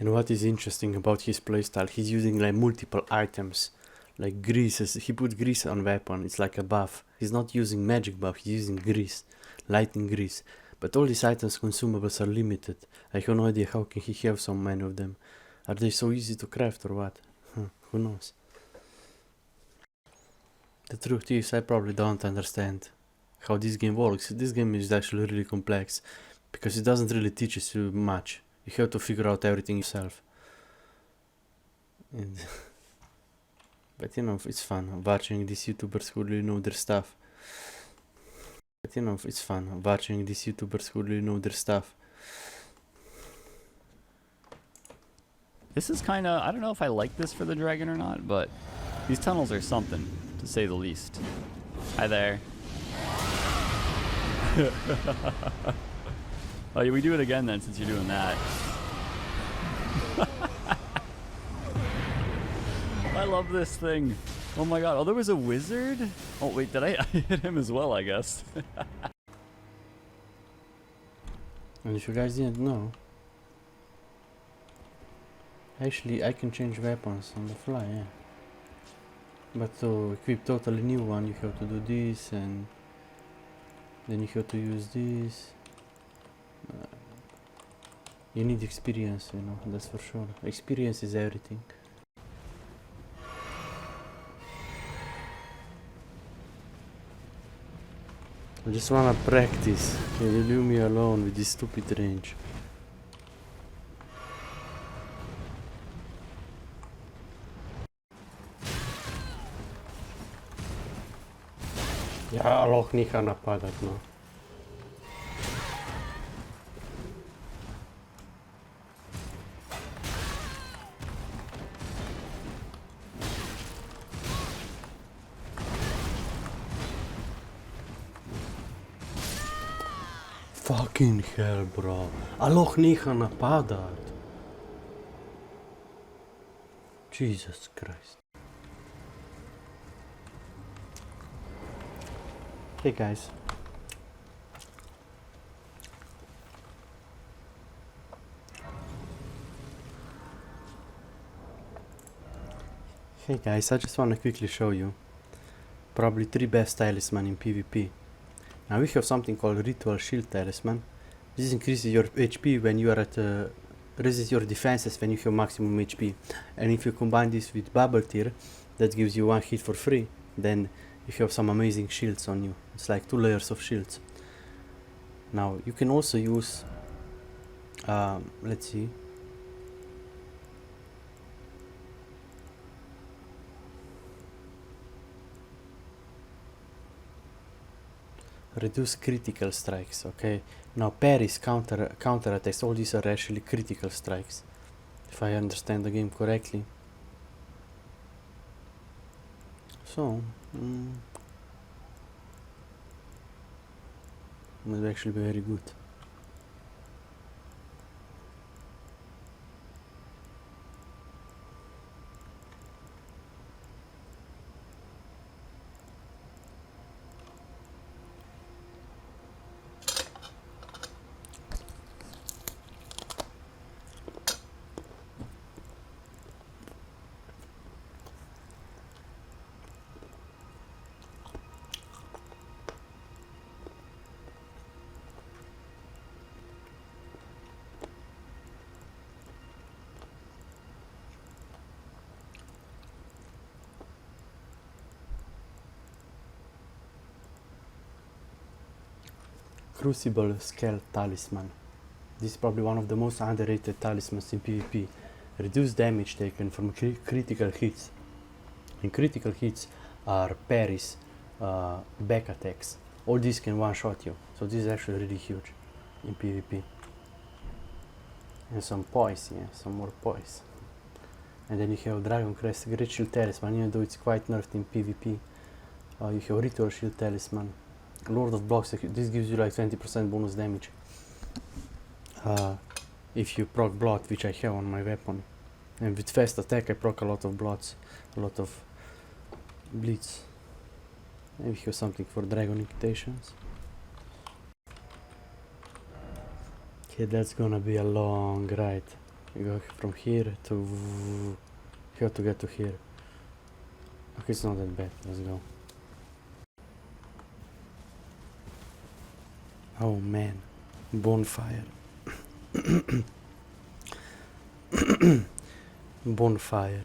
and what is interesting about his playstyle, he's using like multiple items, like greases. He put grease on weapon, it's like a buff. He's not using magic buff, he's using grease, lightning grease. But all these items consumables are limited. I have no idea how can he have so many of them. Are they so easy to craft or what? Who knows? The truth is, I probably don't understand how this game works. This game is actually really complex because it doesn't really teach you much. You have to figure out everything yourself. And but you know, it's fun watching these YouTubers who really know their stuff. But you know, it's fun watching these YouTubers who really know their stuff. This is kind of, I don't know if I like this for the dragon or not, but these tunnels are something, to say the least. Hi there. Oh, yeah, we do it again then, since you're doing that. I love this thing. Oh my god. Oh, there was a wizard? Oh, wait, did I hit him as well, I guess? And if you guys didn't know, actually I can change weapons on the fly, yeah. But to equip totally new one, you have to do this, and then you have to use this. You need experience, you know, that's for sure. Experience is everything. I just wanna practice. Can you leave me alone with this stupid range? Ja, loh neha napadat, no. Fucking hell, bro. Aloh neha napadat. Jesus Christ. Hey guys. Hey guys, I just want to quickly show you probably 3 best talisman in PvP. Now we have something called Ritual Shield Talisman. This increases your HP when you are at raises your defenses when you have maximum HP. And if you combine this with Bubble Tear, that gives you 1 hit for free, then you have some amazing shields on you. It's like 2 layers of shields. Now you can also use let's see, reduce critical strikes. Okay, now parries, counter attacks, all these are actually critical strikes, if I understand the game correctly. So will actually be very good. Crucible Scale Talisman. This is probably one of the most underrated talismans in PvP. Reduce damage taken from critical hits. And critical hits are parries, back attacks. All these can one-shot you. So this is actually really huge in PvP. And some poise, yeah, some more poise. And then you have Dragon Crest Great Shield Talisman, even though it's quite nerfed in PvP. You have Ritual Shield Talisman. Lord of Blocks, this gives you like 20% bonus damage if you proc blood, which I have on my weapon. And with fast attack I proc a lot of bloods, a lot of bleeds. Maybe have something for dragon incitations. Okay, that's gonna be a long ride. We go from here to here to get to here. Okay, it's not that bad, let's go. Oh man, bonfire. Bonfire.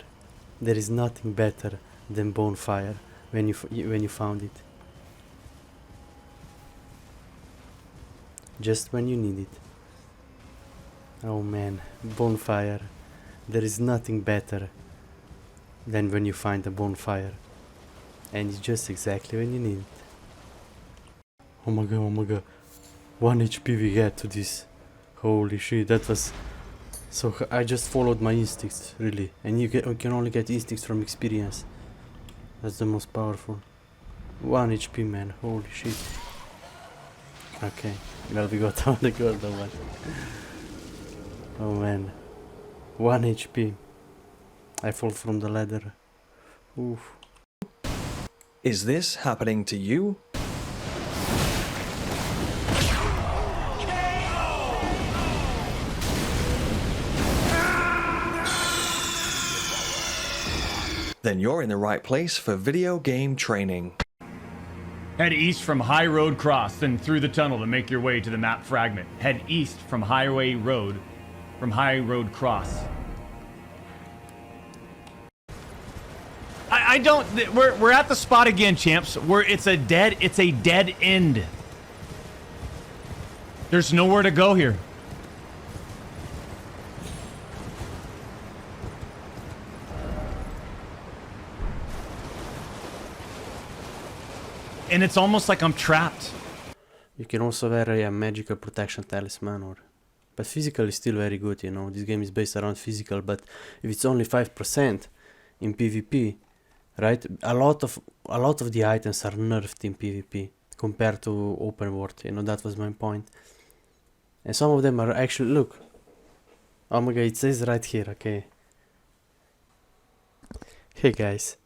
There is nothing better than bonfire when you found it. Just when you need it. Oh man, bonfire. There is nothing better than when you find a bonfire. And it's just exactly when you need it. Oh my god, oh my god. 1 HP we get to this. Holy shit, that was so. I just followed my instincts, really, and you can only get instincts from experience. That's the most powerful. 1 HP, man. Holy shit. Okay, well we got on the golden one. Oh man, 1 HP. I fall from the ladder. Oof. Is this happening to you? Then you're in the right place for video game training. Head east from High Road Cross, then through the tunnel to make your way to the map fragment. Head east from High Road Cross. I don't. We're at the spot again, champs. It's a dead end. There's nowhere to go here. and it's almost like I'm trapped. You can also wear a magical protection talisman, but physical is still very good, you know. This game is based around physical, but if it's only 5% in PvP, right? A lot of the items are nerfed in PvP compared to open world, you know. That was my point. And some of them are actually, look. Oh my god, it says right here, okay. Hey guys,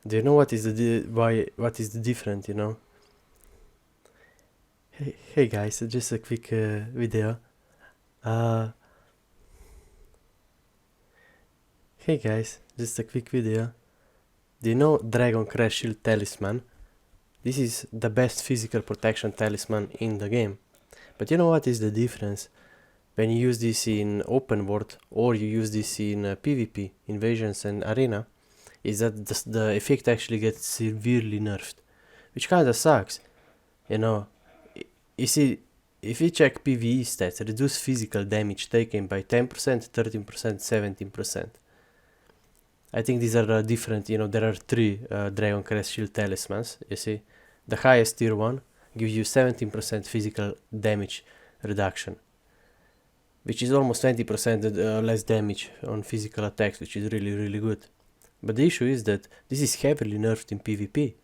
do you know what is the difference, you know? Hey guys, just a quick video. Hey guys, just a quick video. Do you know Dragon Crash Shield Talisman? This is the best physical protection talisman in the game. But you know what is the difference? When you use this in open world or you use this in PvP, invasions and arena, is that the effect actually gets severely nerfed. Which kinda sucks. You know, you see, if you check PvE stats, reduce physical damage taken by 10%, 13%, 17%. I think these are different, you know, there are 3 Dragon Crest Shield Talismans, you see. The highest tier one gives you 17% physical damage reduction, which is almost 20% less damage on physical attacks, which is really, really good. But the issue is that this is heavily nerfed in PvP.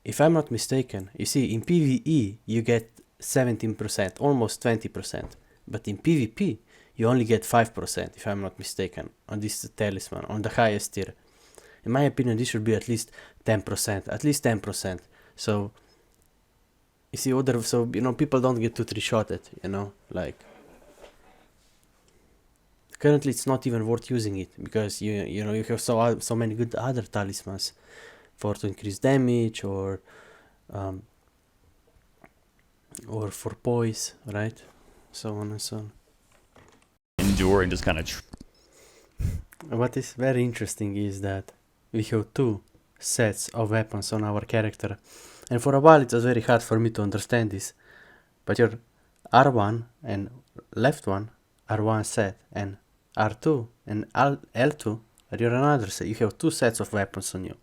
If I'm not mistaken, you see, in PvE you get 17%, almost 20%, but in PvP you only get 5%, if I'm not mistaken, on this talisman, on the highest tier. In my opinion, this should be at least 10%, at least 10%. So, you see, so, you know, people don't get to 3-shotted, you know, like, currently it's not even worth using it, because you know, you have so many good other talismans to increase damage, or for poise, right? So on and so on. Endure and just kind of... What is very interesting is that we have 2 sets of weapons on our character, and for a while it was very hard for me to understand this, but your R1 and left one are one set, and R2 and L2 are your another set. You have 2 sets of weapons on you.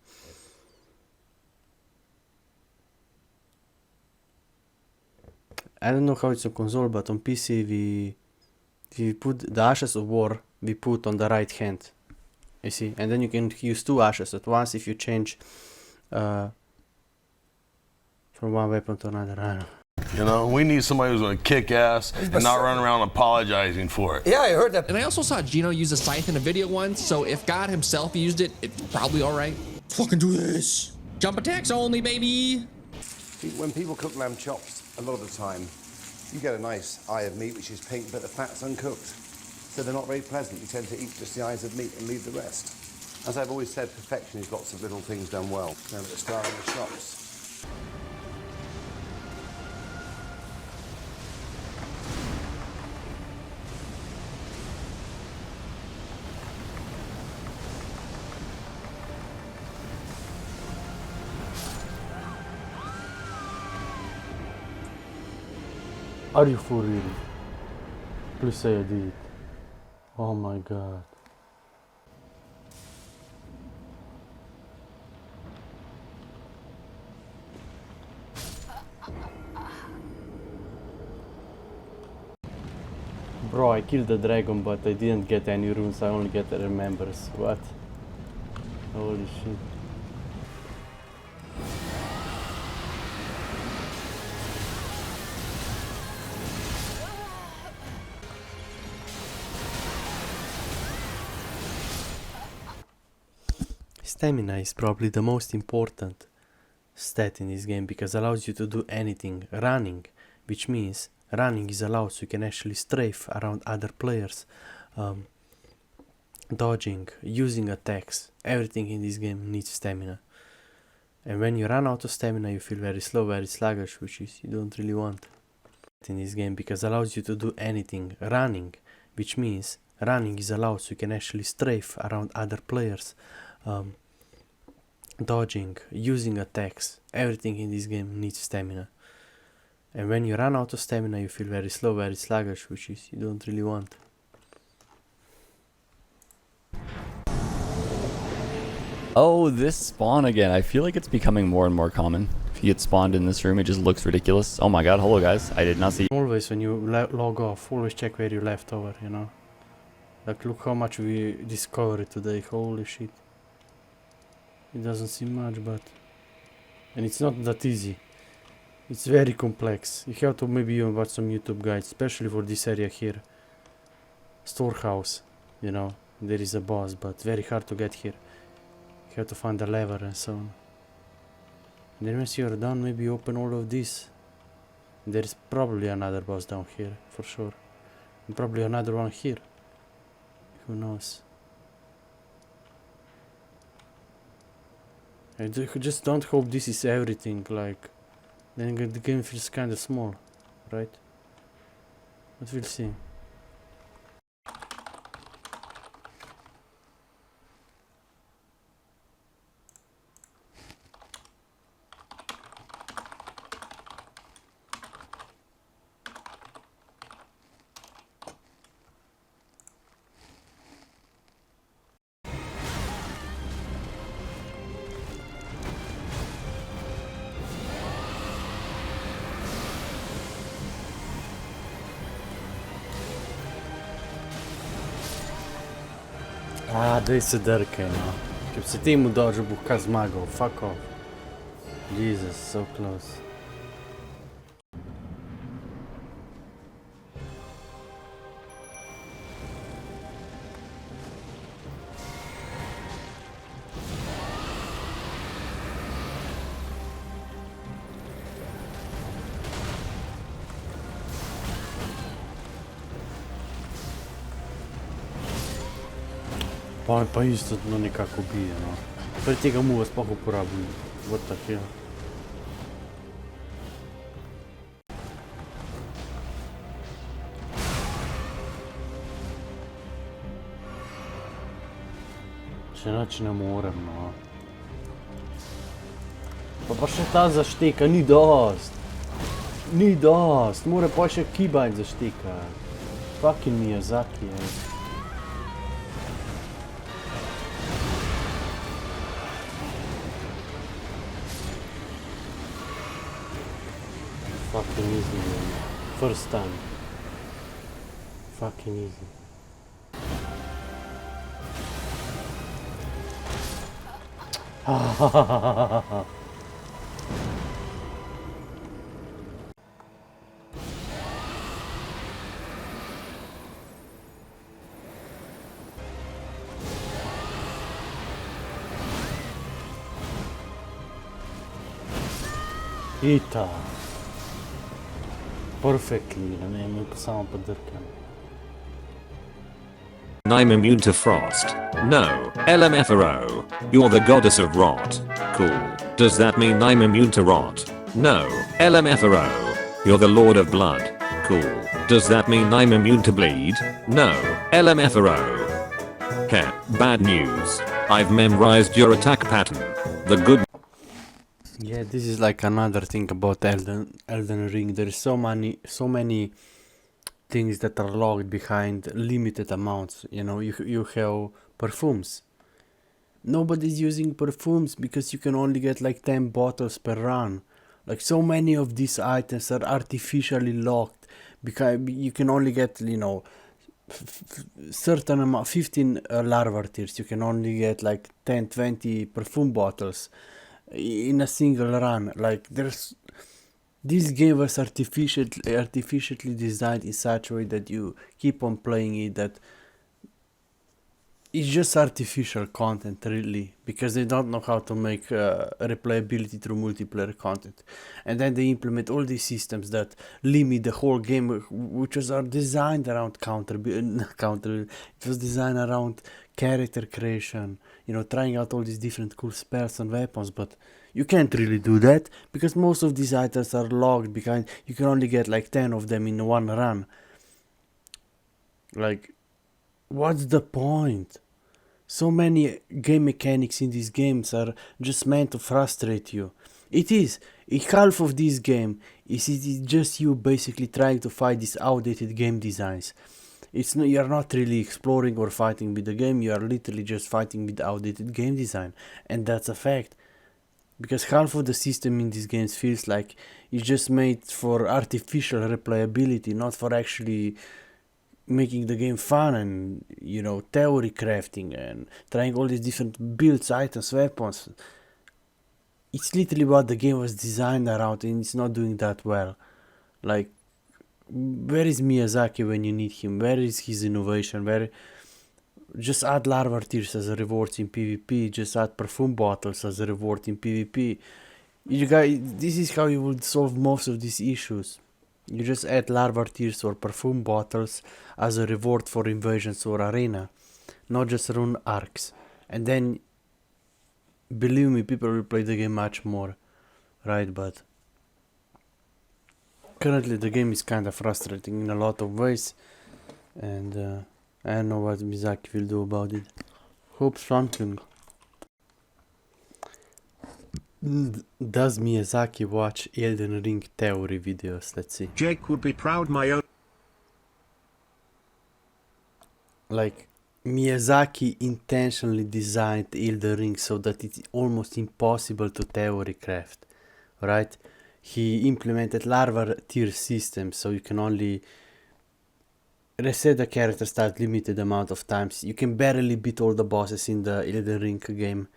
I don't know how it's on console, but on PC we put the Ashes of War, we put on the right hand, you see, and then you can use 2 ashes at once if you change from one weapon to another. I don't know. You know, we need somebody who's going to kick ass and not run around apologizing for it. Yeah, I heard that. And I also saw Gino use a scythe in a video once, so if God himself used it, it's probably all right. Fucking do this. Jump attacks only, baby. When people cook lamb chops, a lot of the time, you get a nice eye of meat which is pink, but the fat's uncooked. So they're not very pleasant. You tend to eat just the eyes of meat and leave the rest. As I've always said, perfection is lots of little things done well. Now let's start on the chops. Are you for real? Please say I did it. Oh my god. Bro, I killed the dragon, but I didn't get any runes, I only get the remembers. What? Holy shit. Stamina is probably the most important stat in this game because it allows you to do anything. Running, which means running is allowed so you can actually strafe around other players. Dodging, using attacks, everything in this game needs stamina. And when you run out of stamina you feel very slow, very sluggish, which is you don't really want in this game because it allows you to do anything. Running, which means running is allowed so you can actually strafe around other players. Dodging, using attacks, everything in this game needs stamina. And when you run out of stamina you feel very slow, very sluggish, which is you don't really want. Oh, this spawn again. I feel like it's becoming more and more common. you get spawned in this room, it just looks ridiculous. Oh my god, hello guys, I did not see. Always when you log off, always check where you left over, you know. Like look how much we discovered today, holy shit. It doesn't seem much, but... And it's not that easy. It's very complex. You have to maybe even watch some YouTube guides, especially for this area here. Storehouse, you know. There is a boss, but very hard to get here. You have to find the lever and so on. And then once you're done, maybe open all of this. There's probably another boss down here, for sure. And probably another one here. Who knows? I just don't hope this is everything, like... Then the game feels kinda small, right? But we'll see. Daj se drkaj, no. Če bi se temu dodžil, bo kaj zmagal. Fuck off. Jesus, so close. Pa isto no nekako bije, no. Pred tega mova sploh uporabljam. What the hell. Še nič ne morem, no. Pa še ta zašteka, ni dost. Ni dost, mora pa še keybind zaštekati. Fucking Miyazaki, Fucking easy, man. First time. Fucking easy. Ita. Perfectly, ne vem, samo podrkam. I'm immune to frost. No, LMFAO. You're the goddess of rot. Cool. Does that mean I'm immune to rot? No, LMFAO. You're the lord of blood. Cool. Does that mean I'm immune to bleed? No, LMFAO. Heh, bad news. I've memorized your attack pattern. The good... Yeah, this is like another thing about Elden Ring. There's so many things that are locked behind limited amounts. You know, you have perfumes. Nobody's using perfumes because you can only get like 10 bottles per run. Like so many of these items are artificially locked because you can only get, you know, certain amount, 15 larva tears. You can only get like 10-20 perfume bottles in a single run. Like this game was artificially designed in such a way that you keep on playing it, that it's just artificial content really, because they don't know how to make replayability through multiplayer content, and then they implement all these systems that limit the whole game, which are designed around it was designed around character creation, you know, trying out all these different cool spells and weapons, but you can't really do that because most of these items are locked behind. You can only get like 10 of them in one run. Like, what's the point? So many game mechanics in these games are just meant to frustrate you. It is. Half of this game is just you basically trying to fight these outdated game designs. You're not really exploring or fighting with the game, you are literally just fighting with outdated game design. And that's a fact. Because half of the system in these games feels like it's just made for artificial replayability, not for actually making the game fun and, you know, theory crafting and trying all these different builds, items, weapons. It's literally what the game was designed around, and it's not doing that well. Like, where is Miyazaki when you need him? Where is his innovation? Where just add larva tears as a reward in PvP, just add perfume bottles as a reward in PvP. You guys, this is how you would solve most of these issues. You just add larva tears or perfume bottles as a reward for invasions or arena, not just run arcs. And then, believe me, people will play the game much more, right? But currently the game is kind of frustrating in a lot of ways, and I don't know what Miyazaki will do about it. Hope something. Does Miyazaki watch Elden Ring theory videos? Let's see. Jake would be proud my own. Like, Miyazaki intentionally designed Elden Ring so that it's almost impossible to theory craft, right? He implemented larva tier system so you can only reset the character stat limited amount of times. You can barely beat all the bosses in the Elden Ring game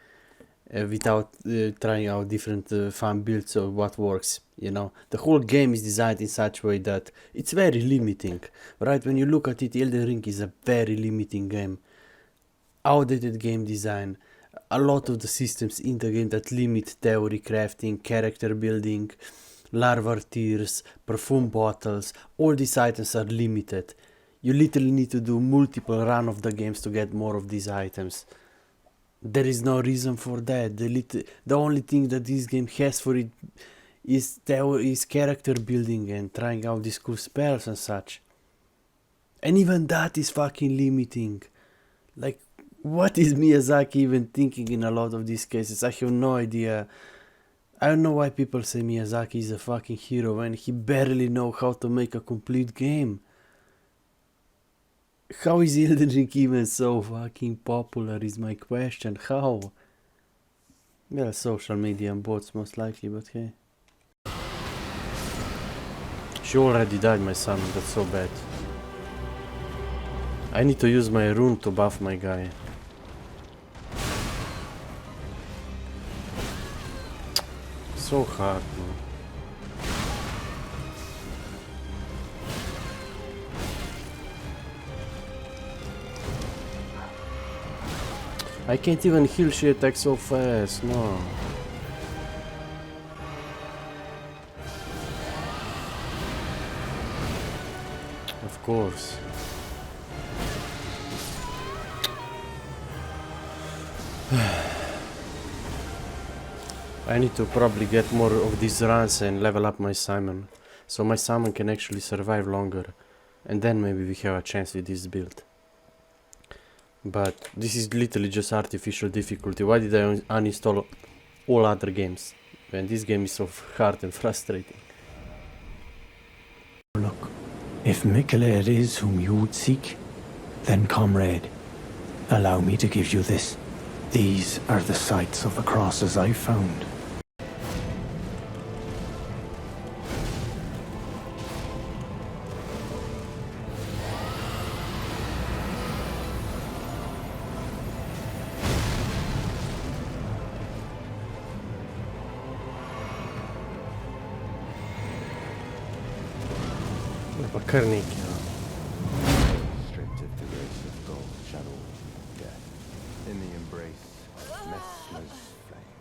without trying out different fun builds or what works, you know. The whole game is designed in such a way that it's very limiting, right? When you look at it, Elden Ring is a very limiting game. Outdated game design, a lot of the systems in the game that limit theory crafting, character building, larva tiers, perfume bottles, all these items are limited. You literally need to do multiple run of the games to get more of these items. There is no reason for that. The only thing that this game has for it is character building and trying out these cool spells and such. And even that is fucking limiting. Like, what is Miyazaki even thinking in a lot of these cases? I have no idea. I don't know why people say Miyazaki is a fucking hero when he barely knows how to make a complete game. How is Elden Ring even so fucking popular is my question. How? Well, social media and bots most likely, but hey. She already died, my son, that's so bad. I need to use my rune to buff my guy. So hard, man. I can't even heal, she attacks so fast, no. Of course. I need to probably get more of these runs and level up my Simon, so my Simon can actually survive longer, and then maybe we have a chance with this build. But this is literally just artificial difficulty. Why did I uninstall all other games when this game is so hard and frustrating? Look, if Miquella it is whom you would seek, then comrade, allow me to give you this. These are the sites of the crosses I found. Покорники. Restricted to race of gold, shadow, death. In the embrace, messless flame.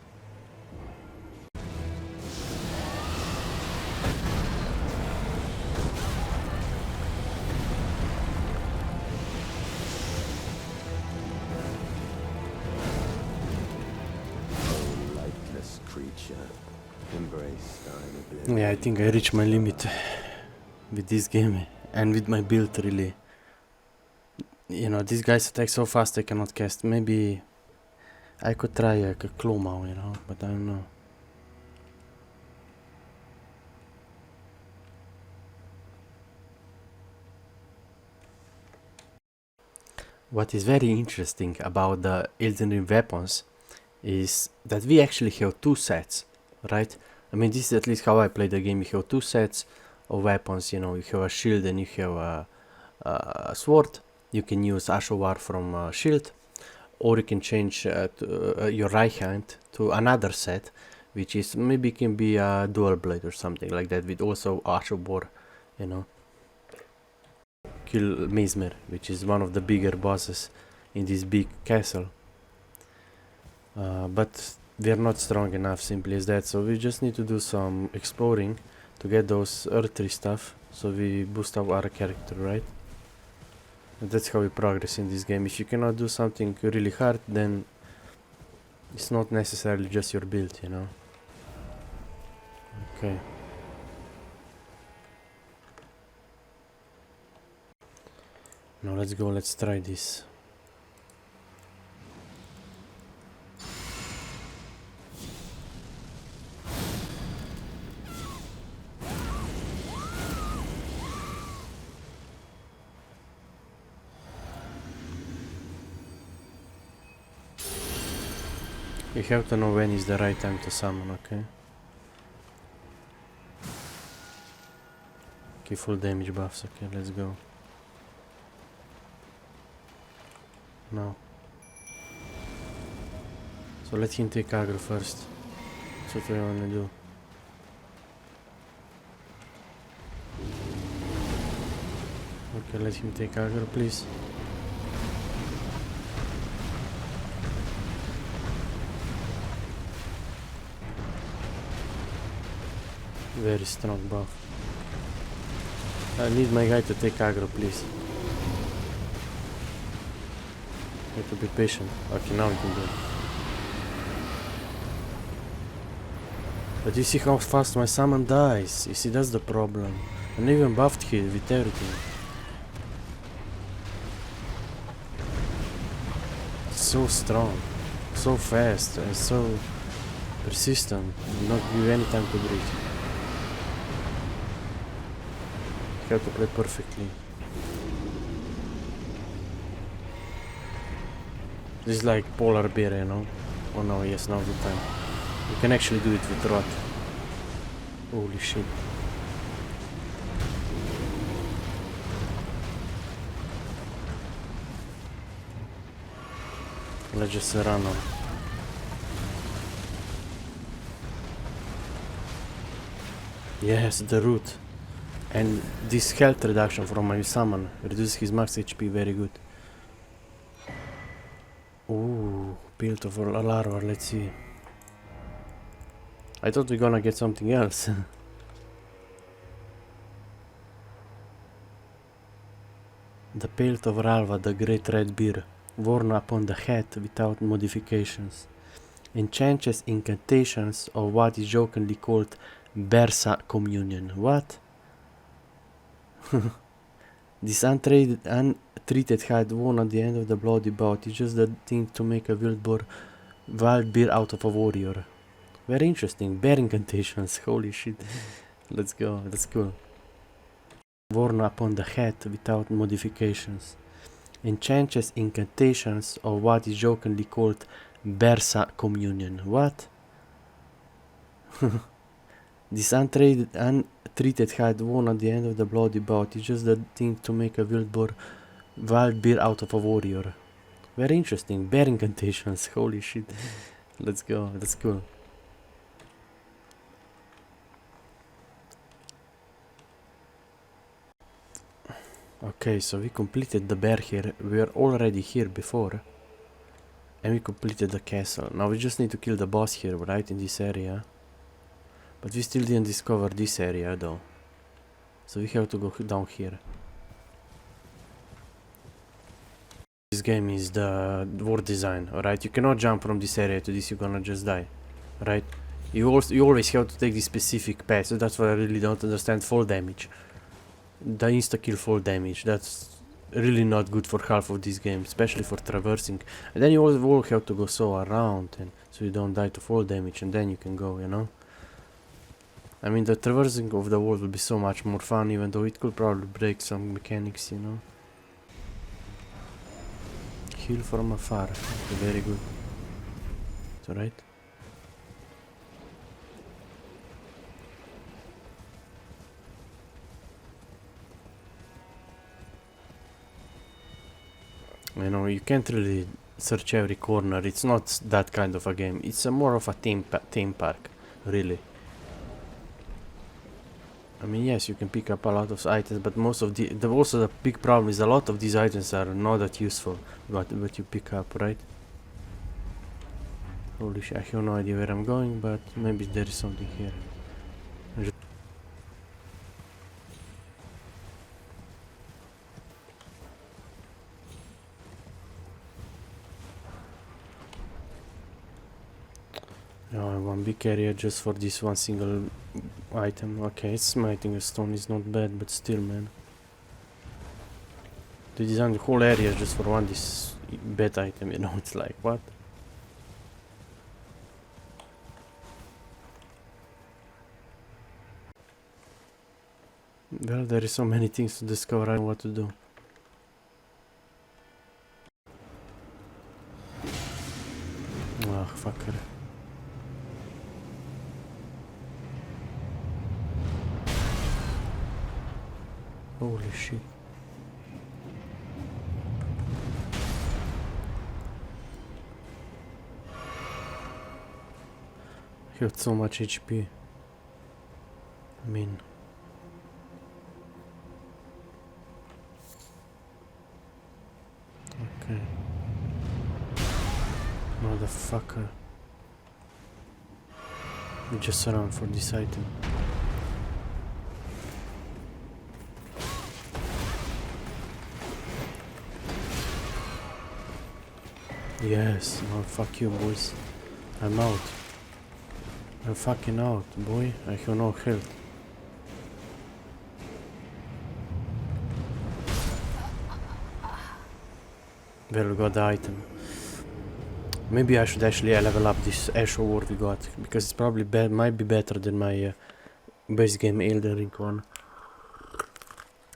Oh, lightless creature, embrace thine oblivion. Yeah, I think I reached my limit with this game and with my build, really. You know, these guys attack so fast I cannot cast. Maybe I could try a Klomau, you know, but I don't know. What is very interesting about the Elden Ring weapons is that we actually have two sets, right? I mean, this is at least how I play the game. You have two sets of weapons, you know, you have a shield and you have a sword. You can use Ashovar from shield, or you can change your right hand to another set, which is maybe can be a dual blade or something like that, with also Ashovar, you know. Kill Mesmer, which is one of the bigger bosses in this big castle. But we're not strong enough, simply as that, so we just need to do some exploring to get those earthly stuff, so we boost up our character, right? And that's how we progress in this game. If you cannot do something really hard, then it's not necessarily just your build, you know. Okay. Now let's go, let's try this. You have to know when is the right time to summon, okay? Okay, full damage buffs, okay, let's go. Now. So let him take aggro first. That's what we wanna do. Okay, let him take aggro, please. Very strong buff. I need my guy to take aggro, please. I have to be patient. Okay, now we can do it. But you see how fast my summon dies. You see, that's the problem. And even buffed him with everything. So strong, so fast, and so persistent. Not give you any time to breathe. You have to play perfectly. This is like polar bear, you know? Oh no, yes, now's the time. You can actually do it with rot. Holy shit. Let's just run on. Yes, the root. And this health reduction from my summon reduces his max HP, very good. Ooh, build of larva, let's see. I thought we're gonna get something else. The pelt of Ralva, the great red bear, worn upon the head without modifications. Enchants incantations of what is jokingly called Bersa Communion. What? This untreated hide worn at the end of the bloody bout is just the thing to make a wild bear out of a warrior. Very interesting. Bear incantations. Holy shit. Let's go. That's cool. Worn upon the head without modifications. Enchants incantations of what is jokingly called Bersa Communion. What? This untreated hide worn at the end of the bloody bout is just the thing to make a wild bear out of a warrior. Very interesting. Bear incantations. Holy shit. Let's go. That's cool. Okay, so we completed the bear here. We were already here before. And we completed the castle. Now we just need to kill the boss here, right? In this area. But we still didn't discover this area though. So we have to go down here. This game is the world design, alright? You cannot jump from this area to this, you're gonna just die. Right? You always have to take this specific path, so that's why I really don't understand fall damage. The insta-kill fall damage, that's really not good for half of this game, especially for traversing. And then you all have to go so around, and so you don't die to fall damage, and then you can go, you know? I mean, the traversing of the world will be so much more fun, even though it could probably break some mechanics, you know? Heal from afar, okay, very good. right? You know, you can't really search every corner. It's not that kind of a game. It's a more of a theme park, really. I mean, yes, you can pick up a lot of items, but most of also the big problem is a lot of these items are not that useful. What you pick up, right? Holy shit! I have no idea where I'm going, but maybe there is something here. Oh, one big area just for this one single item. Okay, smiting a stone is not bad, but still, man. To design the whole area just for one this bad item, you know, it's like, what? Well, there is so many things to discover, I don't know what to do. Ah, fucker. Holy shit. He had so much HP. I mean... Okay. Motherfucker. We just run for this item. Yes, no, fuck you, boys. I'm out. I'm fucking out, boy. I have no health. Well, we got the item. Maybe I should actually level up this Ash Award we got, because it's probably might be better than my base game Elden Ring one.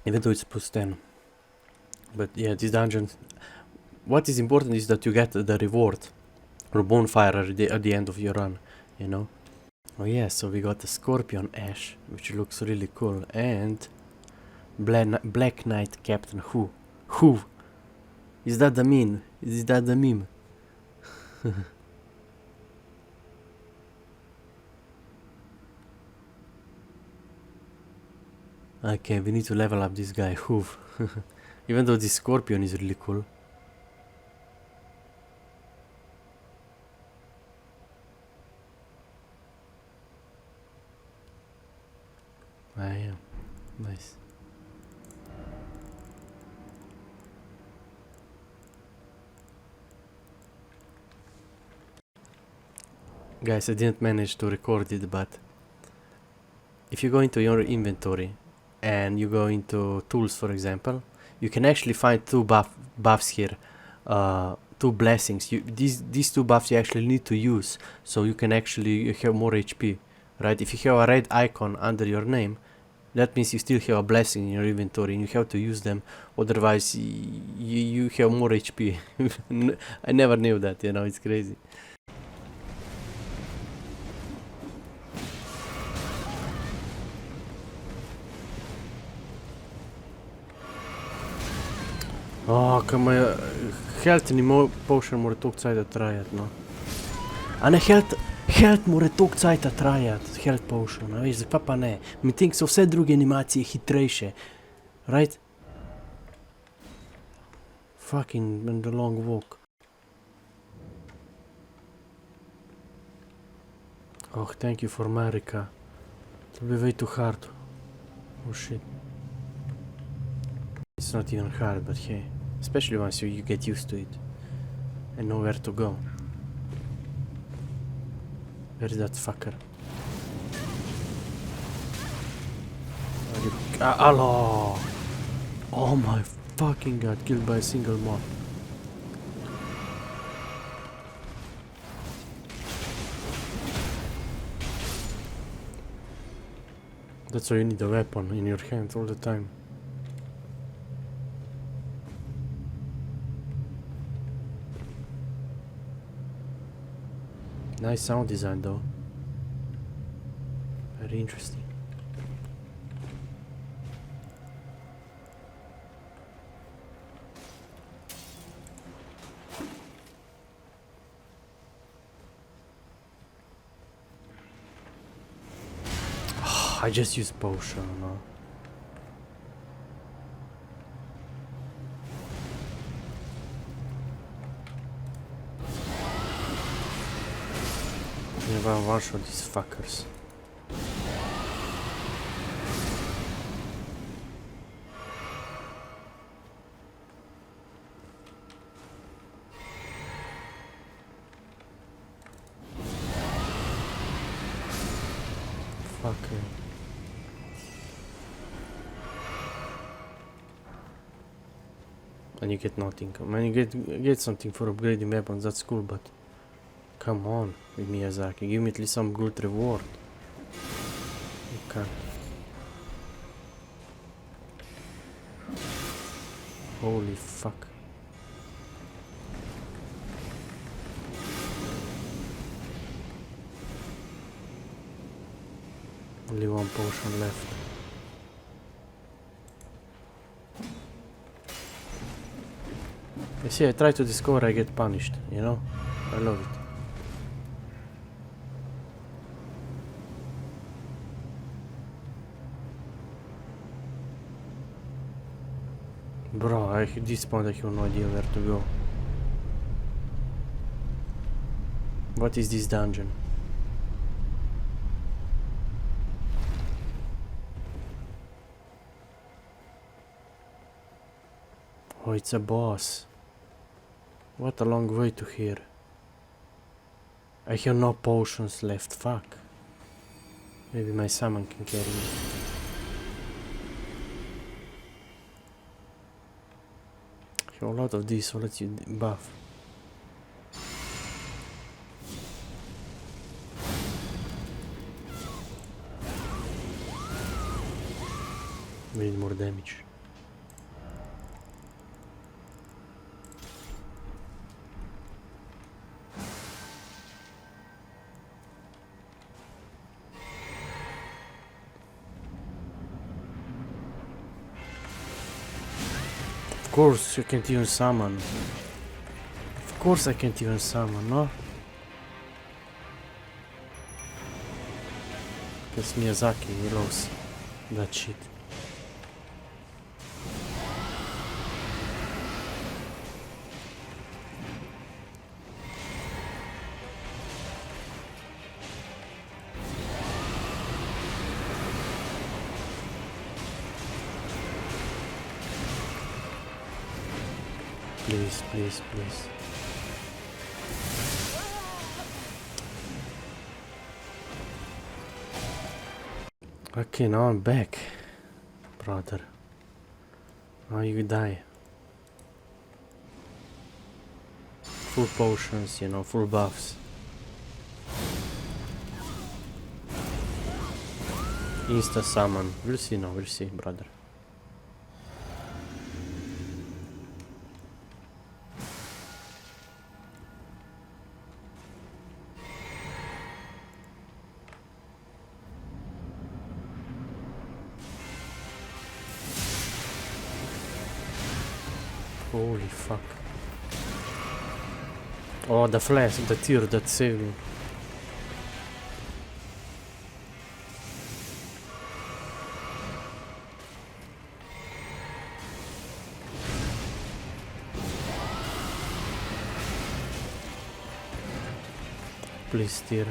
Even though it's plus 10. But yeah, this dungeon... What is important is that you get the reward or bonfire at the end of your run, you know. Oh yeah, so we got the Scorpion Ash, which looks really cool, and Black Knight Captain Who. Who? Is that the meme? Is that the meme? Okay, we need to level up this guy, Who. Even though this Scorpion is really cool. Ah, yeah. Nice. Guys, I didn't manage to record it, but if you go into your inventory and you go into tools, for example, you can actually find two buffs here, two blessings. These two buffs you actually need to use, so you can actually have more HP, right? If you have a red icon under your name, that means you still have a blessing in your inventory and you have to use them, otherwise you have more HP. I never knew that, you know, it's crazy. Oh, că mă... Health ni potion more tog Zeit trajat, no. A ne health more tog Zeit trajat, health potion, a veš, zakaj pa ne? Medtem so vse druge animacije hitrejše, right? Fucking and the long walk. Oh, thank you for Marika. It'll be way too hard. Oh shit. It's not even hard, but hey. Especially once you get used to it and know where to go. Where is that fucker? Hello! Oh my fucking god, killed by a single mob. That's why you need a weapon in your hand all the time. Nice sound design though. Very interesting. I just used potion, no. Never one-shot these fuckers. Fucker. And you get nothing. I mean, you get something for upgrading weapons, that's cool, but come on with Miyazaki, give me at least some good reward. You can't. Holy fuck. Only one potion left. You see, I try to discover, I get punished, you know? I love it. Bro, at this point I have no idea where to go. What is this dungeon? Oh, it's a boss. What a long way to here. I have no potions left, fuck. Maybe my summon can carry me. I have a lot of these, so let's use buff. We need more damage. Of course, you can't even summon. Of course I can't even summon, no? Because Miyazaki, he loves that shit. Please, please, please. Okay, now I'm back, brother. Now you die. Full potions, you know, full buffs. Insta summon. We'll see now, we'll see, brother. Holy fuck. Oh, the flash, the tear that saved me. Please, tear.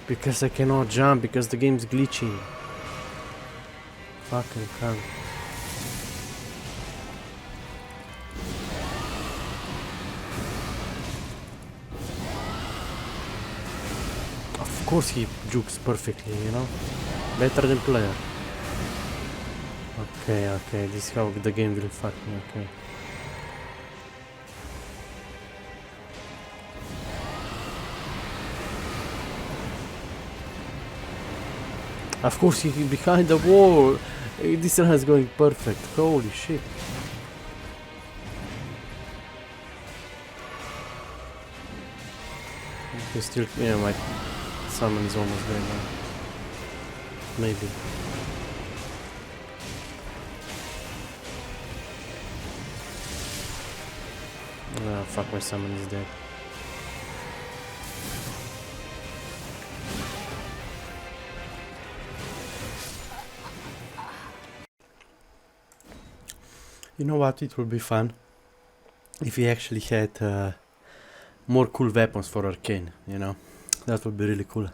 Because I cannot jump, because the game's glitching. Fucking cunt. Of course he jukes perfectly, you know? Better than player. Okay, okay, this is how the game will fuck me, okay. Of course, he behind the wall. This run is going perfect. Holy shit. You still, yeah, my summon is almost there now. Maybe. Ah, fuck, my summon is dead. You know what, it would be fun if he actually had more cool weapons for Arcane, you know? That would be really cool.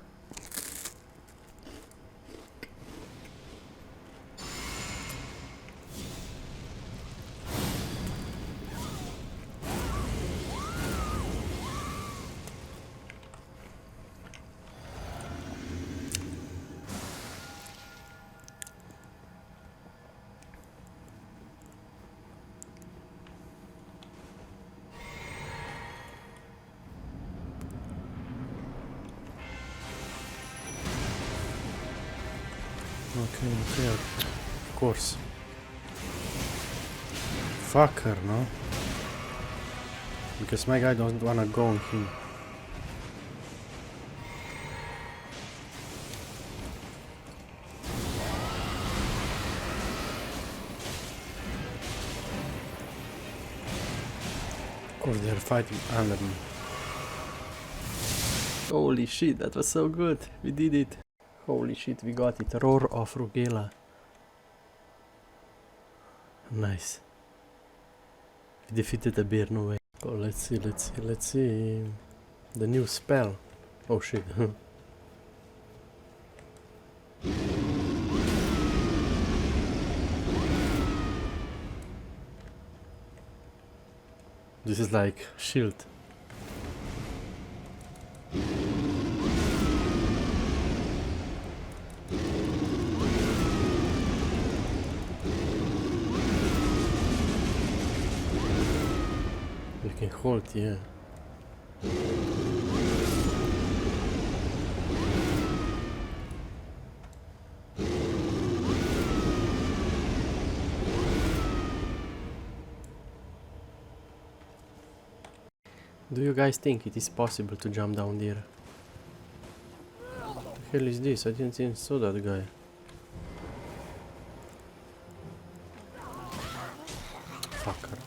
Okay, of course. Fuck her, no? Because my guy doesn't wanna go on him. Of course, they're fighting under me. Holy shit, that was so good. We did it. Holy shit, we got it. Roar of Rugela. Nice. We defeated the bear, no way. Oh, let's see. The new spell. Oh shit. This is like shield. You can hold, yeah. Do you guys think it is possible to jump down there? What the hell is this? I didn't even saw that guy. Fucker.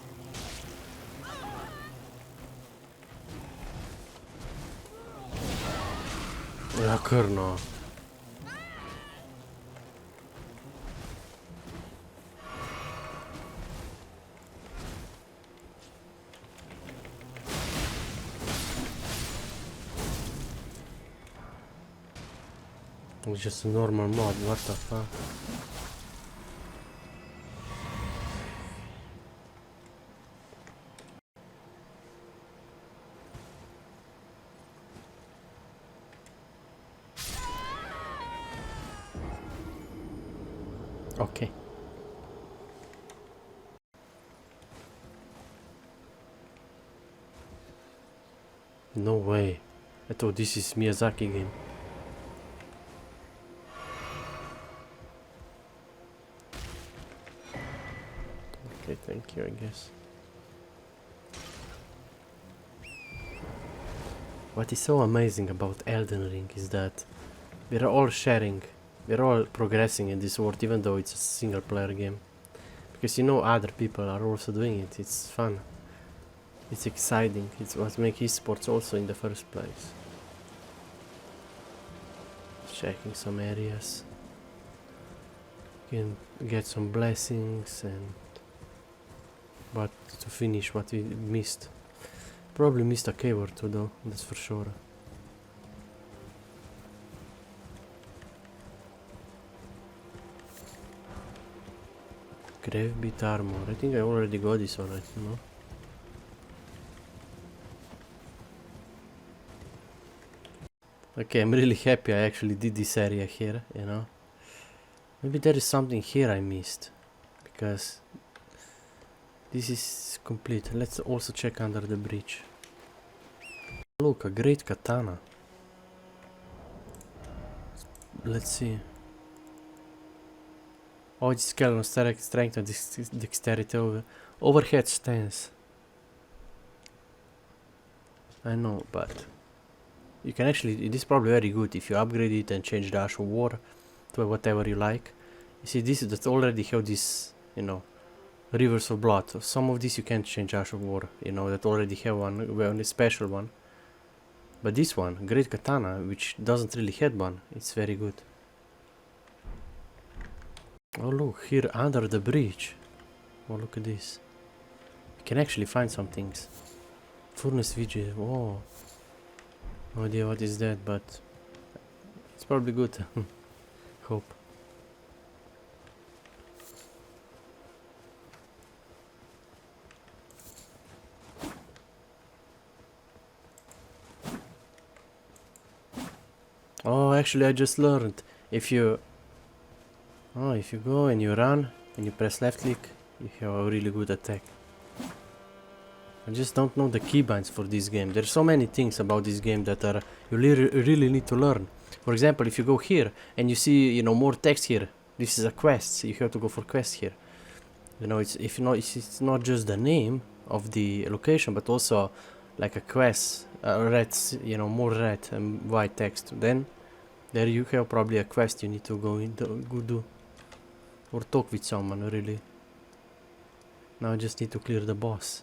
Ja, kurno. It's just a normal mod, what the fuck? Okay. No way. I thought this is Miyazaki game. Okay, thank you, I guess. What is so amazing about Elden Ring is that we're all sharing, we're all progressing in this world, even though it's a single player game. Because you know other people are also doing it, it's fun. It's exciting, it's what makes esports also in the first place. Checking some areas. Can get some blessings and... But to finish what we missed. Probably missed a cave or two though, that's for sure. Grave bit armor. I think I already got this one, right? No? Okay, I'm really happy I actually did this area here, you know. Maybe there is something here I missed. Because this is complete. Let's also check under the bridge. Look, a great katana. Let's see. Oh, it's skeleton strength and dexterity overhead stance. I know, but you can actually, it is probably very good if you upgrade it and change the Ash of War to whatever you like. You see, this that already have this, you know, Rivers of Blood. So some of these you can't change Ash of War, you know, that already have one, well, a special one. But this one, Great Katana, which doesn't really have one, it's very good. Oh look, here under the bridge. Oh, look at this. You can actually find some things. Furnace Vigil, oh. No idea what is that, but it's probably good. Hope. Oh, actually I just learned, if you go and you run and you press left click, you have a really good attack. I just don't know the keybinds for this game. There's so many things about this game that are you really need to learn. For example, if you go here and you see, you know, more text here, this is a quest, so you have to go for quest here. You know, it's not just the name of the location, but also like a quest, red, you know, more red and white text. Then there you have probably a quest you need to go do or talk with someone. Really, now I just need to clear the boss.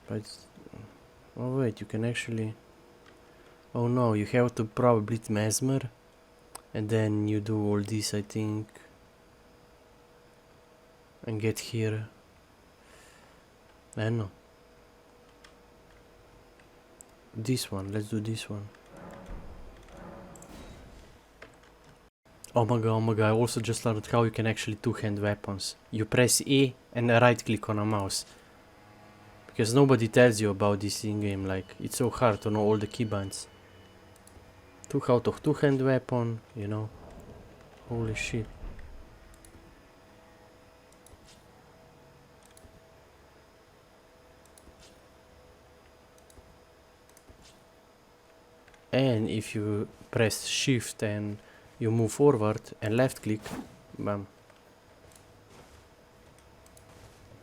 But oh wait, you can actually, oh no, you have to probably beat Mesmer and then you do all this, I think, and get here. I don't know. This one, let's do this one. Oh my god, I also just learned how you can actually two-hand weapons. You press E and right click on a mouse. Because nobody tells you about this in-game, like, it's so hard to know all the keybinds. How to two-hand weapon, you know. Holy shit. And if you press shift and you move forward and left click, bam.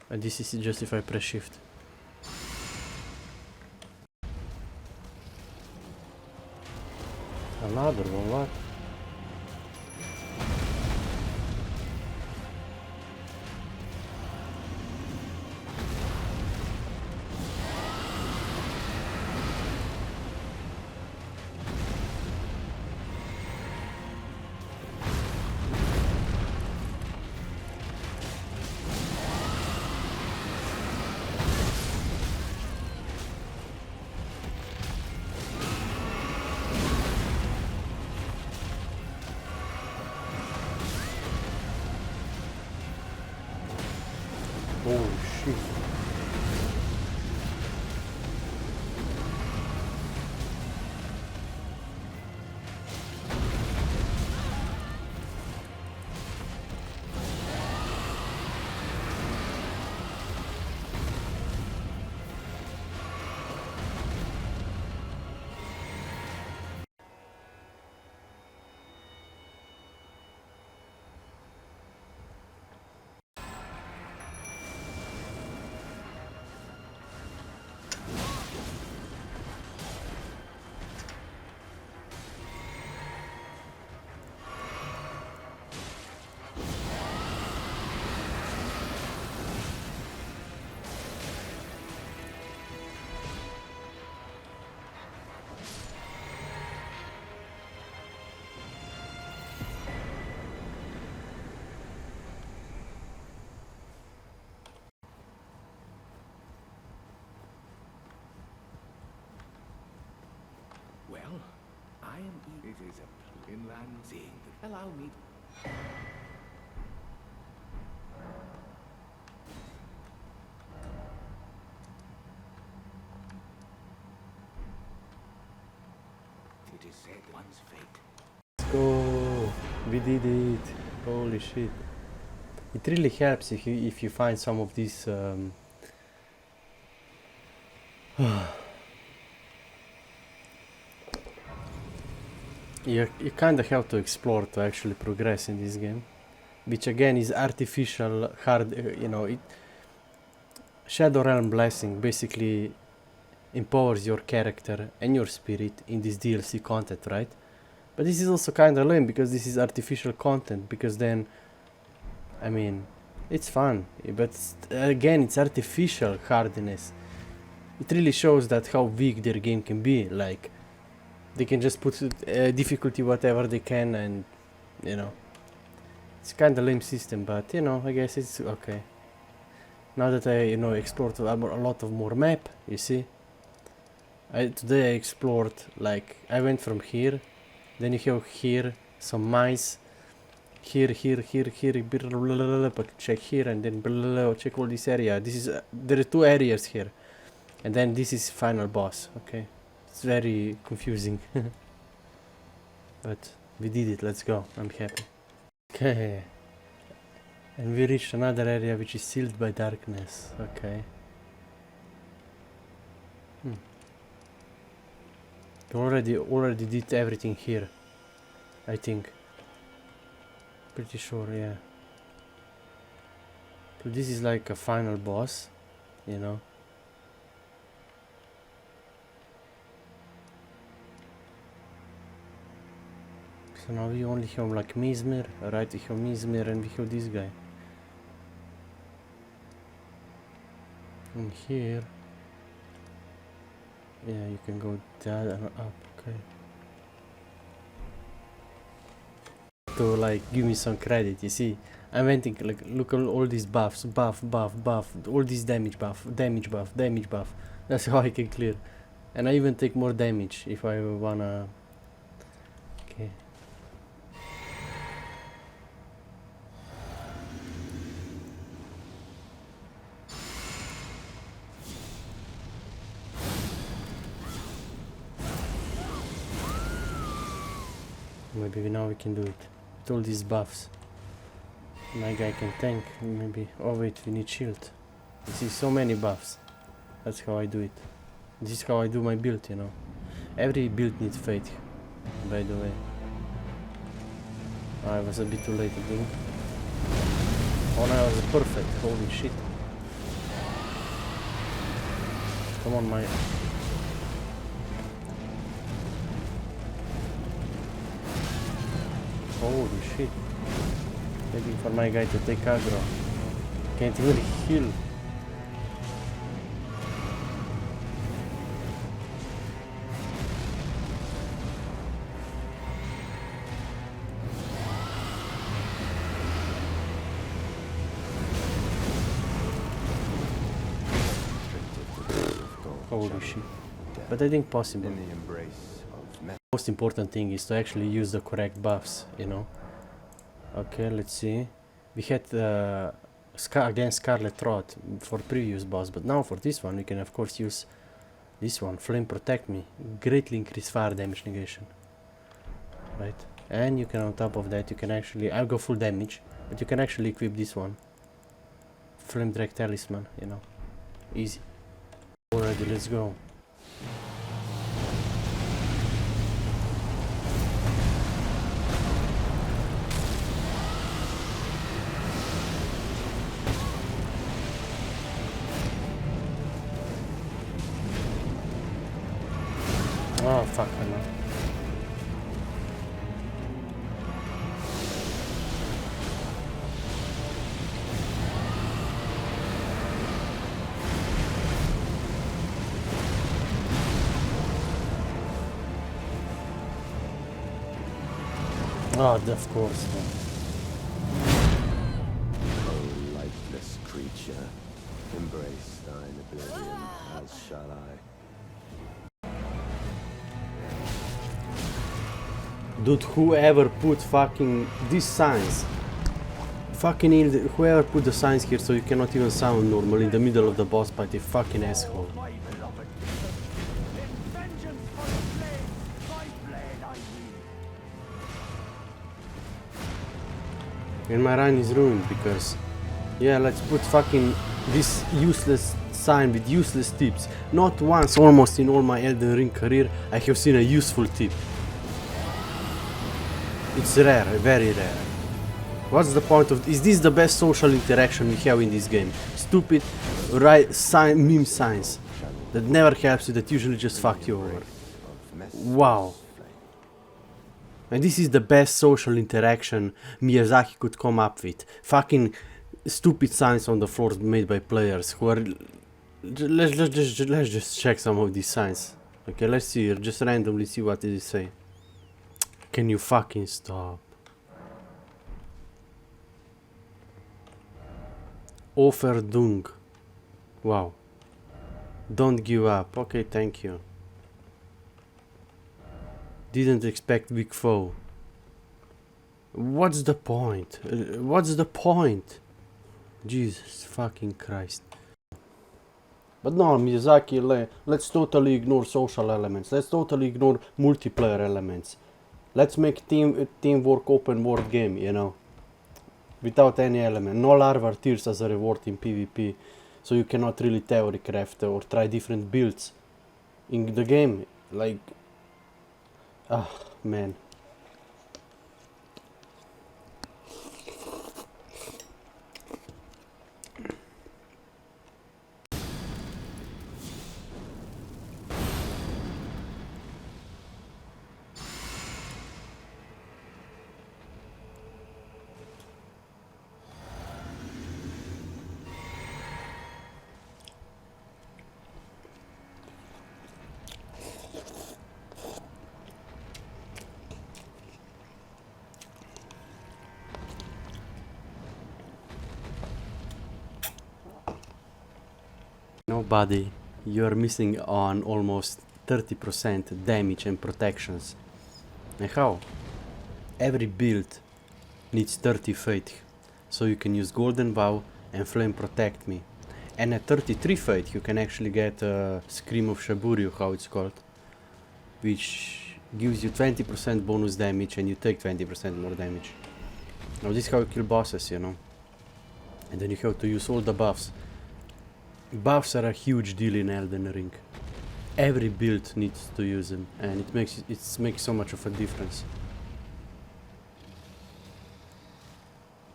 And this is just if I press shift. Another one, what? Holy shit. Well, I am. It is a inland seeing that. Allow me. It is said one's fate. Let's go! We did it! Holy shit! It really helps if you find some of these. You kind of have to explore to actually progress in this game, which again is artificial hard, you know, Shadow Realm Blessing basically empowers your character and your spirit in this DLC content, right? But this is also kind of lame because this is artificial content, because then, I mean, it's fun, but again, it's artificial hardness. It really shows that how weak their game can be. Like, they can just put difficulty whatever they can, and you know, it's kind of lame system, but you know, I guess it's okay. Now that I, you know, explored a lot of more map, you see. Today I explored, like, I went from here, then you have here some mice, here, but check here, and then check all this area. This is there are 2 areas here, and then this is final boss. Okay, it's very confusing, but we did it. Let's go. I'm happy. Okay, and we reached another area which is sealed by darkness. Okay. We already did everything here, I think. Pretty sure, yeah. So this is like a final boss, you know. So now we only have like Mizmir, right? We have Mizmir and we have this guy. And here, yeah, you can go down and up, okay. To like give me some credit, you see. I'm waiting, like, look at all these buffs, buff, all these damage buff. That's how I can clear. And I even take more damage if I wanna. Okay. Maybe now we can do it with all these buffs. My guy can tank, maybe. Oh wait, we need shield. You see, so many buffs. That's how I do it. This is how I do my build, you know. Every build needs faith, by the way. I was a bit too late again. Oh no, I was perfect. Holy shit. Come on, my... Holy shit. Waiting for my guy to take aggro. Can't even heal. Holy shit. But I think possible. Most important thing is to actually use the correct buffs, you know. Okay, let's see. We had against Scarlet Rot for previous boss, but now for this one we can of course use this one, Flame Protect Me, greatly increase fire damage negation. Right, and you can, on top of that, you can actually, I'll go full damage, but you can actually equip this one, Flame Drag Talisman, you know, easy. Alrighty, let's go. Oh fuck, I know. Oh, of course. Man. Oh, lifeless creature, embrace thine oblivion, as shall I. Dude, whoever put fucking these signs, fucking whoever put the signs here so you cannot even sound normal in the middle of the boss fight, a fucking asshole. And my run is ruined because, yeah, let's put fucking this useless sign with useless tips. Not once, almost in all my Elden Ring career, I have seen a useful tip. It's rare, very rare. What's the point of... Is this the best social interaction we have in this game? Stupid meme signs that never helps you, that usually just fuck you over. Wow. And this is the best social interaction Miyazaki could come up with. Fucking stupid signs on the floor made by players who are... Let's just check some of these signs. Okay, let's see, just randomly see what did it say. Can you fucking stop? Offerdung. Wow. Don't give up. Okay, thank you. Didn't expect big foe. What's the point? What's the point? Jesus fucking Christ. But no, Miyazaki, let's totally ignore social elements. Let's totally ignore multiplayer elements. Let's make teamwork open world game, you know. Without any element. No larval tears as a reward in PvP. So you cannot really theory craft or try different builds in the game. Like... Ah, man. Nobody, you're missing on almost 30% damage and protections. And how? Every build needs 30 faith, so you can use Golden Bow and Flame Protect Me. And at 33 faith you can actually get Scream of Shaburyu, how it's called, which gives you 20% bonus damage and you take 20% more damage. Now this is how you kill bosses, you know. And then you have to use all the buffs. Buffs are a huge deal in Elden Ring. Every build needs to use them, and it makes so much of a difference.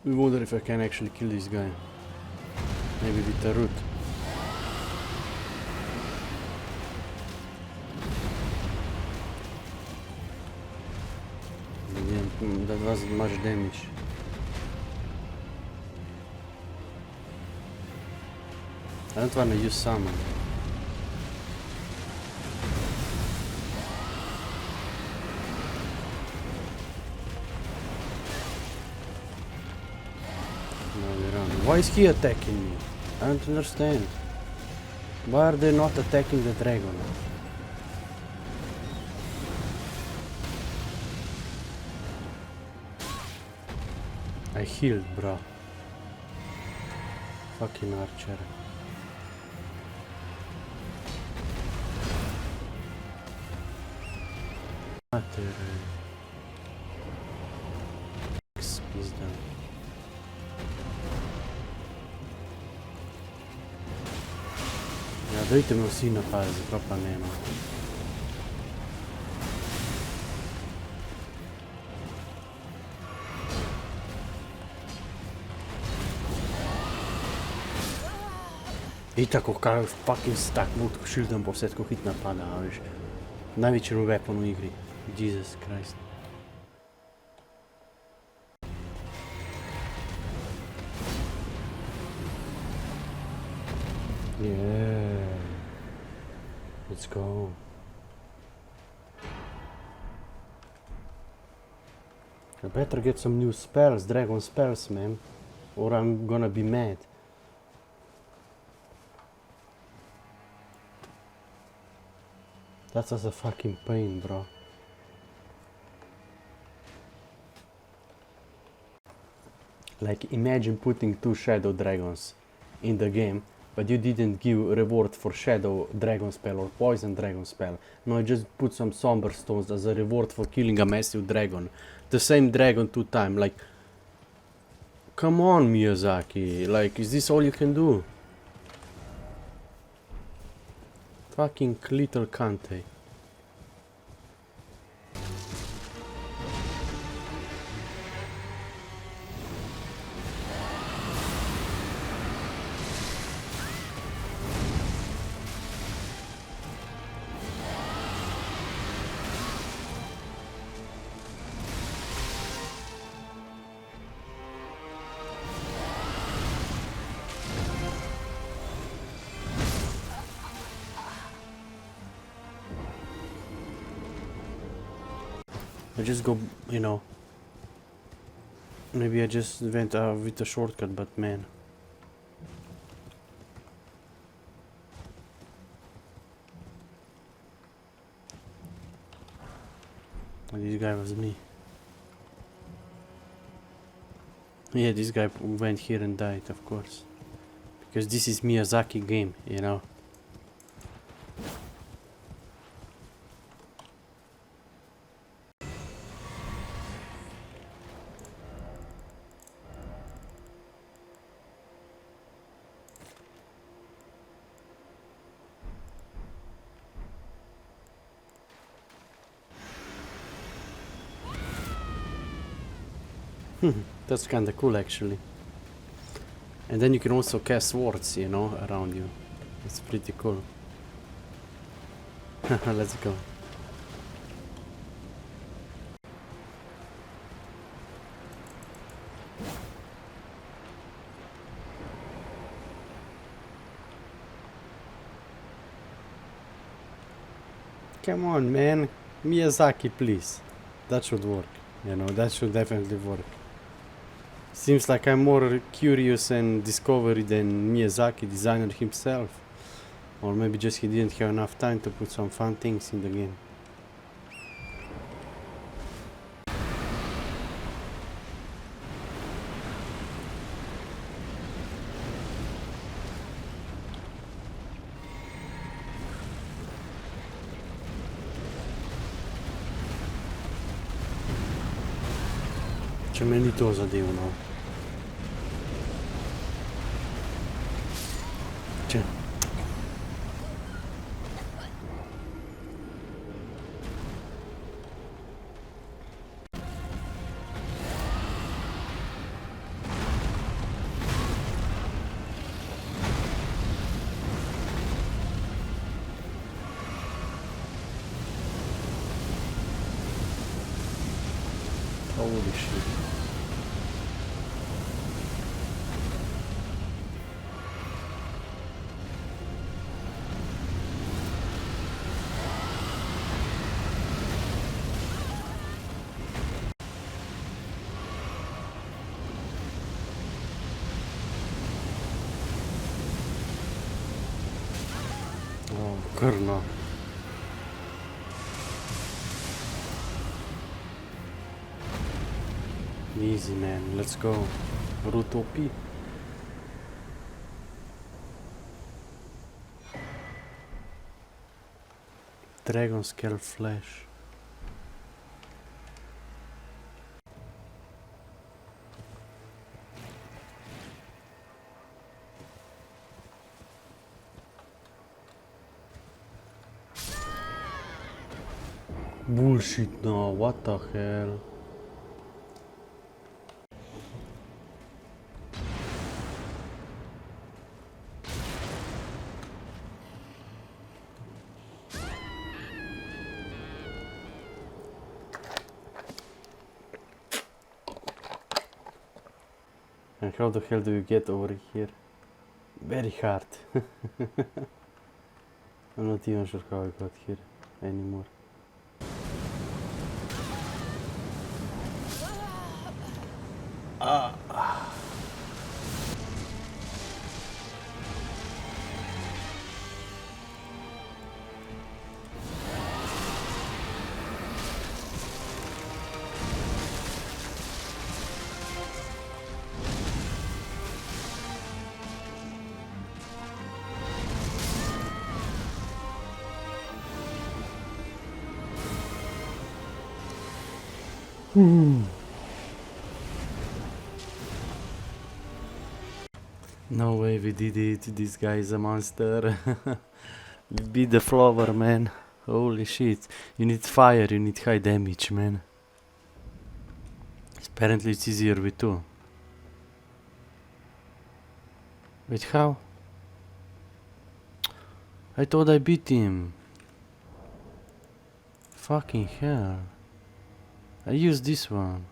We wonder if I can actually kill this guy. Maybe with a root. Yeah, that wasn't much damage. I don't wanna use summon. No, they run. Why is he attacking me? I don't understand. Why are they not attacking the dragon? I healed, bro. Fucking archer. Pizda. Ja, dajte me vsi napad, zakaj pa ne, no. Itak, kaj fucking stack mod shieldom po vse tako hit napada, a veš. Največji weapon v igri. Jesus Christ. Yeah. Let's go. I better get some new spells, dragon spells, man. Or I'm gonna be mad. That's just a fucking pain, bro. Like, imagine putting 2 shadow dragons in the game, but you didn't give reward for shadow dragon spell or poison dragon spell. No, you just put some somber stones as a reward for killing a massive dragon. The same dragon 2 times, like... Come on, Miyazaki, like, is this all you can do? Fucking little cunt, eh? I just go, you know. Maybe I just went with a shortcut, but man. This guy was me. Yeah, this guy went here and died, of course. Because this is Miyazaki game, you know. That's kinda cool actually. And then you can also cast swords, you know, around you. It's pretty cool. Let's go. Come on, man. Miyazaki, please. That should work. You know, that should definitely work. Seems like I'm more curious and discovery than Miyazaki, designer himself. Or maybe just he didn't have enough time to put some fun things in the game. Ce melitosa di uno. Ce. Holy shit. Oh, kurna. Easy, man. Let's go. Route OP. Dragon Scale Flash. Bullshit, no, what the hell? And how the hell do you get over here? Very hard. I'm not even sure how I got here anymore. No way we did it, this guy is a monster. We beat the flower, man. Holy shit. You need fire, you need high damage, man. Apparently it's easier with two. Wait, how? I thought I beat him. Fucking hell. I used this one.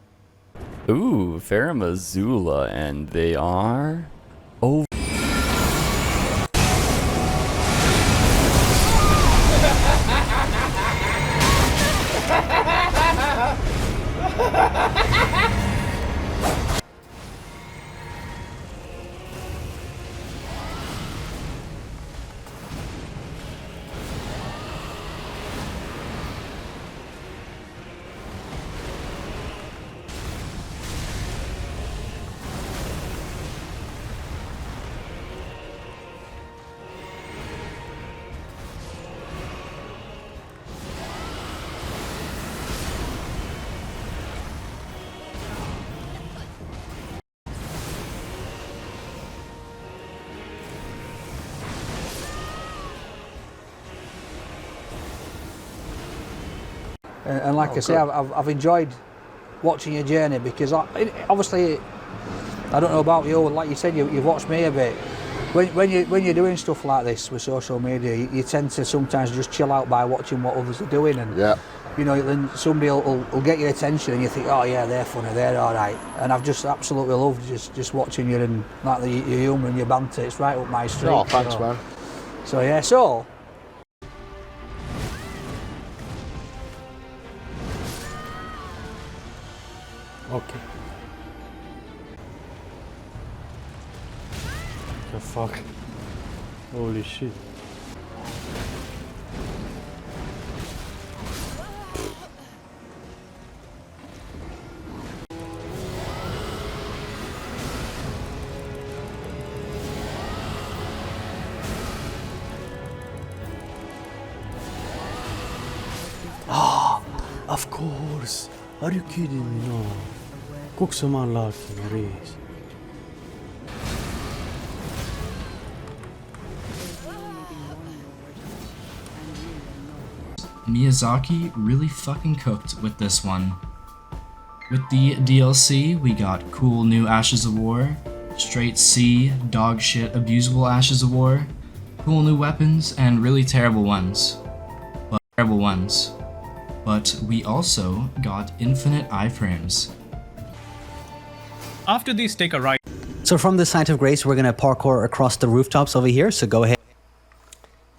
Ooh, Faramazula, and they are over. And like I say, I've enjoyed watching your journey because obviously, I don't know about you, like you said, you've watched me a bit. When you're doing stuff like this with social media, you tend to sometimes just chill out by watching what others are doing, and you know, then somebody will get your attention, and you think, oh yeah, they're funny, they're all right. And I've just absolutely loved just watching you and like your humour and your banter. It's right up my street. Oh, thanks, man. So yeah, so. Okay. The fuck? Holy shit. Ah, of course. Are you kidding me? No. Cook some unlucky, Maurice. Miyazaki really fucking cooked with this one. With the DLC, we got cool new Ashes of War, straight C, dog shit abusable Ashes of War, cool new weapons, and really terrible ones. But we also got infinite iframes. After this, take a right. So from the site of grace, we're gonna parkour across the rooftops over here, so go ahead.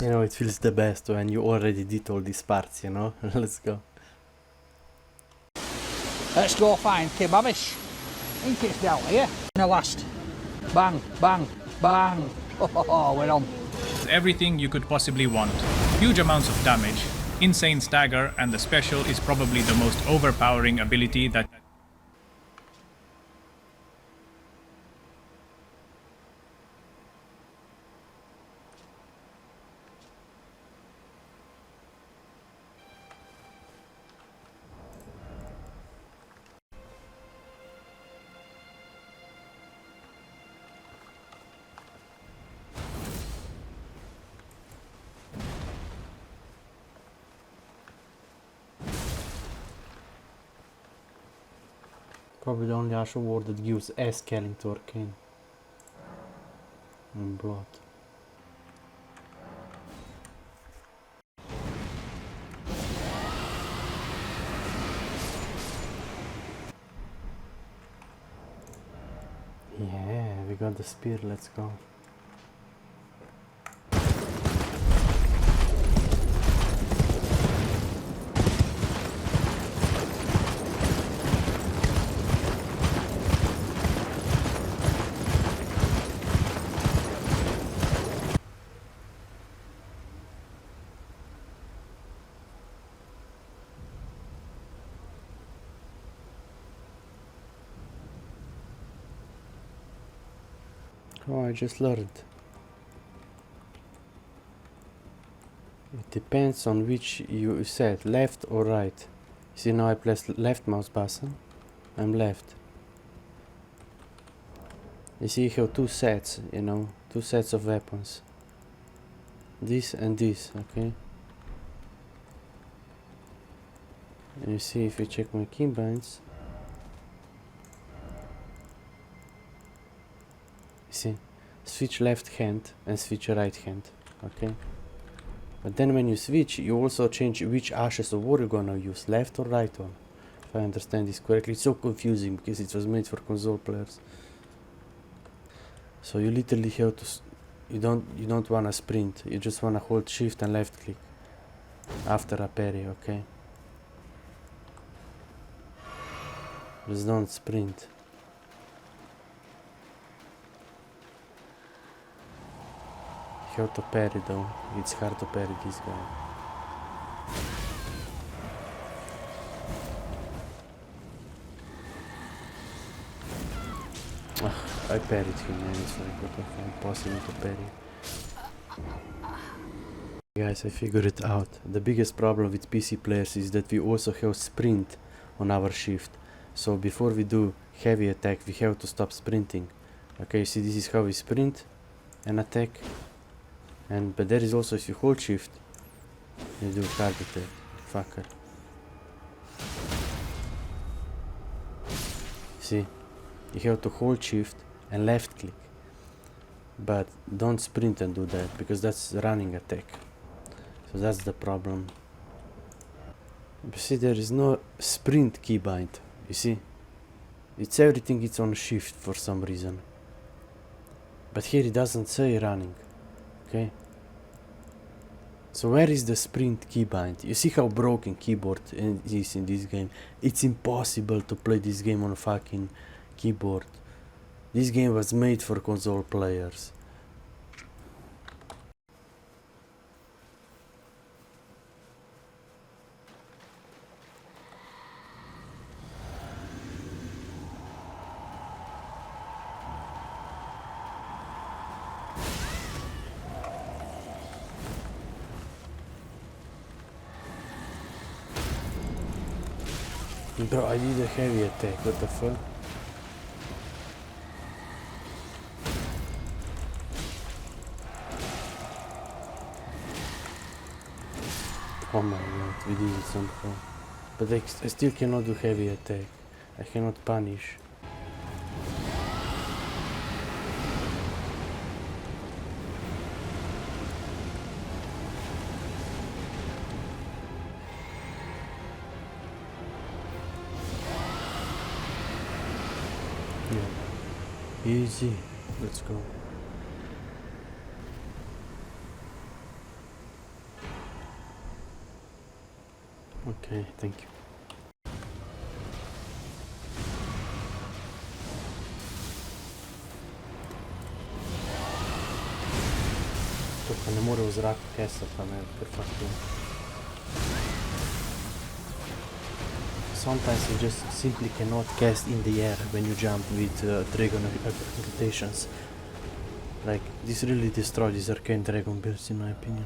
You know, it feels the best when you already did all these parts, you know? Let's go. Let's go find Kebabish. I think it's down here. In the last. Bang, bang, bang. Oh, we're on. Everything you could possibly want. Huge amounts of damage, insane stagger, and the special is probably the most overpowering ability that... Probably the only Ash award that gives scaling to Arcane. And blood. Yeah, we got the spear, let's go. Oh, I just learned. It depends on which you said, left or right. See, now I press left mouse button. I'm left. You see, you have two sets, you know, two sets of weapons. This and this, okay? And you see, if you check my keybinds, see, switch left hand and switch right hand, okay? But then when you switch, you also change which Ashes of War you're gonna use, left or right one. If I understand this correctly. It's so confusing because it was made for console players. So you literally have to, you don't wanna sprint, you just wanna hold shift and left click after a parry, okay? Just don't sprint. You have to parry though, it's hard to parry this guy. I parried him, man, it's like what the fuck, impossible to parry. Guys, I figured it out. The biggest problem with PC players is that we also have sprint on our shift. So before we do heavy attack, we have to stop sprinting. Okay, see, this is how we sprint and attack. But there is also, if you hold shift, you do hard attack. Fucker. See, you have to hold shift and left click, but don't sprint and do that because that's running attack. So that's the problem. You see, there is no sprint keybind. You see, it's everything, it's on shift for some reason, but here it doesn't say running. Okay, so where is the sprint keybind? You see how broken keyboard is in this game. It's impossible to play this game on a fucking keyboard. This game was made for console players. Bro, I did a heavy attack, what the fuck? Oh my god, we did it somehow. But I still cannot do heavy attack. I cannot punish. Easy, let's go. Okay, thank you. Только не мора v zraku kestati, ne, perfektno. Sometimes you just simply cannot cast in the air when you jump with dragon rotations. Like, this really destroyed these arcane dragon builds in my opinion.